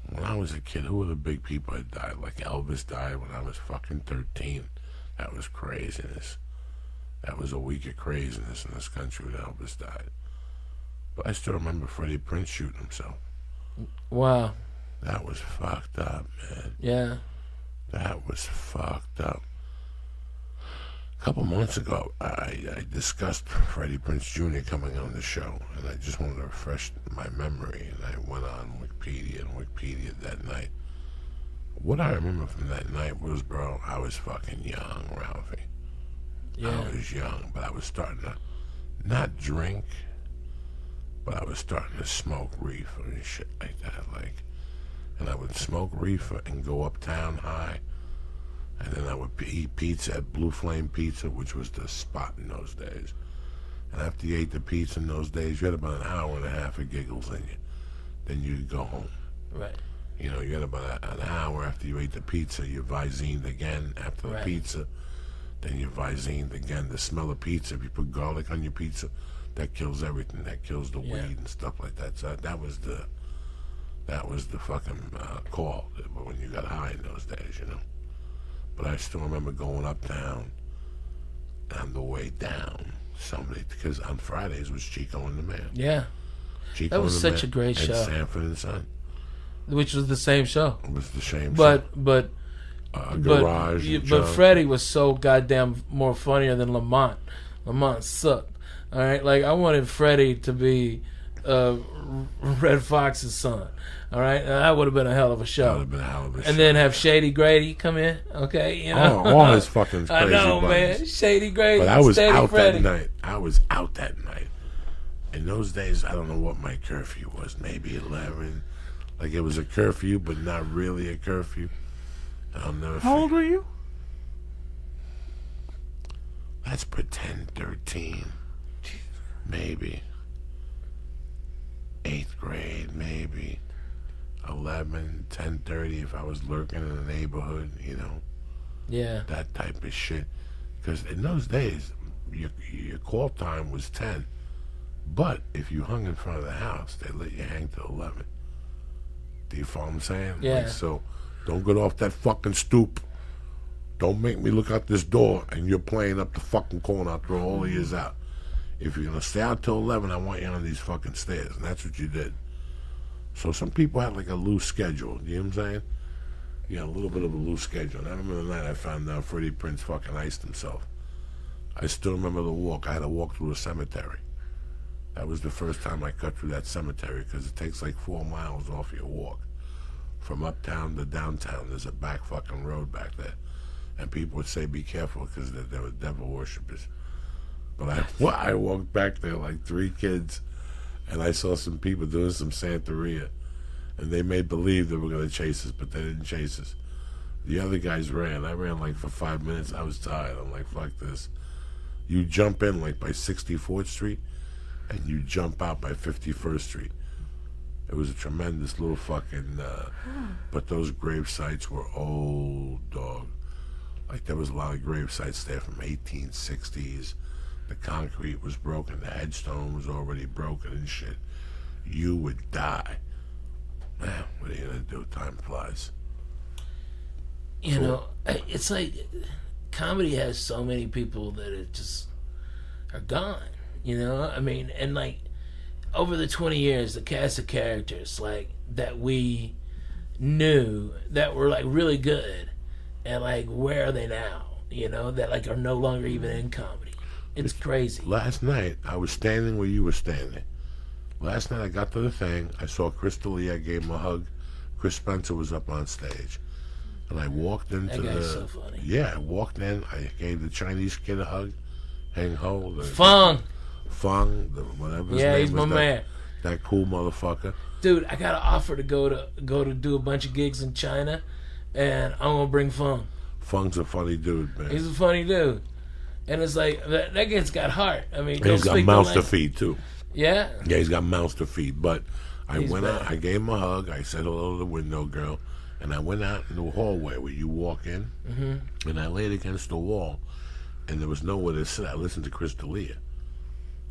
when I was a kid, who were the big people that died? Like Elvis died when I was fucking 13. That was craziness. That was a week of craziness in this country when Elvis died. But I still remember Freddie Prinze shooting himself.
Wow.
That was fucked up, man.
Yeah.
That was fucked up. A couple months ago, I discussed Freddie Prinze Jr. coming on the show, and I just wanted to refresh my memory, and I went on Wikipedia that night. What I remember from that night was, bro, I was fucking young, Ralphie. Yeah. I was young, but I was starting to not drink, But I was starting to smoke reefer and shit like that, like, and I would smoke reefer and go uptown high, and then I would eat pizza at Blue Flame Pizza, which was the spot in those days. And after you ate the pizza in those days, you had about an hour and a half of giggles in you. Then you'd go home.
Right.
You know, you had about an hour after you ate the pizza, you Vizined again after the pizza. Then you Vizined again. The smell of pizza, if you put garlic on your pizza, that kills everything. That kills the weed and stuff like that. So that was the fucking call when you got high in those days, you know. But I still remember going uptown, and on the way down, somebody, because on Fridays was Chico and the Man.
Yeah.
Chico
That was
and the
such
Man
a great
and
show.
Sanford and Son.
Which was the same show.
It was the same show.
But
Garage.
but Freddie was so goddamn more funnier than Lamont. Lamont sucked. All right, like I wanted Freddie to be Red Fox's son. All right, that would have been a hell of a show.
That would have been a hell of a show.
And then have Shady Grady come in. Okay, you know.
All his fucking crazy
I know,
buttons.
man. Shady Grady.
But I was
Steady
out
Freddie.
that night. I was out that night. In those days, I don't know what my curfew was. Maybe 11. Like it was a curfew, but not really a curfew. I'll never.
How old were you?
Let's pretend 13. Maybe. 8th grade, maybe. 11, 10:30 if I was lurking in the neighborhood, you know.
Yeah.
That type of shit. Because in those days, your call time was 10. But if you hung in front of the house, they let you hang till 11. Do you follow what I'm saying?
Yeah.
Like, so don't get off that fucking stoop. Don't make me look out this door and you're playing up the fucking corner. I'll throw all of yours out. If you're going to stay out till 11, I want you on these fucking stairs. And that's what you did. So some people had like a loose schedule. You know what I'm saying? You had a little bit of a loose schedule. And I remember the night I found out Freddie Prinze fucking iced himself. I still remember the walk. I had to walk through a cemetery. That was the first time I cut through that cemetery because it takes like 4 miles off your walk. From uptown to downtown, there's a back fucking road back there. And people would say be careful because they were devil worshippers. But I walked back there like 3 kids and I saw some people doing some Santeria. And they made believe they were going to chase us, but they didn't chase us. The other guys ran. I ran like for 5 minutes. I was tired. I'm like, fuck this. You jump in like by 64th Street and you jump out by 51st Street. It was a tremendous little fucking, but those grave sites were old, dog. Like there was a lot of grave sites there from 1860s. The concrete was broken. The headstone was already broken and shit. You would die. Man, what are you gonna do? Time flies.
You know, it's like comedy has so many people that it just are gone. You know, I mean, and like over the 20 years, the cast of characters like that we knew that were like really good, and like where are they now? You know, that like are no longer even in comedy. It's crazy.
Last night I was standing where you were standing. Last night I got to the thing. I saw Chris D'Elia. I gave him a hug. Chris Spencer was up on stage, and I walked into
That guy's so funny.
Yeah, I walked in. I gave the Chinese kid a hug. Hang Ho.
Fung.
Whatever his
Yeah,
name
he's
was,
my man.
That cool motherfucker.
Dude, I got an offer to go to do a bunch of gigs in China, and I'm gonna bring Fung.
Fung's a funny dude, man.
He's a funny dude, and it's like that kid's got heart. I mean,
He's got mouths to feed too.
Yeah.
Yeah, he's got mouths to feed. But I went
bad.
out. I gave him a hug. I said hello to the window girl, and I went out in the hallway where you walk in, and I laid against the wall, and there was nowhere to sit. I listened to Chris D'Elia.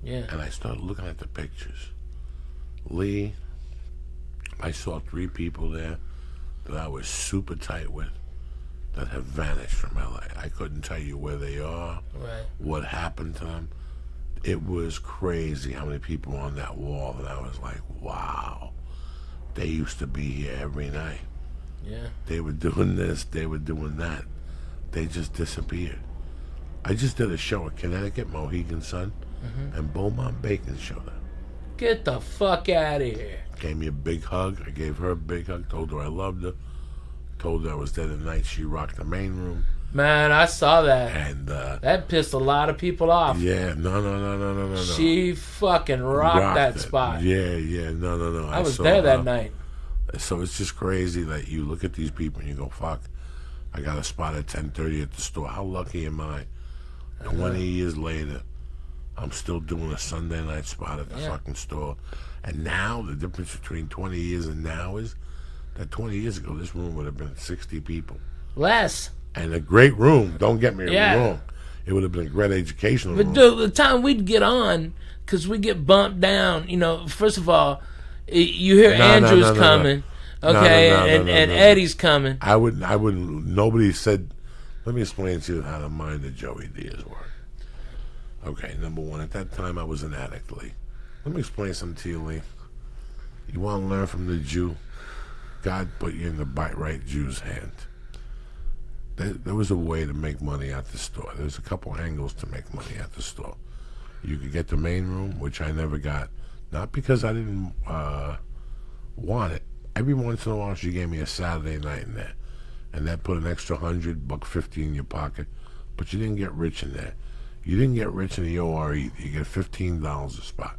Yeah.
And I started looking at the pictures. Lee, I saw 3 people there that I was super tight with that have vanished from LA. I couldn't tell you where they are,
Right.
what happened to them. It was crazy how many people were on that wall, and I was like, wow. They used to be here every night.
Yeah.
They were doing this, they were doing that. They just disappeared. I just did a show in Connecticut, Mohegan Sun, and Beaumont Bacon showed up.
Get the fuck out of here.
Gave me a big hug. I gave her a big hug. Told her I loved her. Told her I was there the night she rocked the main room.
Man, I saw that.
And
that pissed a lot of people off.
yeah, no.
She fucking rocked that
it.
spot.
Yeah, no.
I was
saw
there
her.
that night.
So it's just crazy that you look at these people and you go, fuck, I got a spot at 10:30 at the store. How lucky am I? 20 years later, I'm still doing a Sunday night spot at the fucking store. And now, the difference between 20 years and now is that 20 years ago, this room would have been 60 people.
Less.
And a great room, don't get me
Yeah.
wrong. It would have been a great educational
But
room.
dude, the time we'd get on, because we get bumped down, first of all, you hear Andrew's coming, okay, and Eddie's coming.
I wouldn't, nobody said, let me explain to you how the mind of Joey Diaz worked. Okay, number one, at that time I was an addict, Lee. Let me explain something to you, Lee. You want to learn from the Jew? God put you in the right Jew's hand. There was a way to make money at the store. There's a couple angles to make money at the store. You could get the main room, which I never got. Not because I didn't want it. Every once in a while, she gave me a Saturday night in there. And that put an extra $100, $150 in your pocket. But you didn't get rich in there. You didn't get rich in the ORE. You get $15 a spot.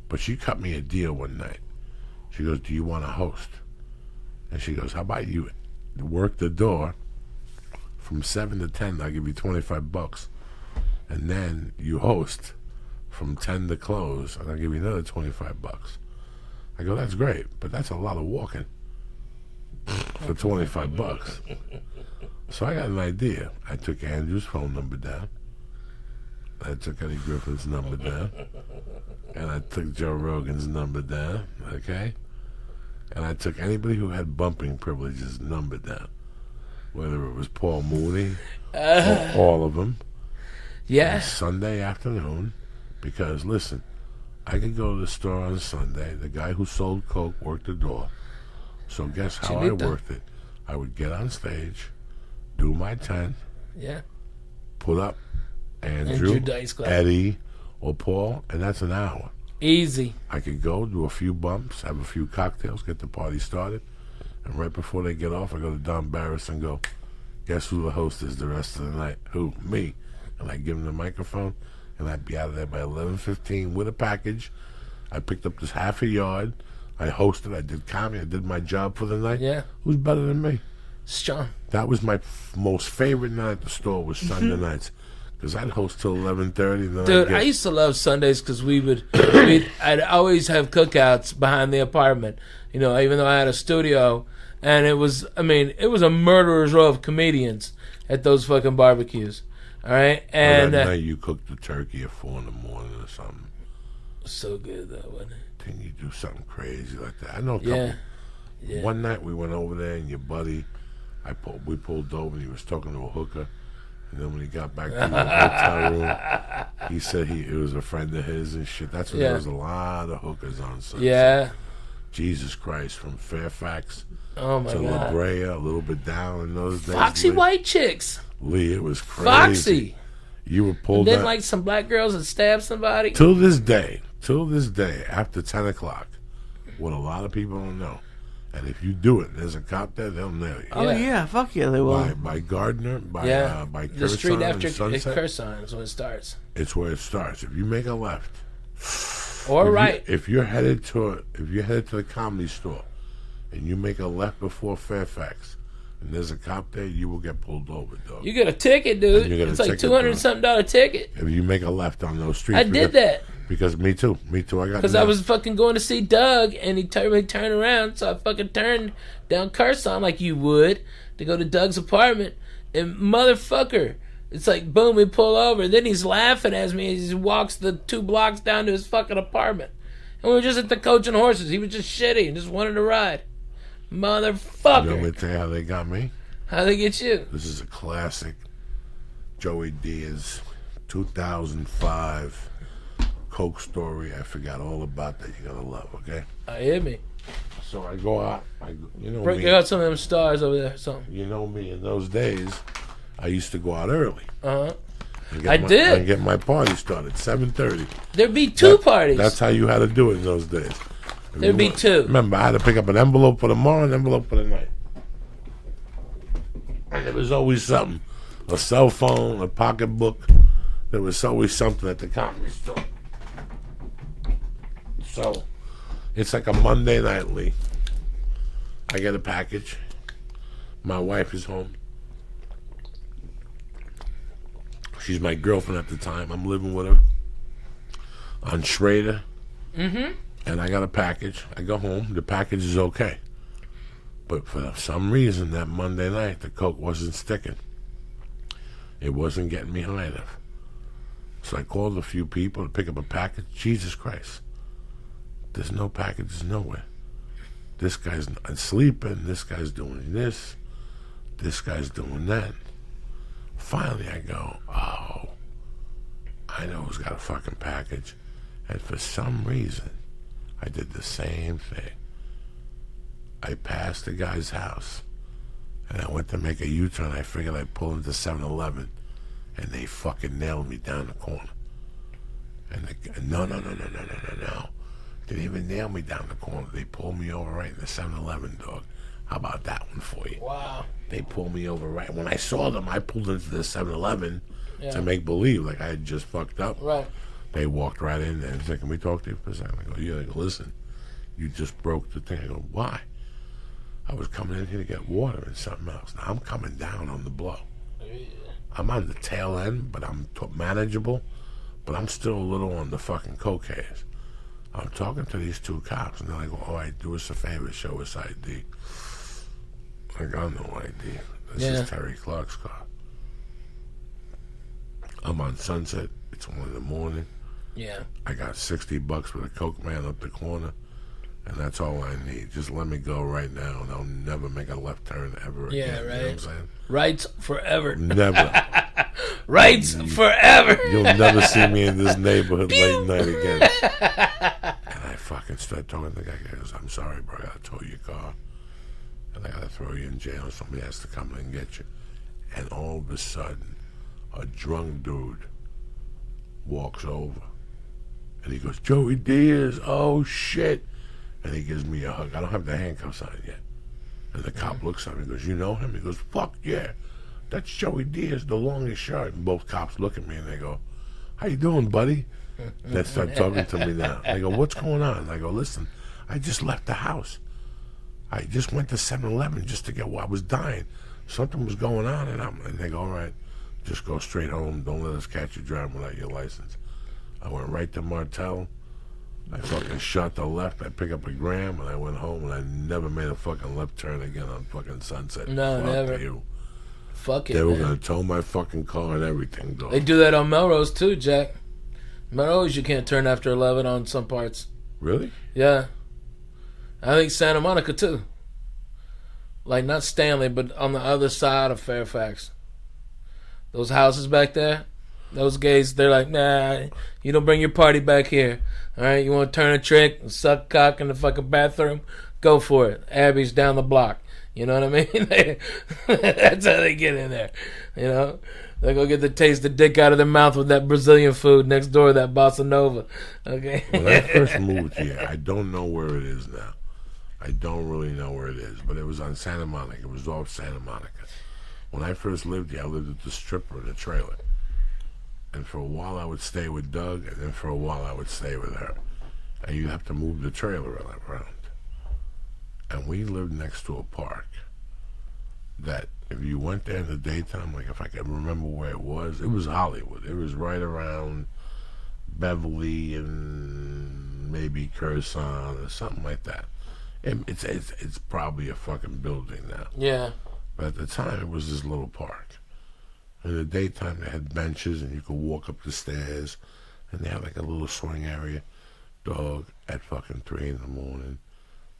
But she cut me a deal one night. She goes, do you want to host? And she goes, how about you work the door from 7 to 10, I'll give you $25. And then you host from 10 to close, and I'll give you another $25. I go, that's great, but that's a lot of walking for $25. So I got an idea. I took Andrew's phone number down. I took Eddie Griffin's number down. And I took Joe Rogan's number down, okay? And I took anybody who had bumping privileges number down. Whether it was Paul Mooney, or all of them.
Yeah.
Sunday afternoon, because listen, I could go to the store on Sunday. The guy who sold coke worked the door. So guess how I worked it? I would get on stage, do my 10, put up Andrew
Dice Club.
Eddie, or Paul, and that's an hour.
Easy.
I could go do a few bumps, have a few cocktails, get the party started, and right before they get off, I go to Don Barris and go, guess who the host is the rest of the night? Who? Me. And I give him the microphone, and I'd be out of there by 11:15 with a package. I picked up this half a yard. I hosted. I did comedy. I did my job for the night.
Yeah.
Who's better than me?
Strong.
That was my most favorite night at the store was Sunday nights. Because I'd host till 11:30.
Dude, I used to love Sundays because I'd always have cookouts behind the apartment. Even though I had a studio, and it was a murderer's row of comedians at those fucking barbecues. All right, and
that night you cooked the turkey at 4 in the morning or something.
So good though, wasn't it?
Then you do something crazy like that. I know a couple.
Yeah.
One night we went over there, and your buddy, we pulled over, and he was talking to a hooker. And then when he got back to the hotel room, he said it was a friend of his and shit. That's when there was a lot of hookers on Sunset.
Yeah.
Jesus Christ, from Fairfax
to
La Brea, a little bit down in those days.
Foxy
Lee.
white chicks.
Lee, it was crazy.
Foxy.
You were pulled
and then
out.
like some black girls that stabbed somebody.
Till this day, after 10 o'clock, what a lot of people don't know. And if you do it, there's a cop there, they'll nail you.
Oh yeah, fuck yeah, they will.
By Gardner, by
the street after
Sunset,
Curson is when it starts.
It's where it starts. If you make a left
or right,
if you're headed to the Comedy Store, and you make a left before Fairfax, and there's a cop there, you will get pulled over, dog.
You get a ticket, dude. It's like $200-something ticket.
If you make a left on those streets,
I did that.
Because me too. I got
because I was fucking going to see Doug, and he turned around, so I fucking turned down Carson like you would to go to Doug's apartment, and motherfucker, it's like boom, we pull over, and then he's laughing at me as he walks the 2 blocks down to his fucking apartment, and we were just at the Coach and Horses. He was just shitty and just wanted to ride, motherfucker.
You want me to tell you how they got me?
How they get you?
This is a classic Joey Diaz, 2005. Coke story. I forgot all about that. You're gonna love, okay?
I hear me.
So I go out.
Break out some of them stars over there. Something.
You know me. In those days, I used to go out early.
I did.
And get my party started 7:30.
There'd be 2 parties.
That's how you had to do it in those days.
There'd be 2.
Remember, I had to pick up an envelope for the morning, an envelope for the night. there was always something. A cell phone, a pocketbook. There was always something at the comedy store. So, it's like a Monday night, Lee. I get a package. My wife is home. She's my girlfriend at the time. I'm living with her on Schrader. Mm-hmm. And I got a package. I go home. The package is okay. But for some reason, that Monday night, the coke wasn't sticking. It wasn't getting me high enough. So I called a few people to pick up a package. Jesus Christ. There's no packages nowhere. This guy's not sleeping. This guy's doing this. This guy's doing that. Finally, I go, oh, I know who's got a fucking package. And for some reason, I did the same thing. I passed the guy's house, and I went to make a U-turn. I figured I'd pull into 7-Eleven, and they fucking nailed me down the corner. And no. They didn't even nail me down the corner. They pulled me over right in the 7-Eleven, dog. How about that one for you?
Wow.
They pulled me over right. When I saw them, I pulled into the 7-Eleven to make believe like I had just fucked up.
Right.
They walked right in there and said, can we talk to you for a second? I go, yeah. They go, listen, you just broke the thing. I go, why? I was coming in here to get water and something else. Now I'm coming down on the blow. Yeah. I'm on the tail end, but I'm manageable, but I'm still a little on the fucking cocaine. I'm talking to these two cops, and they're like, all right, do us a favor, show us ID. I got no ID. This is Terry Clark's car. I'm on Sunset. It's 1 a.m.
Yeah.
I got $60 with a coke man up the corner, and that's all I need. Just let me go right now, and I'll never make a left turn ever again.
Yeah, right.
You know what I'm saying?
Rights forever.
Never.
Rights forever.
You'll never see me in this neighborhood late night again. And I fucking start talking to the guy. He goes, I'm sorry, bro. I gotta tow your car. And I gotta throw you in jail. Somebody has to come in and get you. And all of a sudden, a drunk dude walks over. And he goes, Joey Diaz, oh shit. And he gives me a hug. I don't have the handcuffs on yet. And the cop looks at me and goes, you know him? He goes, fuck yeah. That's Joey Diaz, the longest shot. And both cops look at me and they go, how you doing, buddy? They start talking to me now. They go, what's going on? And I go, listen, I just left the house. I just went to 7-Eleven just to get what I was dying. Something was going on, and they go, all right, just go straight home. Don't let us catch you driving without your license. I went right to Martell. I fucking shot the left. I picked up a gram, and I went home, and I never made a fucking left turn again on fucking Sunset.
No,
fuck
never.
You.
Fuck it,
They were
man.
going to tow my fucking car and everything, dog.
They do that on Melrose, too, Jack. Melrose, you can't turn after 11 on some parts.
Really?
Yeah. I think Santa Monica, too. Like, not Stanley, but on the other side of Fairfax. Those houses back there, those gays, they're like, nah, you don't bring your party back here. All right, you want to turn a trick and suck cock in the fucking bathroom? Go for it. Abby's down the block. You know what I mean? That's how they get in there. You know? They go get the taste of dick out of their mouth with that Brazilian food next door, that Bossa Nova. Okay?
When I first moved here, I don't know where it is now. I don't really know where it is, but it was on Santa Monica. It was off Santa Monica. When I first lived here, I lived with the stripper in a trailer. And for a while I would stay with Doug, and then for a while I would stay with her. And you'd have to move the trailer around. And we lived next to a park that if you went there in the daytime, like if I can remember where it was Hollywood. It was right around Beverly and maybe Curzon or something like that. It's probably a fucking building now.
Yeah.
But at the time, it was this little park. In the daytime, they had benches, and you could walk up the stairs, and they had like a little swing area. Dog, at fucking 3 a.m,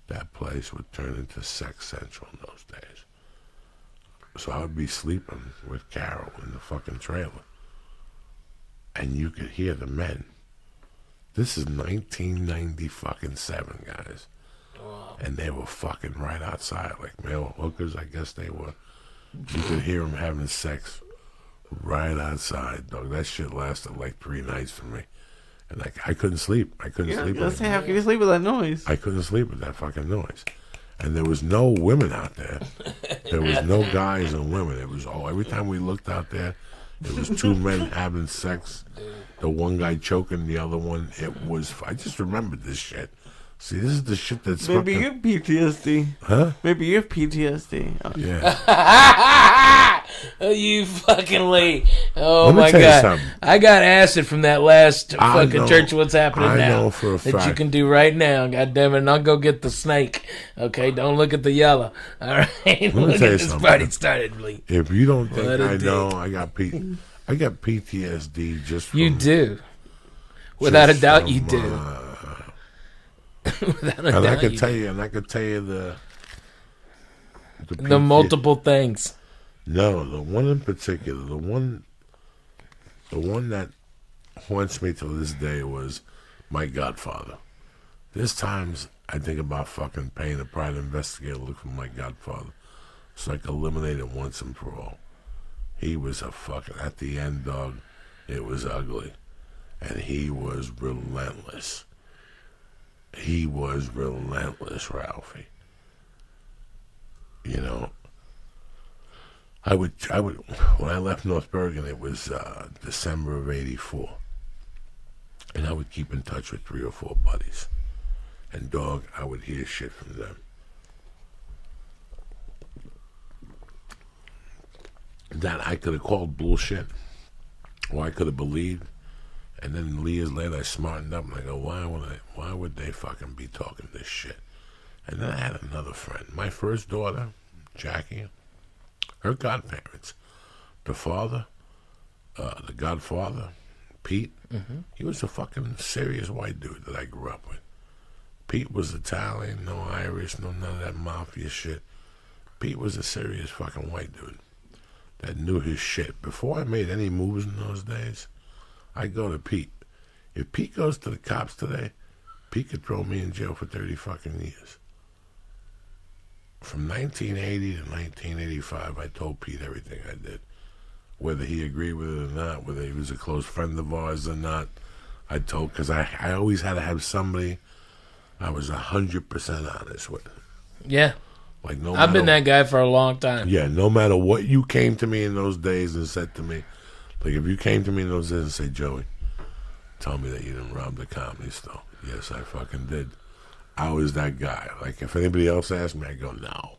that place would turn into Sex Central in those days. So I would be sleeping with Carol in the fucking trailer, and you could hear the men. This is 1997, guys.
Wow.
And they were fucking right outside, like male hookers, I guess they were. You could hear them having sex right outside, dog. That shit lasted like 3 nights for me. And like, I couldn't sleep. I couldn't sleep.
Let's say, how can you sleep with that noise?
I couldn't sleep with that fucking noise. And there was no women out there. There was no guys and women. It was every time we looked out there, it was two men having sex. The one guy choking the other one. It was. I just remembered this shit. See, this is the shit that's.
Maybe you have PTSD.
Huh?
Maybe you have PTSD.
Yeah.
Oh, you fucking late. Oh,
Let me
my
tell you
God.
something.
I got acid from that last
I
fucking
know.
church. What's happening
I
now?
know for a
that
fact.
you can do right now. God damn it. And I'll go get the snake. Okay, don't look at the yellow. All right.
me
Look
tell
at
you
this
something.
party started, Lee.
If you don't think
What a
I know,
dick.
I got PTSD just from.
You do. Without a
just
doubt,
from,
you do. Without a
And I
doubt,
could
you
tell
do.
you, and I could tell you the
The multiple things.
No, the one in particular, the one that haunts me to this day was my godfather. There's times I think about fucking paying a private investigator to look for my godfather, so I can eliminate it once and for all. He was a fucking, at the end, dog, it was ugly, and he was relentless. He was relentless, Ralphie. You know, I would, when I left North Bergen, it was December of '84. And I would keep in touch with 3 or 4 buddies. And dog, I would hear shit from them. That I could have called bullshit, or I could have believed. And then years later, I smartened up and I go, why would they fucking be talking this shit? And then I had another friend. My first daughter, Jackie, her godparents, the father, the godfather, Pete, he was a fucking serious white dude that I grew up with. Pete was Italian, no Irish, no none of that mafia shit. Pete was a serious fucking white dude that knew his shit. Before I made any moves in those days, I go to Pete. If Pete goes to the cops today, Pete could throw me in jail for 30 fucking years. From 1980 to 1985, I told Pete everything I did. Whether he agreed with it or not, whether he was a close friend of ours or not, I told, because I always had to have somebody I was 100% honest with.
Yeah.
Like no
I've been
matter-
that guy for a long time.
Yeah, no matter what you came to me in those days and said to me, like if you came to me in those days and said, Joey, tell me that you didn't rob the comedy store. Yes, I fucking did. I was that guy. Like if anybody else asked me, I go, no.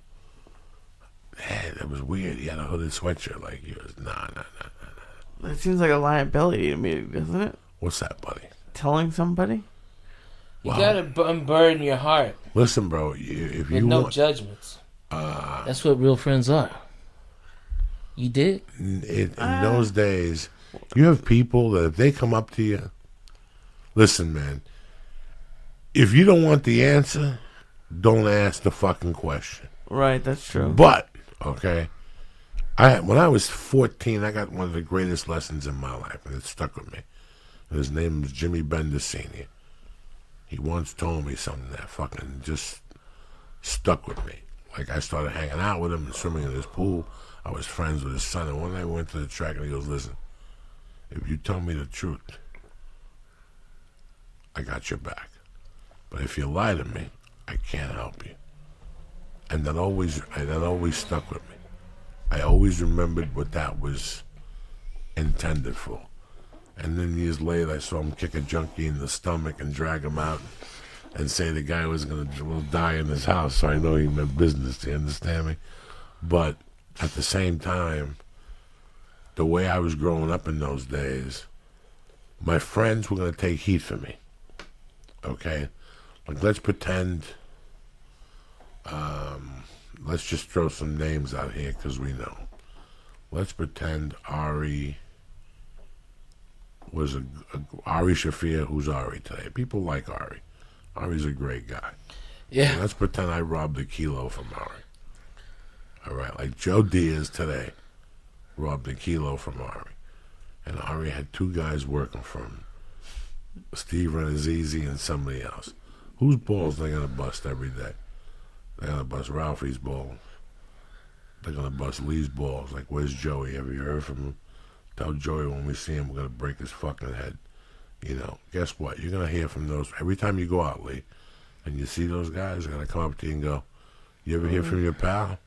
Hey, that was weird. He had a hooded sweatshirt like yours. Nah.
That seems like a liability to me, doesn't it?
What's that, buddy?
Telling somebody?
You
Wow.
gotta unburden your heart
Listen, bro, if
with
you
no
want...
judgments. That's what real friends are. You did?
In those days, you have people that if they come up to you, listen, man, if you don't want the answer, don't ask the fucking question.
Right, that's true.
But, okay, when I was 14, I got one of the greatest lessons in my life, and it stuck with me. And his name was Jimmy Bender Sr. He once told me something that fucking just stuck with me. Like, I started hanging out with him and swimming in his pool. I was friends with his son, and one night we went to the track, and he goes, listen, if you tell me the truth, I got your back. But if you lie to me, I can't help you. And that always stuck with me. I always remembered what that was intended for. And then years later, I saw him kick a junkie in the stomach and drag him out and say the guy was going to die in his house. So I know he meant business, do you understand me? But at the same time, the way I was growing up in those days, my friends were going to take heat for me. Okay? Like, let's pretend, let's just throw some names out here because we know. Let's pretend Ari was Ari Shafir, who's Ari today. People like Ari. Ari's a great guy.
Yeah.
And let's pretend I robbed a kilo from Ari. All right, like Joe Diaz today robbed a kilo from Ari. And Ari had 2 guys working for him, Steve Renazizi and somebody else. Whose balls they going to bust every day? They're going to bust Ralphie's balls. They're going to bust Lee's balls. Like, where's Joey? Have you heard from him? Tell Joey when we see him, we're going to break his fucking head. You know, guess what? You're going to hear from those. Every time you go out, Lee, and you see those guys, they're going to come up to you and go, You ever hear from your pal?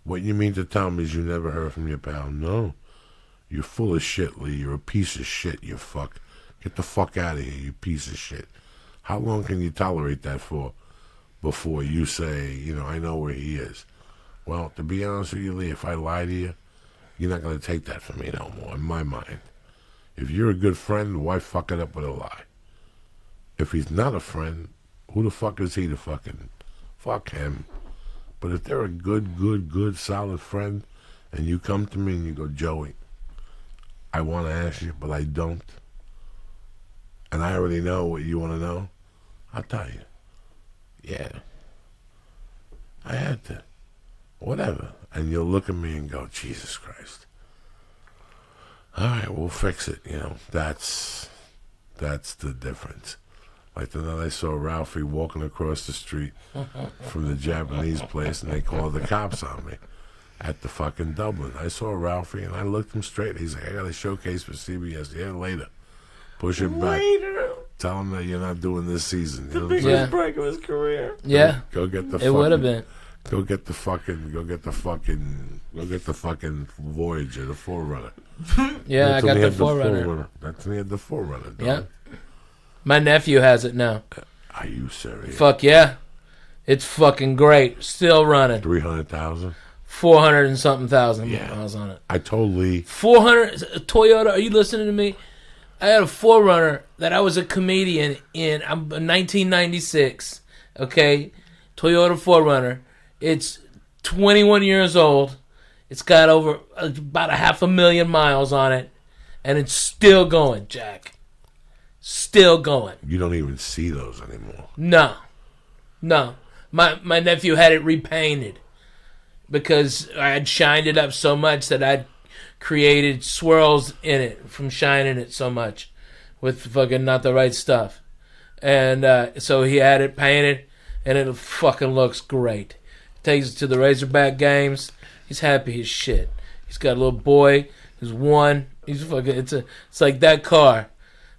What you mean to tell me is you never heard from your pal? No. You're full of shit, Lee. You're a piece of shit, you fuck. Get the fuck out of here, you piece of shit. How long can you tolerate that for before you say, I know where he is? Well, to be honest with you, Lee, if I lie to you, you're not going to take that from me no more, in my mind. If you're a good friend, why fuck it up with a lie? If he's not a friend, who the fuck is he to fucking... Fuck him. But if they're a good, solid friend, and you come to me and you go, Joey, I want to ask you, but I don't, and I already know what you want to know, I'll tell you. Yeah. I had to. Whatever. And you'll look at me and go, Jesus Christ. All right, we'll fix it. That's the difference. Like the night I saw Ralphie walking across the street from the Japanese place, and they called the cops on me at the fucking Dublin. I saw Ralphie, and I looked him straight. He's like, I got a showcase for CBS. Yeah, later. Push it back.
Later.
Tell him that you're not doing this season.
The biggest break of his career.
Yeah.
Go get the
It would have been.
Go get the fucking Voyager, the Forerunner.
Yeah, I got the Forerunner.
That's me at the Forerunner, dog.
Yeah. My nephew has it now.
Are you serious?
Fuck yeah. It's fucking great. Still running.
300,000?
400 and something thousand miles on it.
I told Lee.
400, Toyota, are you listening to me? I had a Forerunner that I was a comedian in 1996. Okay? Toyota Forerunner. It's 21 years old. It's got over about 500,000 miles on it. And it's still going, Jack. Still going.
You don't even see those anymore.
No. My nephew had it repainted because I had shined it up so much that I'd created swirls in it from shining it so much with fucking not the right stuff. And so he had it painted, and it fucking looks great. Takes it to the Razorback games. He's happy as shit. He's got a little boy who's 1. He's fucking. It's like that car.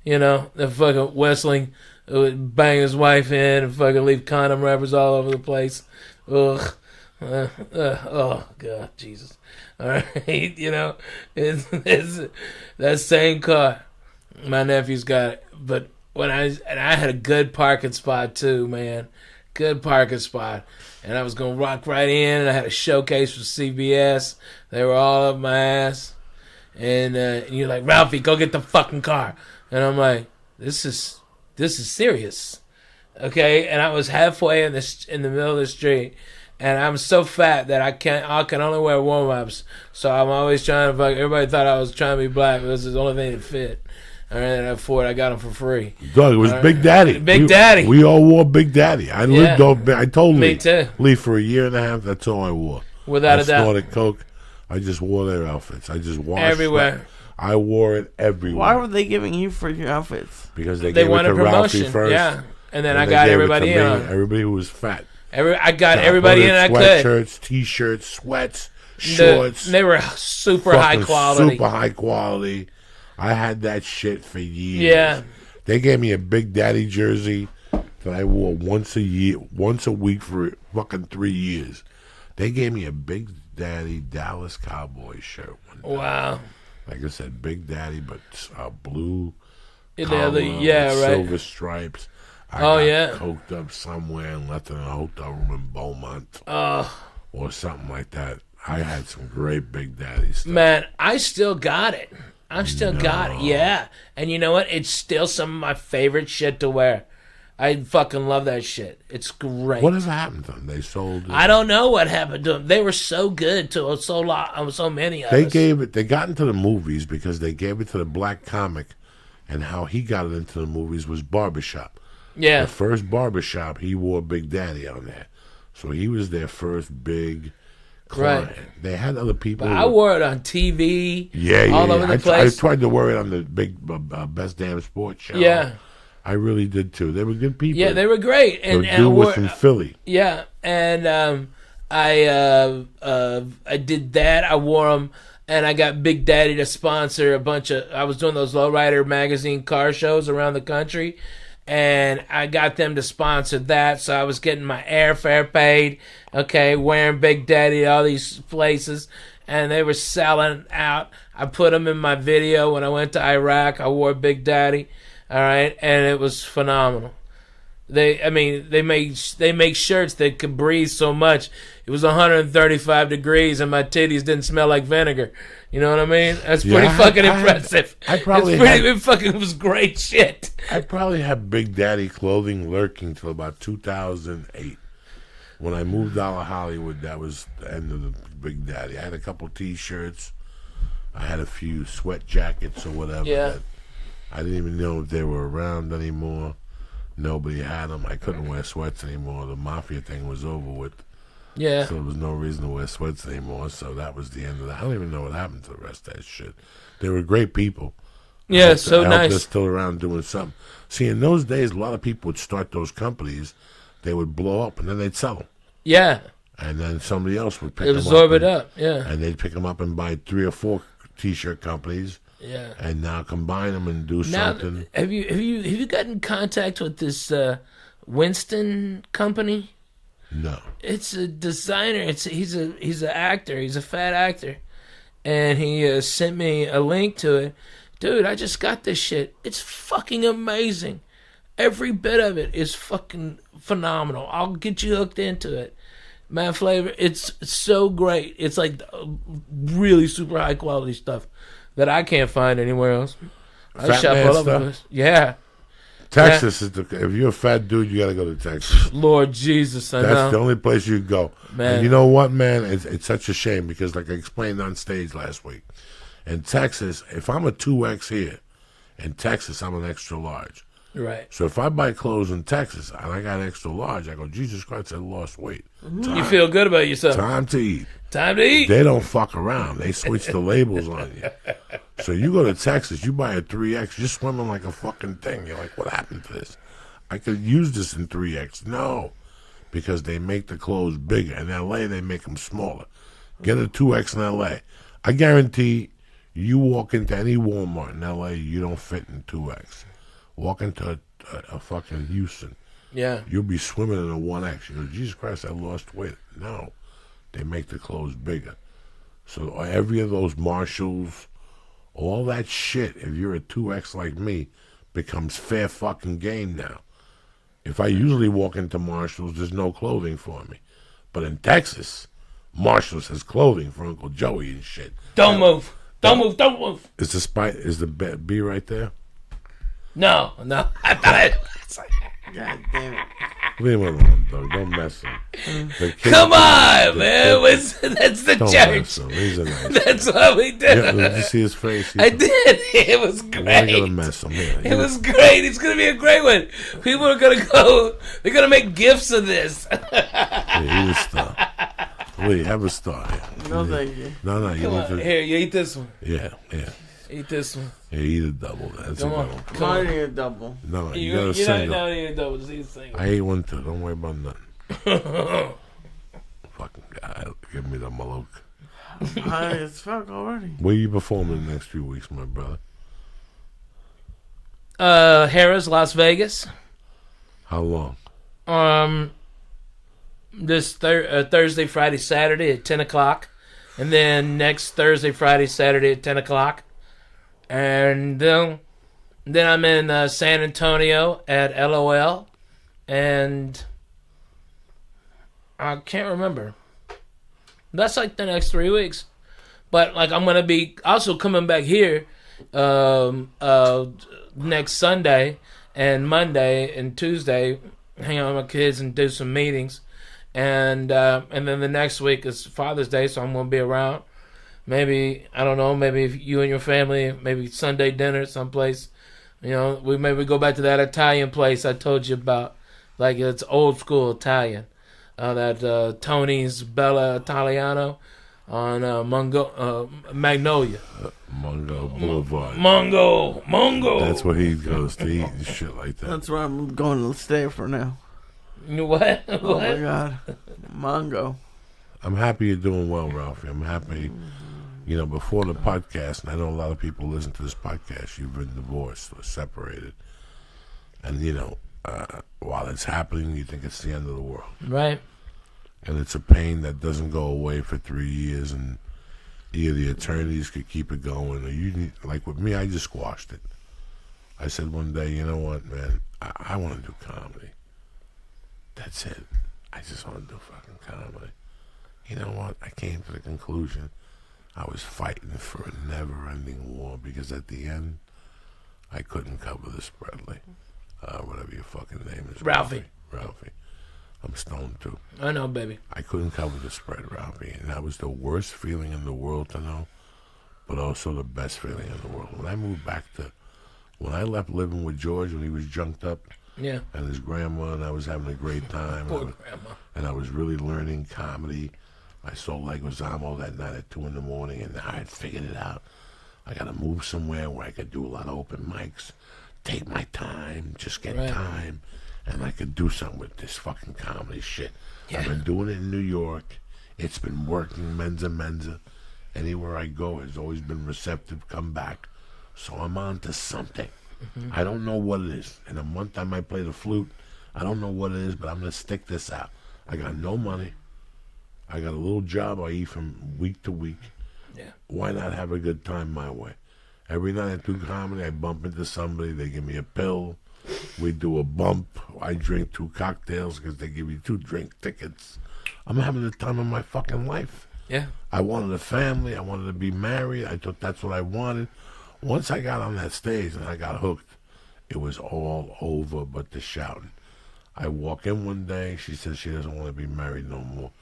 The fucking Westling would bang his wife in and fucking leave condom wrappers all over the place. Ugh. Oh, God, Jesus. All right, it's that same car. My nephew's got it. But I had a good parking spot, too, man. Good parking spot. And I was going to rock right in, and I had a showcase for CBS. They were all up my ass. And you're like, Ralphie, go get the fucking car. And I'm like, this is serious, okay? And I was halfway in the middle of the street, and I'm so fat that I can only wear warm-ups. So I'm always trying to fuck. Everybody thought I was trying to be black, but this is the only thing that fit. All right, and Ford, I got them for free.
Doug, it was Big Daddy.
Big Daddy.
We all wore Big Daddy. I lived over. I told
Me too.
Lee for a year and a half. That's all I wore.
Without a doubt.
I snorted coke. I just wore their outfits. I just washed
everywhere.
I wore it everywhere.
Why were they giving you for your outfits?
Because they gave it to Ralphie first.
Yeah, and then I got everybody in.
Everybody who was fat.
I got everybody in I could.
Sweatshirts, T-shirts, sweats, shorts.
They were super high quality.
Super high quality. I had that shit for years.
Yeah.
They gave me a Big Daddy jersey that I wore once a week for fucking 3 years. They gave me a Big Daddy Dallas Cowboys shirt one time.
Wow.
Like I said, Big Daddy, but blue
collar,
with silver stripes. I
got
coked up somewhere and left in a hotel room in Beaumont. Or something like that. I had some great Big Daddy stuff.
Man, I still got it. I've still got it, yeah. And you know what? It's still some of my favorite shit to wear. I fucking love that shit. It's great.
Whatever happened to them? They sold it.
I don't know what happened to them. They were so good to so many of us.
They got into the movies because they gave it to the black comic, and how he got it into the movies was Barbershop.
Yeah.
The first Barbershop, he wore Big Daddy on there. So he was their first big client.
Right.
They had other people.
But I wore it on TV. All over the
I
place.
I tried to wear it on the big Best Damn Sports show.
Yeah.
I really did too. They were good people.
Yeah, they were great. And
the dude was from Philly.
Yeah, and I did that. I wore them, and I got Big Daddy to sponsor a bunch of. I was doing those Lowrider magazine car shows around the country, and I got them to sponsor that, so I was getting my airfare paid, okay, wearing Big Daddy at all these places, and they were selling out. I put them in my video when I went to Iraq. I wore Big Daddy, all right, and it was phenomenal. They make shirts that could breathe so much. It was 135 degrees, and my titties didn't smell like vinegar. You know what I mean? That's pretty fucking impressive. It was great shit.
I probably had Big Daddy clothing lurking till about 2008. When I moved out of Hollywood, that was the end of the Big Daddy. I had a couple T-shirts. I had a few sweat jackets or whatever.
Yeah.
I didn't even know if they were around anymore. Nobody had them. I couldn't wear sweats anymore. The mafia thing was over with.
Yeah.
So there was no reason to wear sweats anymore. So that was the end of that. I don't even know what happened to the rest of that shit. They were great people.
Yeah, so nice.
They're still around doing something. See, in those days, a lot of people would start those companies. They would blow up, and then they'd sell them.
Yeah.
And then somebody else would pick them up.
Absorb it up, yeah.
And they'd pick them up and buy 3 or 4 T-shirt companies.
Yeah.
And now combine them and do something.
Have you gotten in contact with this Winston company?
No.
It's a designer. He's an actor. He's a fat actor, and he sent me a link to it. Dude, I just got this shit. It's fucking amazing. Every bit of it is fucking phenomenal. I'll get you hooked into it. Matt Flavor, it's so great. It's like really super high quality stuff that I can't find anywhere else. I shop all over the place. Yeah.
Texas is if you're a fat dude, you gotta go to Texas.
Lord Jesus, I know.
That's the only place you go.
Man.
And you know what, man? It's such a shame because, like I explained on stage last week, in Texas, if I'm a 2X here, in Texas, I'm an extra large.
Right.
So if I buy clothes in Texas and I got extra large, I go, Jesus Christ, I lost weight.
You feel good about yourself.
Time to eat.
Time to eat.
They don't fuck around. They switch the labels on you. So you go to Texas, you buy a 3X, you're swimming like a fucking thing. You're like, what happened to this? I could use this in 3X. No, because they make the clothes bigger. In L.A., they make them smaller. Get a 2X in L.A. I guarantee you walk into any Walmart in L.A., you don't fit in 2X. Walk into a fucking Houston.
Yeah.
You'll be swimming in a 1X. You go, Jesus Christ, I lost weight. No, they make the clothes bigger. So every of those Marshalls, all that shit, if you're a 2X like me, becomes fair fucking game now. If I usually walk into Marshalls, there's no clothing for me. But in Texas, Marshalls has clothing for Uncle Joey and shit.
Don't move. Don't move. Don't move.
Is the B right there?
No. I thought it.
God damn it.
Leave him alone, though. Don't mess him.
Come on, man. That's the
Don't
church.
mess him. He's a nice
That's what we do.
Yeah, did you see his face?
I did. It was great.
Why are you gonna mess him?
It was great. It's gonna be a great one. People are gonna go. They're gonna make gifts of this.
Yeah, eat a star. Wait, have a star. Yeah.
No, thank you.
No. You
Come
want
on.
to?
Here, you eat this one.
Yeah.
Eat this one.
Yeah, eat a double. That's
Come
a
on.
good one.
Come on, a double.
No, you
You
got a
don't
single.
need a double. Just eat a single.
I ate one too. Don't worry about nothing. Fucking guy, give me the malouk.
High as fuck already.
Where you performing the next few weeks, my brother?
Harrah's, Las Vegas.
How long?
This Thursday, Friday, Saturday at 10 o'clock. And then next Thursday, Friday, Saturday at 10 o'clock. And then I'm in San Antonio at LOL. And I can't remember. That's like the next 3 weeks. But like I'm going to be also coming back here next Sunday and Monday and Tuesday, hang out with my kids and do some meetings. And then the next week is Father's Day, so I'm going to be around. Maybe, I don't know, maybe if you and your family, maybe Sunday dinner someplace. You know, we maybe go back to that Italian place I told you about. Like, it's old school Italian. That Tony's Bella Italiano on Magnolia.
Mungo Boulevard.
Mungo.
That's where he goes to eat and shit like that.
That's where I'm going to stay for now.
What?
Oh my God, Mongo.
I'm happy you're doing well, Ralphie. I'm happy. You know, before the podcast, and I know a lot of people listen to this podcast, you've been divorced or separated. And, while it's happening, you think it's the end of the world.
Right.
And it's a pain that doesn't go away for 3 years, and either the attorneys could keep it going, or you need, like with me, I just squashed it. I said one day, you know what, man, I want to do comedy. That's it. I just want to do fucking comedy. You know what? I came to the conclusion I was fighting for a never-ending war, because at the end, I couldn't cover the spread, whatever your fucking name is.
Ralphie.
I'm stoned too.
I know, baby.
I couldn't cover the spread, Ralphie, and that was the worst feeling in the world to know, but also the best feeling in the world. When I left living with George when he was junked up,
yeah,
and his grandma, and I was having a great time.
Poor grandma.
And I was really learning comedy. I saw Leguizamo that night at 2 a.m, and I had figured it out. I got to move somewhere where I could do a lot of open mics, take my time, just get time. And I could do something with this fucking comedy shit. Yeah. I've been doing it in New York. It's been working, menza. Anywhere I go has always been receptive, come back. So I'm on to something. Mm-hmm. I don't know what it is. In a month I might play the flute. I don't know what it is, but I'm going to stick this out. I got no money. I got a little job I eat from week to week. Yeah. Why not have a good time my way? Every night I do comedy, I bump into somebody, they give me a pill. We do a bump. I drink 2 cocktails because they give you 2 drink tickets. I'm having the time of my fucking life.
Yeah.
I wanted a family. I wanted to be married. I thought that's what I wanted. Once I got on that stage and I got hooked, it was all over but the shouting. I walk in one day. She says she doesn't want to be married no more.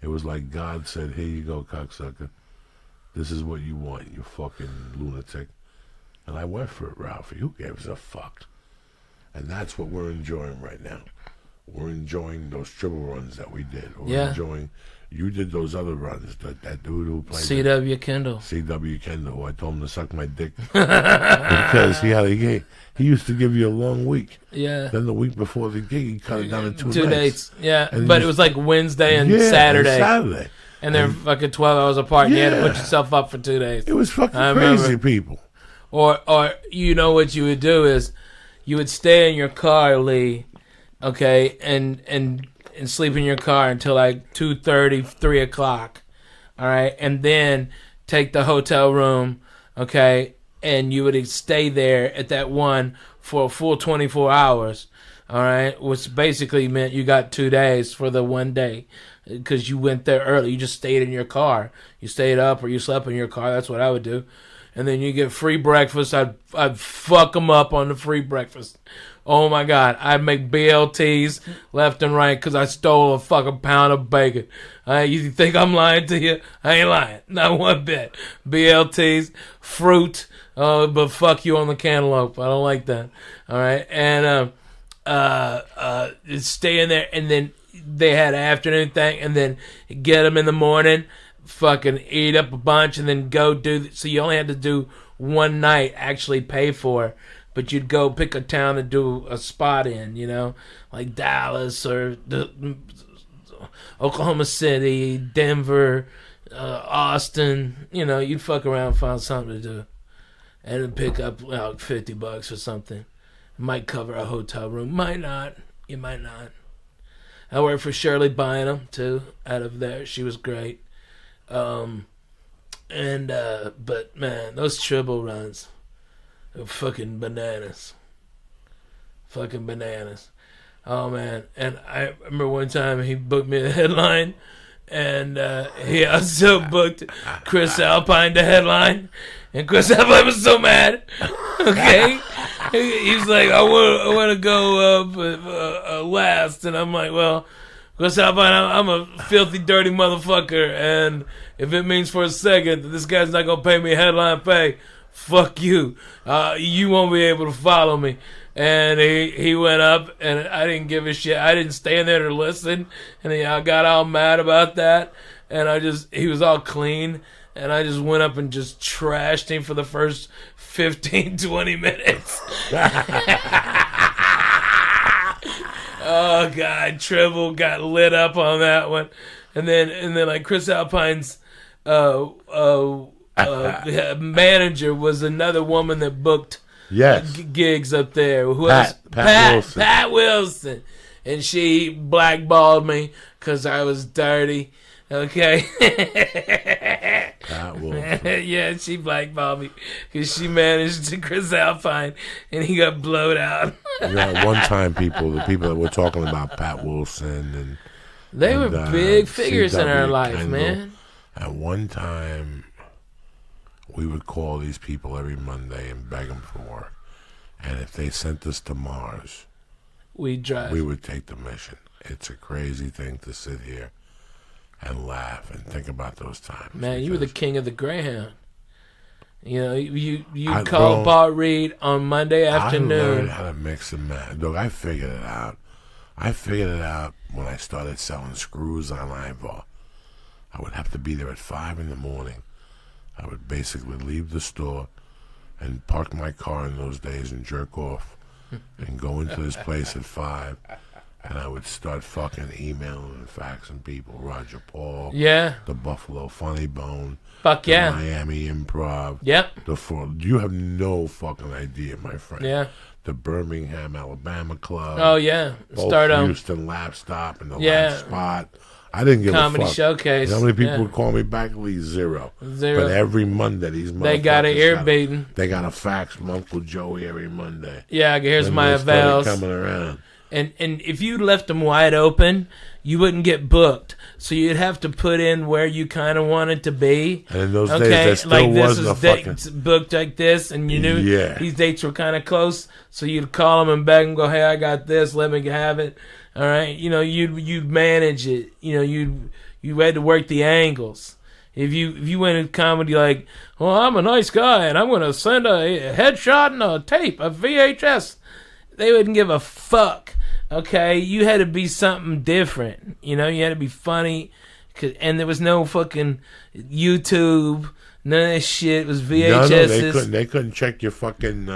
It was like God said, here you go, cocksucker. This is what you want, you fucking lunatic. And I went for it, Ralphie. Who gives a fuck? And that's what we're enjoying right now. We're enjoying those triple runs that we did. We're enjoying. You did those other runs. That dude who played
C.W. Kendall.
C.W. Kendall. Who I told him to suck my dick because he used to give you a long week.
Yeah.
Then the week before the gig, he cut it down to 2
nights. 2 dates. Yeah,
and
but it was like Wednesday and Saturday.
Saturday.
And they're fucking 12 hours apart. And you had to put yourself up for 2 days.
It was fucking crazy, people.
Or you know what you would do is you would stay in your car, Lee, okay, and sleep in your car until like 2:30, 3 o'clock, all right, and then take the hotel room, okay, and you would stay there at that one for a full 24 hours, all right, which basically meant you got 2 days for the one day because you went there early. You just stayed in your car. You stayed up or you slept in your car. That's what I would do. And then you get free breakfast. I'd fuck them up on the free breakfast. Oh, my God. I'd make BLTs left and right because I stole a fucking pound of bacon. You think I'm lying to you? I ain't lying. Not one bit. BLTs, fruit, but fuck you on the cantaloupe. I don't like that. All right? And stay in there. And then they had an afternoon thing. And then get them in the morning. Fucking eat up a bunch and then go do. So you only had to do one night, actually pay for, but you'd go pick a town to do a spot in, like Dallas or Oklahoma City, Denver, Austin. You'd fuck around and find something to do, and then pick up like $50 or something. Might cover a hotel room, might not. You might not. I worked for Shirley Bynum too, out of there. She was great. But man, those triple runs are fucking bananas. Fucking bananas. Oh man. And I remember one time he booked me the headline, and he also booked Chris Alpine the headline, and Chris Alpine was so mad. Okay. He's like, I want to go up last, and I'm like, well, Chris Alpine, I'm a filthy, dirty motherfucker, and if it means for a second that this guy's not gonna pay me headline pay, fuck you. You won't be able to follow me. And he went up, and I didn't give a shit. I didn't stand there to listen, and I got all mad about that. And he was all clean, and I just went up and just trashed him for the first 15, 20 minutes. Oh God, Tribble got lit up on that one, and then like Chris Alpine's manager was another woman that booked
Yes.
gigs up there. Who
Pat-
else?
Pat Wilson.
Pat Wilson. And she blackballed me because I was dirty. Okay.
Pat Wilson.
Yeah, she blackballed me because she managed to Chris Alpine and he got blowed out.
You know, at one time, the people that were talking about Pat Wilson and
They were big figures in our
CW
life,
Kendall.
man.
At one time, we would call these people every Monday and beg them for work. And if they sent us to Mars,
We drive.
we would take the mission. It's a crazy thing to sit here and laugh and think about those times.
Man, you were the
because
king of the Greyhound. You know, you
I-
called
bro,
Bart Reed on Monday
I
afternoon.
learned how to mix and match. Look, I figured it out. I figured it out when I started selling screws on Ivor. I would have to be there at 5 in the morning. I would basically leave the store and park my car in those days and jerk off and go into this place at 5. And I would start fucking emailing and faxing people. Roger Paul,
Yeah.
the Buffalo Funny Bone,
Fuck
the
yeah.
Miami Improv.
Yep.
You have no fucking idea, my friend.
Yeah.
The Birmingham, Alabama Club.
Oh yeah.
Both
Start on
Houston Lap Stop and the
Yeah.
Lap Spot. I didn't give
Comedy
a fuck.
Showcase.
You know how many people
Yeah.
would call me back? At least zero.
Zero.
But every Monday, these motherfuckers
They got an ear beating.
They got a fax from Uncle Joey every Monday.
Yeah, here's
Then
my
they started
avails.
coming around.
And if you left them wide open, you wouldn't get booked. So you'd have to put in where you kind of wanted to be.
And in those days,
Okay,
there still
like this
wasn't a
is
fucking...
dates booked like this, and you knew
Yeah.
these dates were kind of close. So you'd call them and beg them, go, "Hey, I got this. Let me have it." All right, you know, you'd manage it. You know, you had to work the angles. If you went in comedy like, "Well, I'm a nice guy and I'm going to send a headshot and a tape, a VHS," they wouldn't give a fuck. Okay, you had to be something different. You know, you had to be funny, and there was no fucking YouTube. None of that shit. It was VHS.
No, they couldn't check your fucking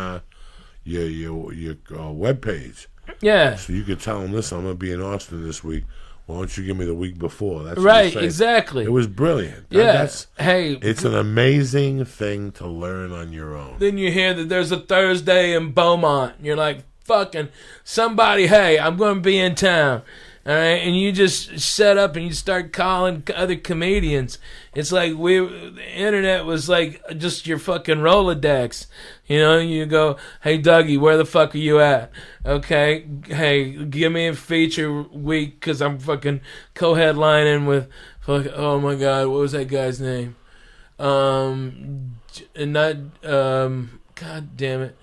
your web page.
Yeah.
So you could tell them, "Listen, I'm gonna be in Austin this week. Why don't you give me the week before?" That's what
Right.
you say.
Exactly.
It was brilliant.
Yeah. Hey.
It's an amazing thing to learn on your own.
Then you hear that there's a Thursday in Beaumont. And you're like, fucking somebody, hey, I'm going to be in town. All right, and you just set up and you start calling other comedians. It's like the internet was like just your fucking Rolodex. You know, you go, "Hey, Dougie, where the fuck are you at?" Okay, "Hey, give me a feature week because I'm fucking co-headlining with, oh my God, what was that guy's name? God damn it.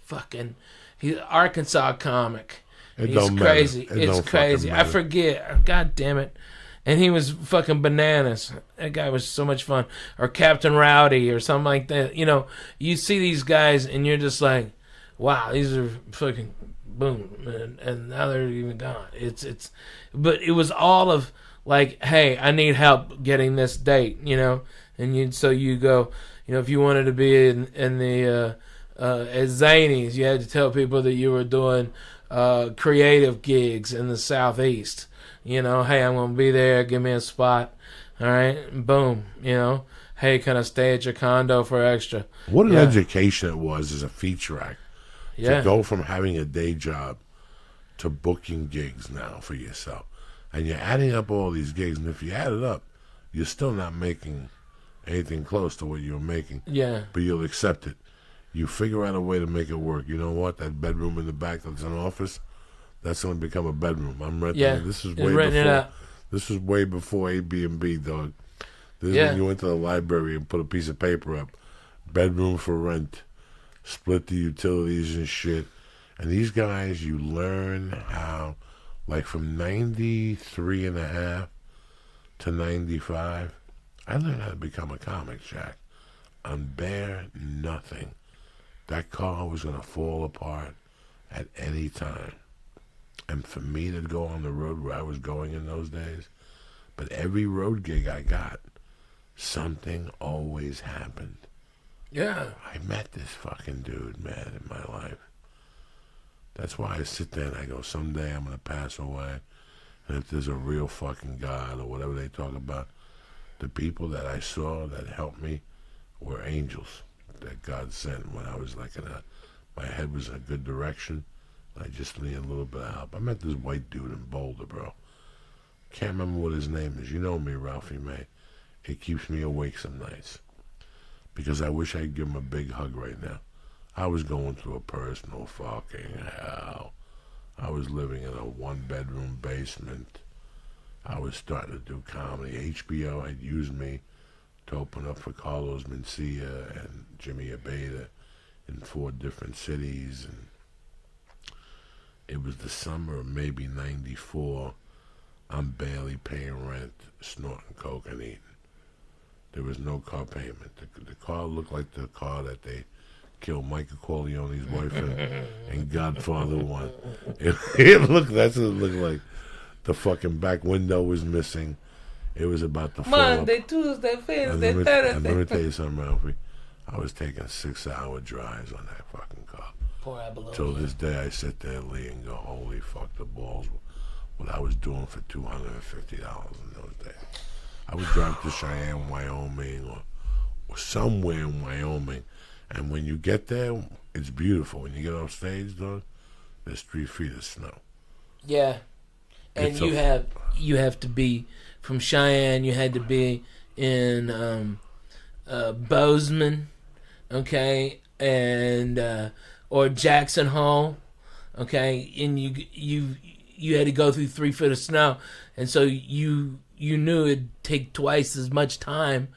Fucking, he's an Arkansas comic.
It
He's
don't matter.
crazy.
It
It's
don't
crazy.
fucking
I
matter.
forget. God damn it. And he was fucking bananas. That guy was so much fun. Or Captain Rowdy or something like that. You know, you see these guys and you're just like, wow, these are fucking boom. And now they're even gone. But it was all of like, hey, I need help getting this date, you know? And so you go, you know, if you wanted to be in the at Zanies, you had to tell people that you were doing creative gigs in the Southeast. You know, "Hey, I'm going to be there. Give me a spot." All right. And boom. You know, "Hey, can I stay at your condo for extra?"
What an
Yeah.
education it was as a feature act.
Yeah.
To go from having a day job to booking gigs now for yourself. And you're adding up all these gigs, and if you add it up, you're still not making anything close to what you were making.
Yeah.
But you'll accept it. You figure out a way to make it work. You know what? That bedroom in the back that's an office, that's going to become a bedroom. I'm renting
Yeah.
it. This is
You're
way
renting it
before.
out.
This was way before Airbnb, dog. This is
Yeah.
when you went to the library and put a piece of paper up. Bedroom for rent. Split the utilities and shit. And these guys, you learn how, like from 93 and a half to 95, I learned how to become a comic, Jack. On bare nothing. That car was going to fall apart at any time. And for me to go on the road where I was going in those days, but every road gig I got, something always happened.
Yeah.
I met this fucking dude, man, in my life. That's why I sit there and I go, someday I'm going to pass away. And if there's a real fucking God or whatever they talk about, the people that I saw that helped me were angels. that God sent when I was like my head was in a good direction. I just needed a little bit of help. I met this white dude in Boulder, bro. Can't remember what his name is. You know me, Ralphie May. It keeps me awake some nights. Because I wish I could give him a big hug right now. I was going through a personal fucking hell. I was living in a one-bedroom basement. I was starting to do comedy. HBO had used me to open up for Carlos Mencia and Jimmy Abeda in 4 different cities. And it was the summer of maybe 94. I'm barely paying rent, snorting coke and eating. There was no car payment. The car looked like the car that they killed Michael Corleone's boyfriend and Godfather 1. That's what it looked like. The fucking back window was missing. It was about to fall
Monday,
up.
Tuesday, Wednesday,
And
Thursday.
let me tell you something, Ralphie. I was taking 6-hour drives on that fucking car.
Poor Abalone.
Till this day, I sit there, Lee, and go, holy fuck the balls. What I was doing for $250 in those days. I would drive to Cheyenne, Wyoming, or somewhere in Wyoming. And when you get there, it's beautiful. When you get off stage, dog, there's 3 feet of snow.
Yeah. And you have to be from Cheyenne. You had to be in Bozeman, okay, and or Jackson Hole, okay, and you had to go through 3 feet of snow, and so you knew it'd take twice as much time,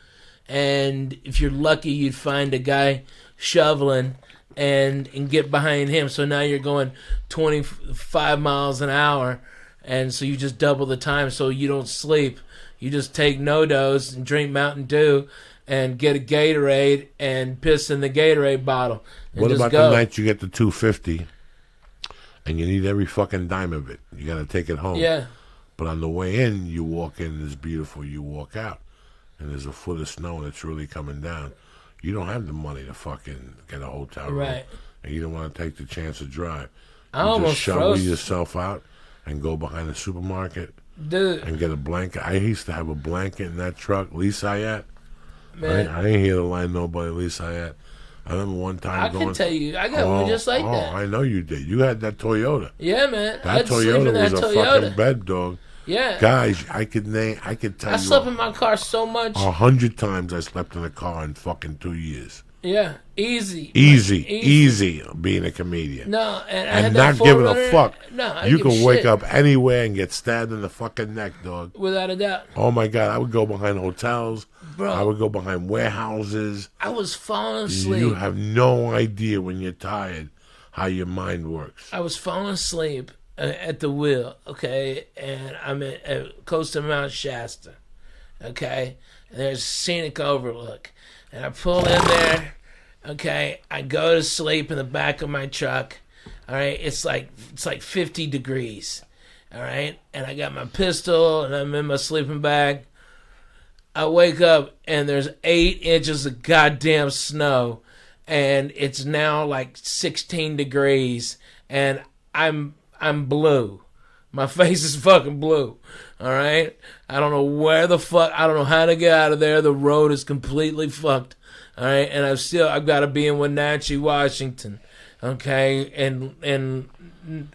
and if you're lucky, you'd find a guy shoveling and get behind him. So now you're going 25 miles an hour. And so you just double the time so you don't sleep. You just take no-dose and drink Mountain Dew and get a Gatorade and piss in the Gatorade bottle.
What about the night you get the $250 and you need every fucking dime of it? You got to take it home.
Yeah.
But on the way in, you walk in, it's beautiful. You walk out, and there's a foot of snow and it's really coming down. You don't have the money to fucking get a hotel room.
Right.
And you don't want to take the chance to drive.
I
You
almost
just shovel
froze.
yourself out and go behind the supermarket
Dude,
and get a blanket. I used to have a blanket in that truck, Lee Sayat.
man,
I ain't here to line nobody, Lee Sayat. I remember one time
I
going...
can tell you, I got one just like that.
I know you did. You had that Toyota.
Yeah, man.
That
I'd sleep in
Toyota
that
was a
Toyota.
fucking bed, dog.
Yeah.
Guys, I could tell
I
you
slept in my car so much.
100 times I slept in a car in fucking 2 years.
Yeah. Easy.
Easy being a comedian.
No, and I
And
had
not
that
giving a
400.
fuck.
No, I
You
didn't give
can
a
wake
shit.
up anywhere and get stabbed in the fucking neck, dog.
Without a doubt.
Oh my God, I would go behind hotels.
Bro.
I would go behind warehouses.
I was falling asleep.
You have no idea when you're tired how your mind works.
I was falling asleep at the wheel, okay, and I'm close to Mount Shasta, okay, and there's a scenic overlook, and I pull in there, okay, I go to sleep in the back of my truck, all right, it's like 50 degrees, all right, and I got my pistol, and I'm in my sleeping bag. I wake up, and there's 8 inches of goddamn snow, and it's now like 16 degrees, and I'm blue. My face is fucking blue. All right? I don't know where the fuck, I don't know how to get out of there. The road is completely fucked. All right? And I've got to be in Wenatchee, Washington. Okay? In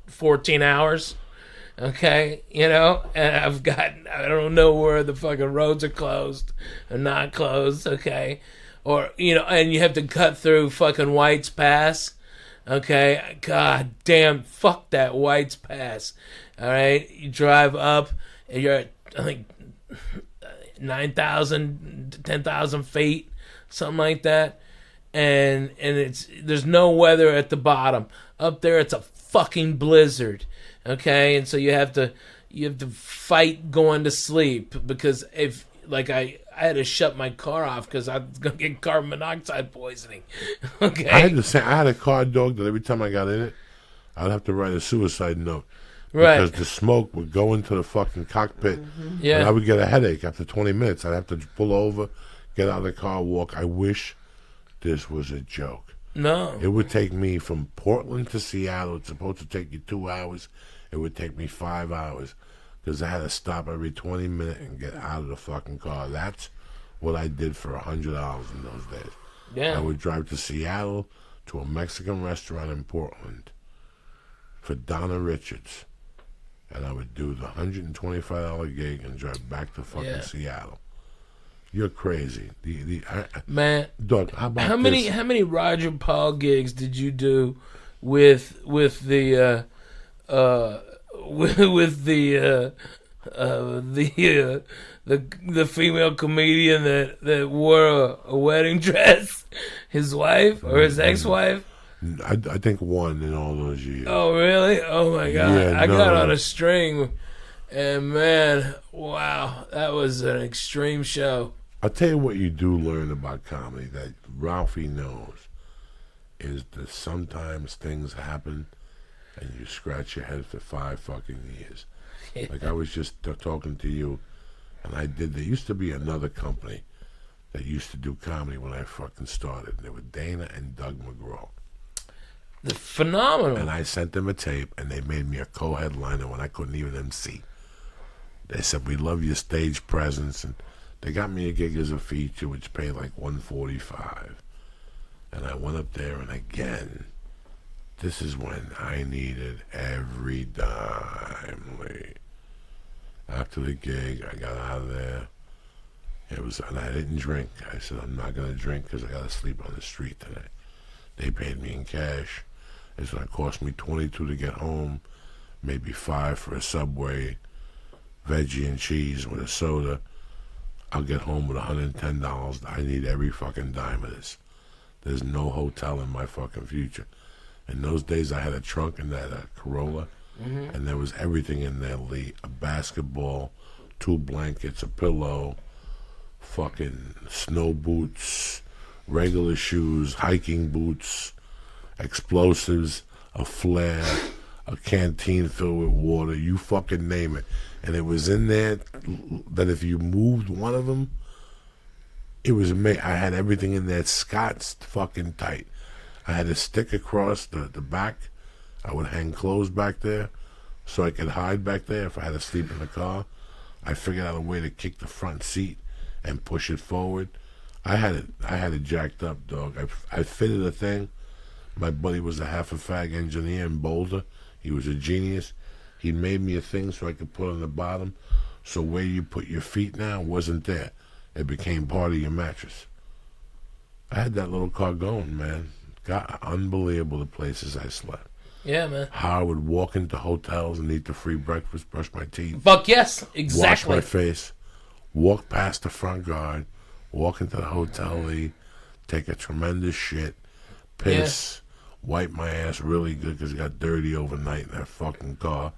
14 hours. Okay? You know? And I don't know where the fucking roads are closed or not closed. Okay? Or, you know, and you have to cut through fucking White's Pass. Okay, god damn, fuck that White's Pass. All right, you drive up, and you're at, I think, 9,000, 10,000 feet, something like that, and there's no weather at the bottom. Up there, it's a fucking blizzard. Okay, and so you have to fight going to sleep because if I had to shut my car off because I was going to get carbon monoxide poisoning. Okay.
I had a car, dog, that every time I got in it, I'd have to write a suicide note.
Right.
Because the smoke would go into the fucking cockpit.
Mm-hmm. Yeah.
And I would get a headache after 20 minutes. I'd have to pull over, get out of the car, walk. I wish this was a joke.
No.
It would take me from Portland to Seattle. It's supposed to take you 2 hours. It would take me 5 hours. Because I had to stop every 20 minutes and get out of the fucking car. That's what I did for $100 in those days.
Yeah.
I would drive to Seattle to a Mexican restaurant in Portland for Donna Richards. And I would do the $125 gig and drive back to fucking Seattle. You're crazy.
Man,
Doug, how about
how many Roger Paul gigs did you do with the female comedian that wore a wedding dress, his wife or his ex-wife?
I think one in all those years.
Oh really? Oh my god!
Yeah,
I got on a string, and man, wow, that was an extreme show.
I'll tell you what you do learn about comedy that Ralphie knows is that sometimes things happen and you scratch your head for 5 fucking years.
Yeah.
Like I was just talking to you, and there used to be another company that used to do comedy when I fucking started. They were Dana and Doug McGraw.
The phenomenal.
And I sent them a tape, and they made me a co-headliner when I couldn't even MC. They said, we love your stage presence, and they got me a gig as a feature, which paid like $145. And I went up there, and again, this is when I needed every dime, Lee. After the gig, I got out of there. And I didn't drink. I said, I'm not going to drink because I got to sleep on the street tonight. They paid me in cash. It's going to cost me $22 to get home, maybe $5 for a Subway, veggie and cheese with a soda. I'll get home with $110. I need every fucking dime of this. There's no hotel in my fucking future. In those days, I had a trunk in that Corolla, and there was everything in there, Lee. A basketball, 2 blankets, a pillow, fucking snow boots, regular shoes, hiking boots, explosives, a flare, a canteen filled with water, you fucking name it. And it was in there that if you moved one of them, it was I had everything in there Scott's fucking tight. I had a stick across the back. I would hang clothes back there so I could hide back there if I had to sleep in the car. I figured out a way to kick the front seat and push it forward. I had it jacked up, dog. I fitted a thing. My buddy was a half a fag engineer in Boulder. He was a genius. He made me a thing so I could put on the bottom. So where you put your feet now wasn't there. It became part of your mattress. I had that little car going, man. God, unbelievable the places I slept.
Yeah, man.
How I would walk into hotels and eat the free breakfast, brush my teeth.
Fuck yes, exactly.
Wash my face, walk past the front guard, walk into the hotel, take a tremendous shit, piss, wipe my ass really good because it got dirty overnight in that fucking car.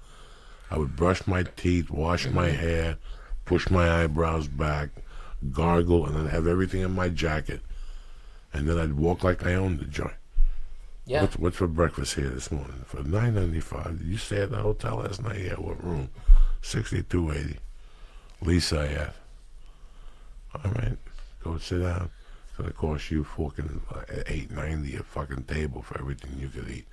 I would brush my teeth, wash my hair, push my eyebrows back, gargle, and then have everything in my jacket. And then I'd walk like I owned the joint.
Yeah.
What's for breakfast here this morning? For $9.95. Did you stay at the hotel last night? Yeah, what room? 6280. Lisa F. All right, go sit down. It's gonna cost you fucking $8.90 a fucking table for everything you could eat.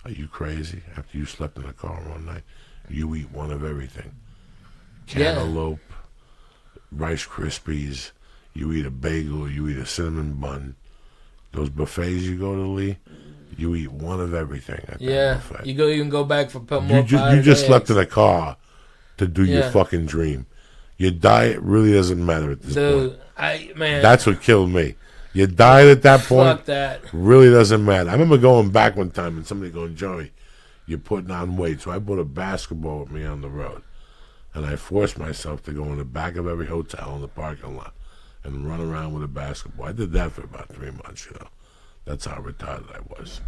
Are you crazy? After you slept in the car all night, you eat one of everything. Cantaloupe, Rice Krispies. You eat a bagel. You eat a cinnamon bun. Those buffets you go to, Lee, you eat one of everything at that buffet.
You can go back for more.
You just slept in a car to do your fucking dream. Your diet really doesn't matter at this point. That's what killed me. Your diet at that point
fuck that.
really doesn't matter. I remember going back one time and somebody going, Joey, you're putting on weight. So I brought a basketball with me on the road. And I forced myself to go in the back of every hotel in the parking lot and run around with a basketball. I did that for about 3 months, That's how retarded I was.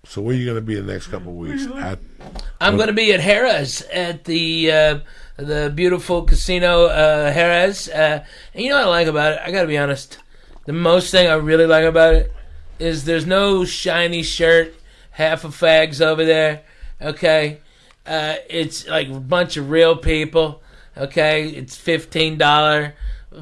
So where are you going to be the next couple of weeks?
I'm going to be at Harrah's at the beautiful casino Harrah's. And you know what I like about it? I got to be honest. The most thing I really like about it is there's no shiny shirt, half of fags over there. Okay, it's like a bunch of real people. Okay, it's $15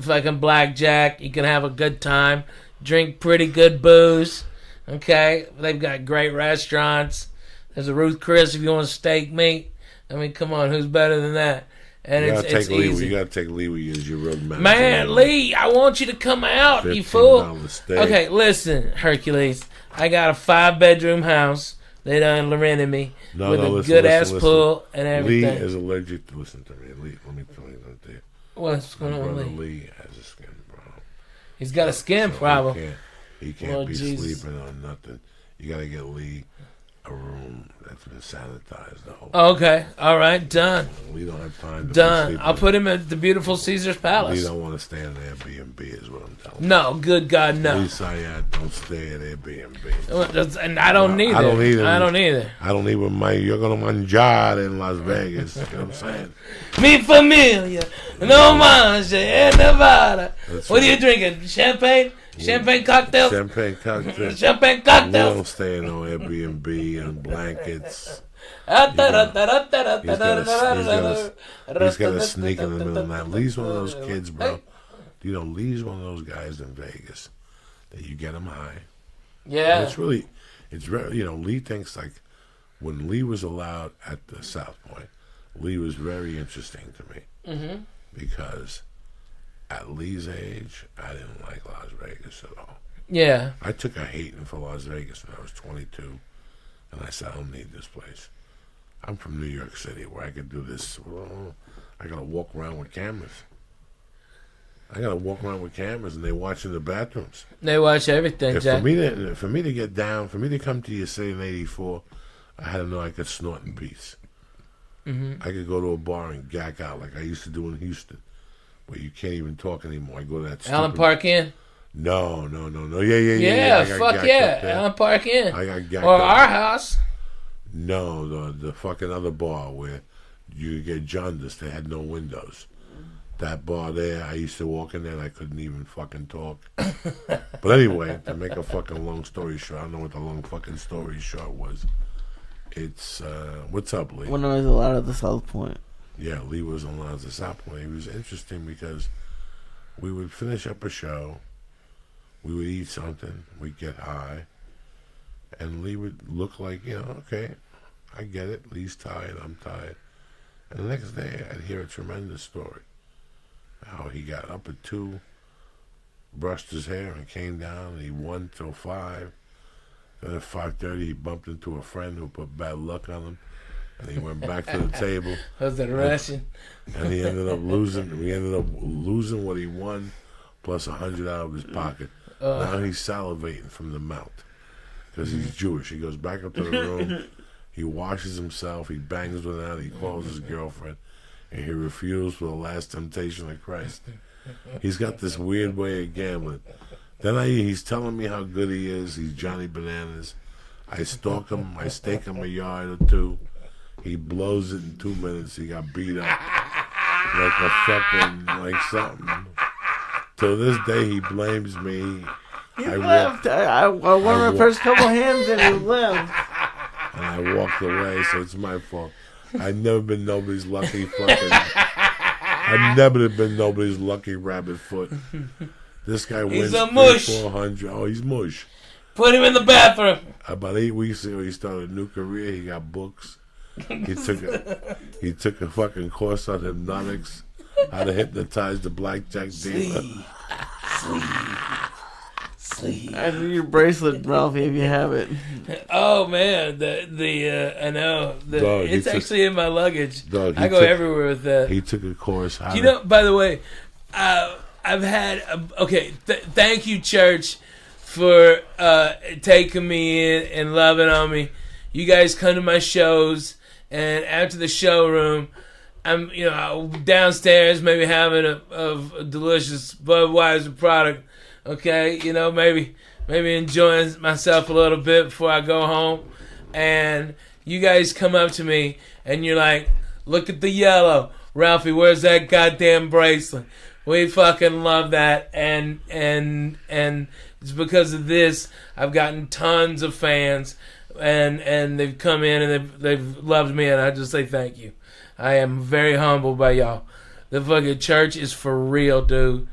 fucking blackjack. You can have a good time, drink pretty good booze. Okay, they've got great restaurants. There's a Ruth Chris if you want steak meat. I mean, come on, who's better than that? and it's easy.
You gotta take Lee with you as your road manager.
Man, Lee, I want you to come out, you fool. Okay, listen, Hercules. I got a 5-bedroom house. They done rented me with a good-ass pool and everything.
Lee is allergic to... Listen to me. Lee, let me tell you something.
What's going on, Lee?
Lee has a skin problem.
He's got a skin problem.
He can't be sleeping on nothing. You got to get Lee a room that's been sanitized. The whole
okay. All right. Done.
We don't have time to
done. I'll put him at the beautiful Caesar's Palace.
We don't want to stay in Airbnb is what I'm telling you.
No. Good God, no.
Lee Sayat, don't stay at Airbnb.
And I don't need it. I don't either. I don't either.
I don't even mind. You're going to manjar in Las Vegas. You know what I'm saying?
Mi familia. No mancha in Nevada. What are you drinking? Champagne? Champagne cocktail?
Champagne cocktail.
Champagne cocktail.
We don't stay in no Airbnb and blankets. He's got to sneak in the middle of the night. Lee's one of those kids, bro. You know, Lee's one of those guys in Vegas that you get him high.
Yeah.
And it's very, you know, Lee thinks like when Lee was allowed at the South Point, Lee was very interesting to me. Mm-hmm. Because at Lee's age, I didn't like Las Vegas at all.
Yeah.
I took a hating for Las Vegas when I was 22, and I said, I don't need this place. I'm from New York City, where I could do this. I got to walk around with cameras. And they watch in the bathrooms.
They watch everything, Jack.
For me to get down, for me to come to your city in '84, I had to know I could snort in peace. Mm-hmm. I could go to a bar and gack out like I used to do in Houston, where you can't even talk anymore. I go to that
Allen Park Inn?
No. Yeah,
fuck yeah. Allen Park Inn.
I got gacked
or our house.
No, the fucking other bar where you get jaundice. They had no windows. That bar there, I used to walk in there and I couldn't even fucking talk. But anyway, to make a fucking long story short, I don't know what the long fucking story short was. It's, what's up, Lee?
When I was allowed at the South Point.
Yeah, Lee was allowed at the South Point. It was interesting because we would finish up a show, we would eat something, we'd get high, and Lee would look like, you know, okay, I get it. Lee's tired, I'm tired. And the next day, I'd hear a tremendous story. How he got up at 2, brushed his hair, and came down, and he won till 5. Then at 5:30, he bumped into a friend who put bad luck on him, and he went back to the table.
Was that Russian?
And he ended up losing. We ended up losing what he won, plus 100 out of his pocket. Now he's salivating from the mouth because he's Jewish. He goes back up to the room. He washes himself. He bangs with her. He calls his girlfriend. And he refused for the last temptation of Christ. He's got this weird way of gambling. Then he's telling me how good he is. He's Johnny Bananas. I stalk him. I stake him a yard or two. He blows it in 2 minutes. He got beat up like a fucking, like something. Till this day, he blames me.
You left. I won the first couple hands and you left.
And I walked away, so it's my fault. I've never been nobody's lucky fucking... I've never been nobody's lucky rabbit foot. This guy wins 400. Oh, he's mush.
Put him in the bathroom.
About 8 weeks ago, he started a new career. He got books. He took a fucking course on hypnotics, how to hypnotize the blackjack dealer.
Sleep. I need your bracelet, Ralphie, if you have it.
Oh man, I know. It's actually in my luggage.
Dog,
I go everywhere with that.
He took a course.
You know, by the way, I've had thank you, church, for taking me in and loving on me. You guys come to my shows, and after the showroom, I'm downstairs maybe having a delicious Budweiser product. Okay, maybe enjoying myself a little bit before I go home, and you guys come up to me and you're like, "Look at the yellow, Ralphie. Where's that goddamn bracelet?" We fucking love that, and it's because of this I've gotten tons of fans, and they've come in and they've loved me, and I just say thank you. I am very humbled by y'all. The fucking church is for real, dude.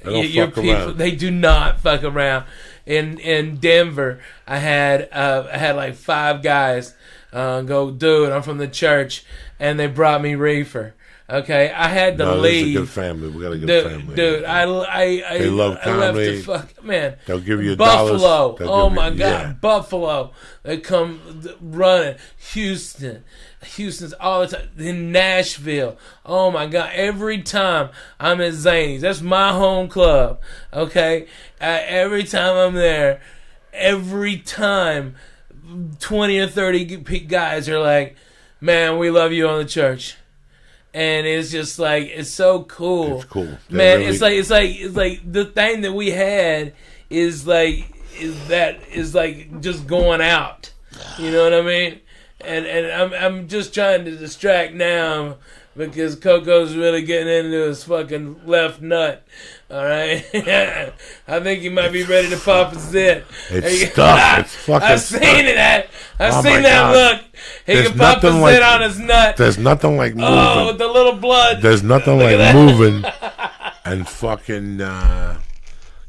Your people, around. They do not fuck around. In Denver, I had like 5 guys go, dude, I'm from the church, and they brought me reefer. Okay, I had to
No, this is a
leave.
good family. We got a good family.
Dude, I
They love
I left
comedy.
the fuck man.
They'll give you
Buffalo.
dollars. They'll
Oh
give
my
you-
God,
yeah.
Buffalo. They come running. Houston's all the time. In Nashville. Oh my God, every time I'm at Zany's, that's my home club. Okay, every time I'm there, every time 20 or 30 guys are like, "Man, we love you on the church." And it's just like, it's so cool.
It's cool.
Man,
Really-
it's like the thing that we had is like just going out. You know what I mean? And I'm just trying to distract now because Coco's really getting into his fucking left nut. All right, I think he might be ready to pop his zit.
It's stuck. It's fucking
I've seen it. I've
Oh
seen
my
that
God.
look. He
There's
can pop his
nothing like-
zit on his nut.
There's nothing like moving.
Oh, with the little blood.
There's nothing
Look
like
at that.
moving and fucking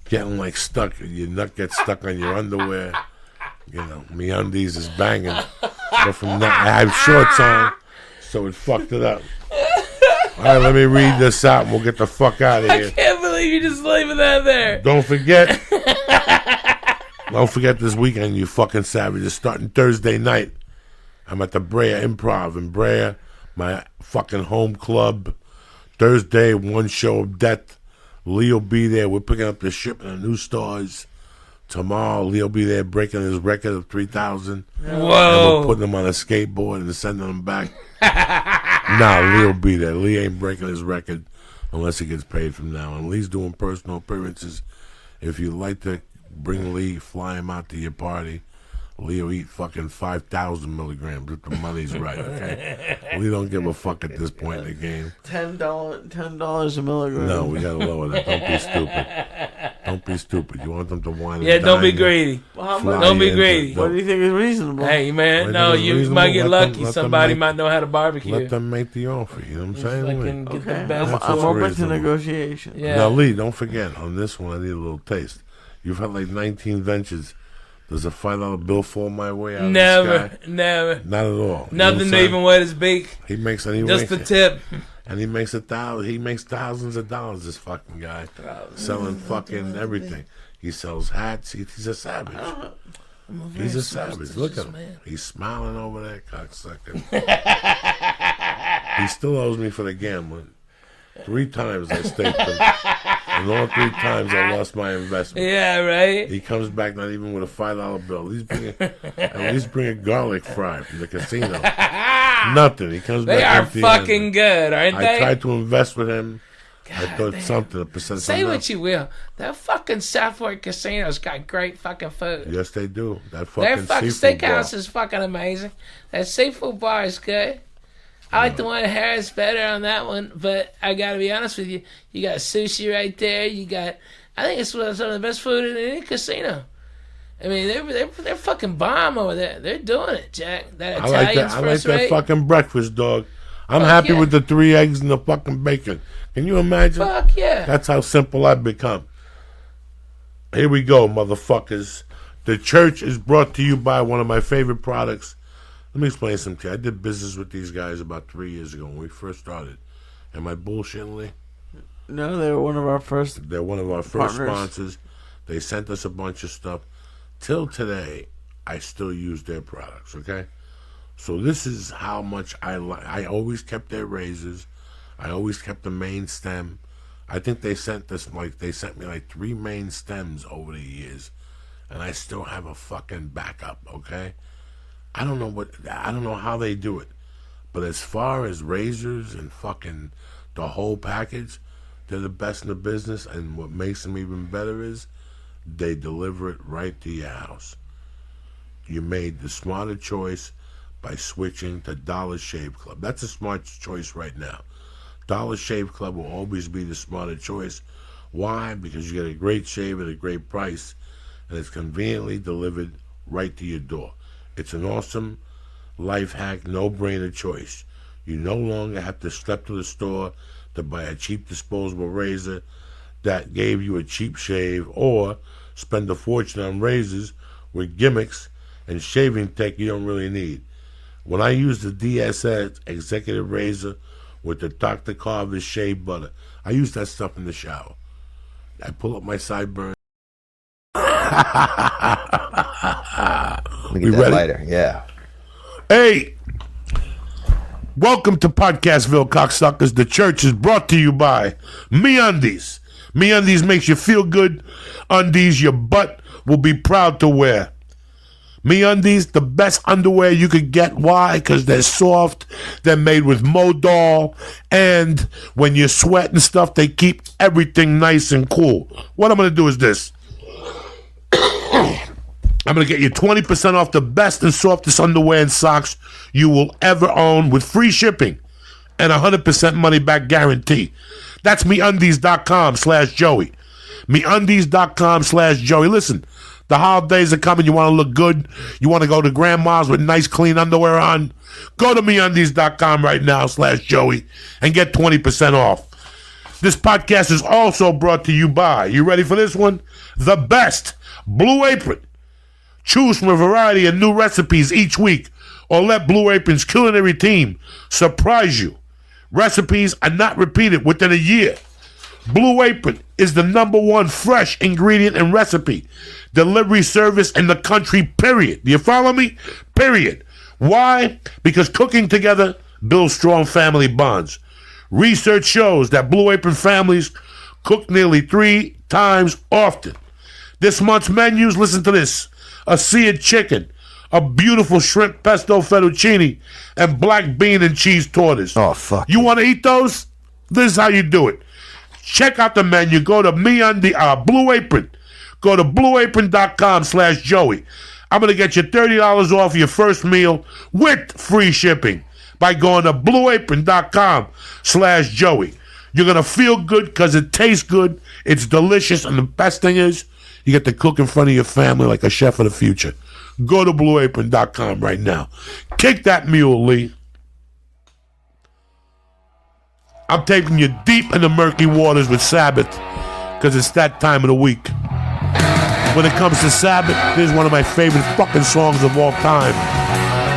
getting like stuck. Your nut gets stuck on your underwear. You know, me undies is banging. But from that, I have shorts on, so it fucked it up. All right, let me read this out and we'll get the fuck out of
I
here.
can't believe you just leaving that there.
Don't forget this weekend, you fucking savages. Starting Thursday night, I'm at the Brea Improv in Brea, my fucking home club. Thursday, one show of death. Lee'll be there. We're picking up the shipment of new stars. Tomorrow, Lee'll be there breaking his record of 3,000. And we're
Whoa.
putting him on a skateboard and sending him back. Nah, Lee'll be there. Lee ain't breaking his record unless he gets paid from now on. Lee's doing personal appearances. If you'd like to bring Lee, fly him out to your party. Lee'll eat fucking 5,000 milligrams if the money's right, okay? Lee don't give a fuck at this point in the game.
$10 a milligram.
No, we gotta lower that. Don't be stupid. Don't be stupid. You want them to whine and
Yeah, don't be
dine,
greedy.
Well, how
fly
much?
Don't be
you into-
greedy.
What do you think is reasonable?
Hey, man,
Why
no,
is it
you
reasonable?
might get
Let them-
lucky.
let them
Somebody
make-
might know how to barbecue.
Let them make the offer. You know what I'm saying?
Fucking
Lee?
get the
Okay,
best.
I'm
That's
open to
reasonable.
negotiation.
Yeah.
Now, Lee, don't forget, on this one, I need a little taste. You've had like 19 ventures. Does a $5 bill fall my way out of the
Never,
sky?
never.
Not at all. You know what I'm
Nothing to
saying?
even wet his beak.
He makes any
Just the tip.
and he makes he makes thousands of dollars. This fucking guy selling fucking everything. He sells hats. He's a savage. He's a savage. Look at him. He's smiling over there, cocksucker. He still owes me for the gambling. 3 times I staked him, and all 3 times I lost my investment.
Yeah, right?
He comes back not even with a $5 bill. At least bring a garlic fry from the casino. Nothing. He comes
They
back
are
empty-handed.
fucking good, aren't
I
they?
tried to invest with him. I
God
thought
damn.
something, a percentage.
Say
enough.
what you will. That fucking Southport casino's got great fucking food.
Yes, they do. That
Their
fucking
fucking
seafood
steakhouse
bar.
is fucking amazing. That seafood bar is good. I like the one at Harris better on that one, but I gotta be honest with you. You got sushi right there. You got, I think it's some of the best food in any casino. I mean, they're fucking bomb over there. They're doing it, Jack. That
I like
Italian's
that. I like
first
that
rate.
fucking breakfast, dog. I'm
Fuck
happy
yeah.
with the 3 eggs and the fucking bacon. Can you imagine?
Fuck yeah.
That's how simple I've become. Here we go, motherfuckers. The church is brought to you by one of my favorite products. Let me explain something to you. I did business with these guys about 3 years ago when we first started. Am I bullshitting, Lee?
No, they were one of our first.
They're one of our first
Partners.
sponsors. They sent us a bunch of stuff. Till today, I still use their products, okay? So this is how much I like. I always kept their razors. I always kept the main stem. I think they sent me like 3 main stems over the years. And I still have a fucking backup, okay? I don't know how they do it. But as far as razors and fucking the whole package, they're the best in the business. And what makes them even better is they deliver it right to your house. You made the smarter choice by switching to Dollar Shave Club. That's a smart choice right now. Dollar Shave Club will always be the smarter choice. Why? Because you get a great shave at a great price, and it's conveniently delivered right to your door. It's an awesome life hack, no-brainer choice. You no longer have to step to the store to buy a cheap disposable razor that gave you a cheap shave, or spend a fortune on razors with gimmicks and shaving tech you don't really need. When I use the Diaz executive razor with the Dr. Carver's shea butter. I use that stuff in the shower. I pull up my sideburn.
Let me get
We
that
ready?
lighter. Yeah.
Hey, welcome to Podcastville, cocksuckers. The church is brought to you by MeUndies. MeUndies makes you feel good. Undies your butt will be proud to wear. MeUndies, the best underwear you could get. Why? Because they're soft. They're made with Modal. And when you sweat and stuff, they keep everything nice and cool. What I'm going to do is this. I'm going to get you 20% off the best and softest underwear and socks you will ever own with free shipping and 100% money back guarantee. That's MeUndies.com/Joey. MeUndies.com/Joey. Listen, the holidays are coming. You want to look good. You want to go to grandma's with nice, clean underwear on. Go to MeUndies.com right now/Joey and get 20% off. This podcast is also brought to you by, you ready for this one? The best Blue Apron. Choose from a variety of new recipes each week, or let Blue Apron's culinary team surprise you. Recipes are not repeated within a year. Blue Apron is the #1 fresh ingredient and recipe delivery service in the country, period. Do you follow me? Period. Why? Because cooking together builds strong family bonds. Research shows that Blue Apron families cook nearly 3 times often. This month's menus, listen to this: a seared chicken, a beautiful shrimp pesto fettuccine, and black bean and cheese tortas.
Oh, fuck.
You want to eat those? This is how you do it. Check out the menu. Go to Blue Apron. Go to blueapron.com/Joey. I'm going to get you $30 off your first meal with free shipping by going to blueapron.com/Joey. You're going to feel good because it tastes good. It's delicious. And the best thing is, you get to cook in front of your family like a chef of the future. Go to blueapron.com right now. Kick that mule, Lee. I'm taking you deep in the murky waters with Sabbath because it's that time of the week. When it comes to Sabbath, here's one of my favorite fucking songs of all time,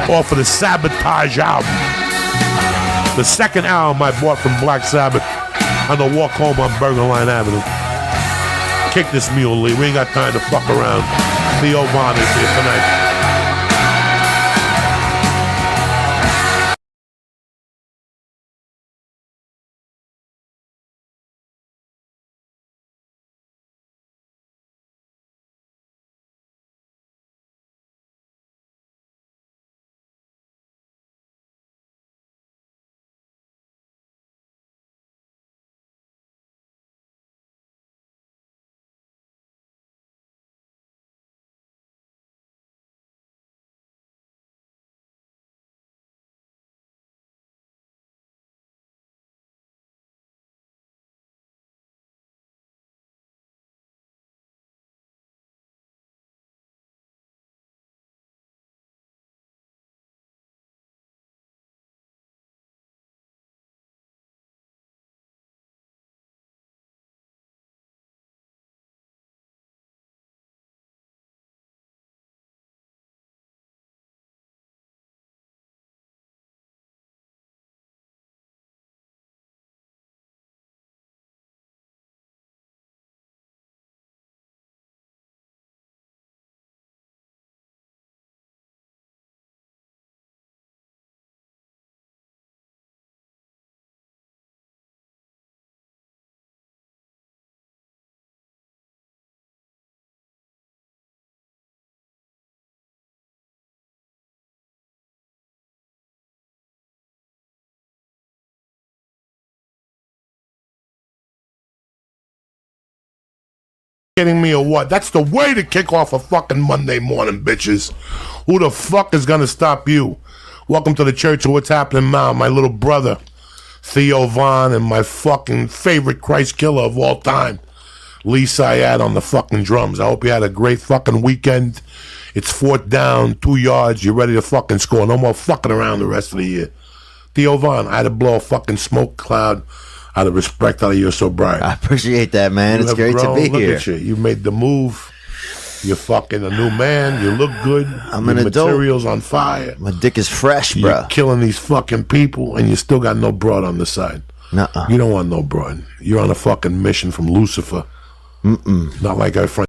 off of the Sabotage album. The second album I bought from Black Sabbath on the walk home on Burger Line Avenue. Kick this mule, Lee. We ain't got time to fuck around. Theo Von is here tonight. Kidding me or what? That's the way to kick off a fucking Monday morning, bitches. Who the fuck is gonna stop you? Welcome to the church of What's Happening Now. My little brother, Theo Von, and my fucking favorite Christ killer of all time, Lee Syad on the fucking drums. I hope you had a great fucking weekend. It's 4th down, 2 yards. You're ready to fucking score. No more fucking around the rest of the year. Theo Von, I had to blow a fucking smoke cloud out of respect out of your sobriety.
I appreciate that, man. It's great to be
Look
here.
at you. You made the move. You're fucking a new man. You look good.
I'm
Your
an adult.
material's on fire.
My dick is fresh,
You're
bro.
killing these fucking people, and you still got no broad on the side.
Nuh-uh.
You don't want no broad. You're on a fucking mission from Lucifer. Not like our friend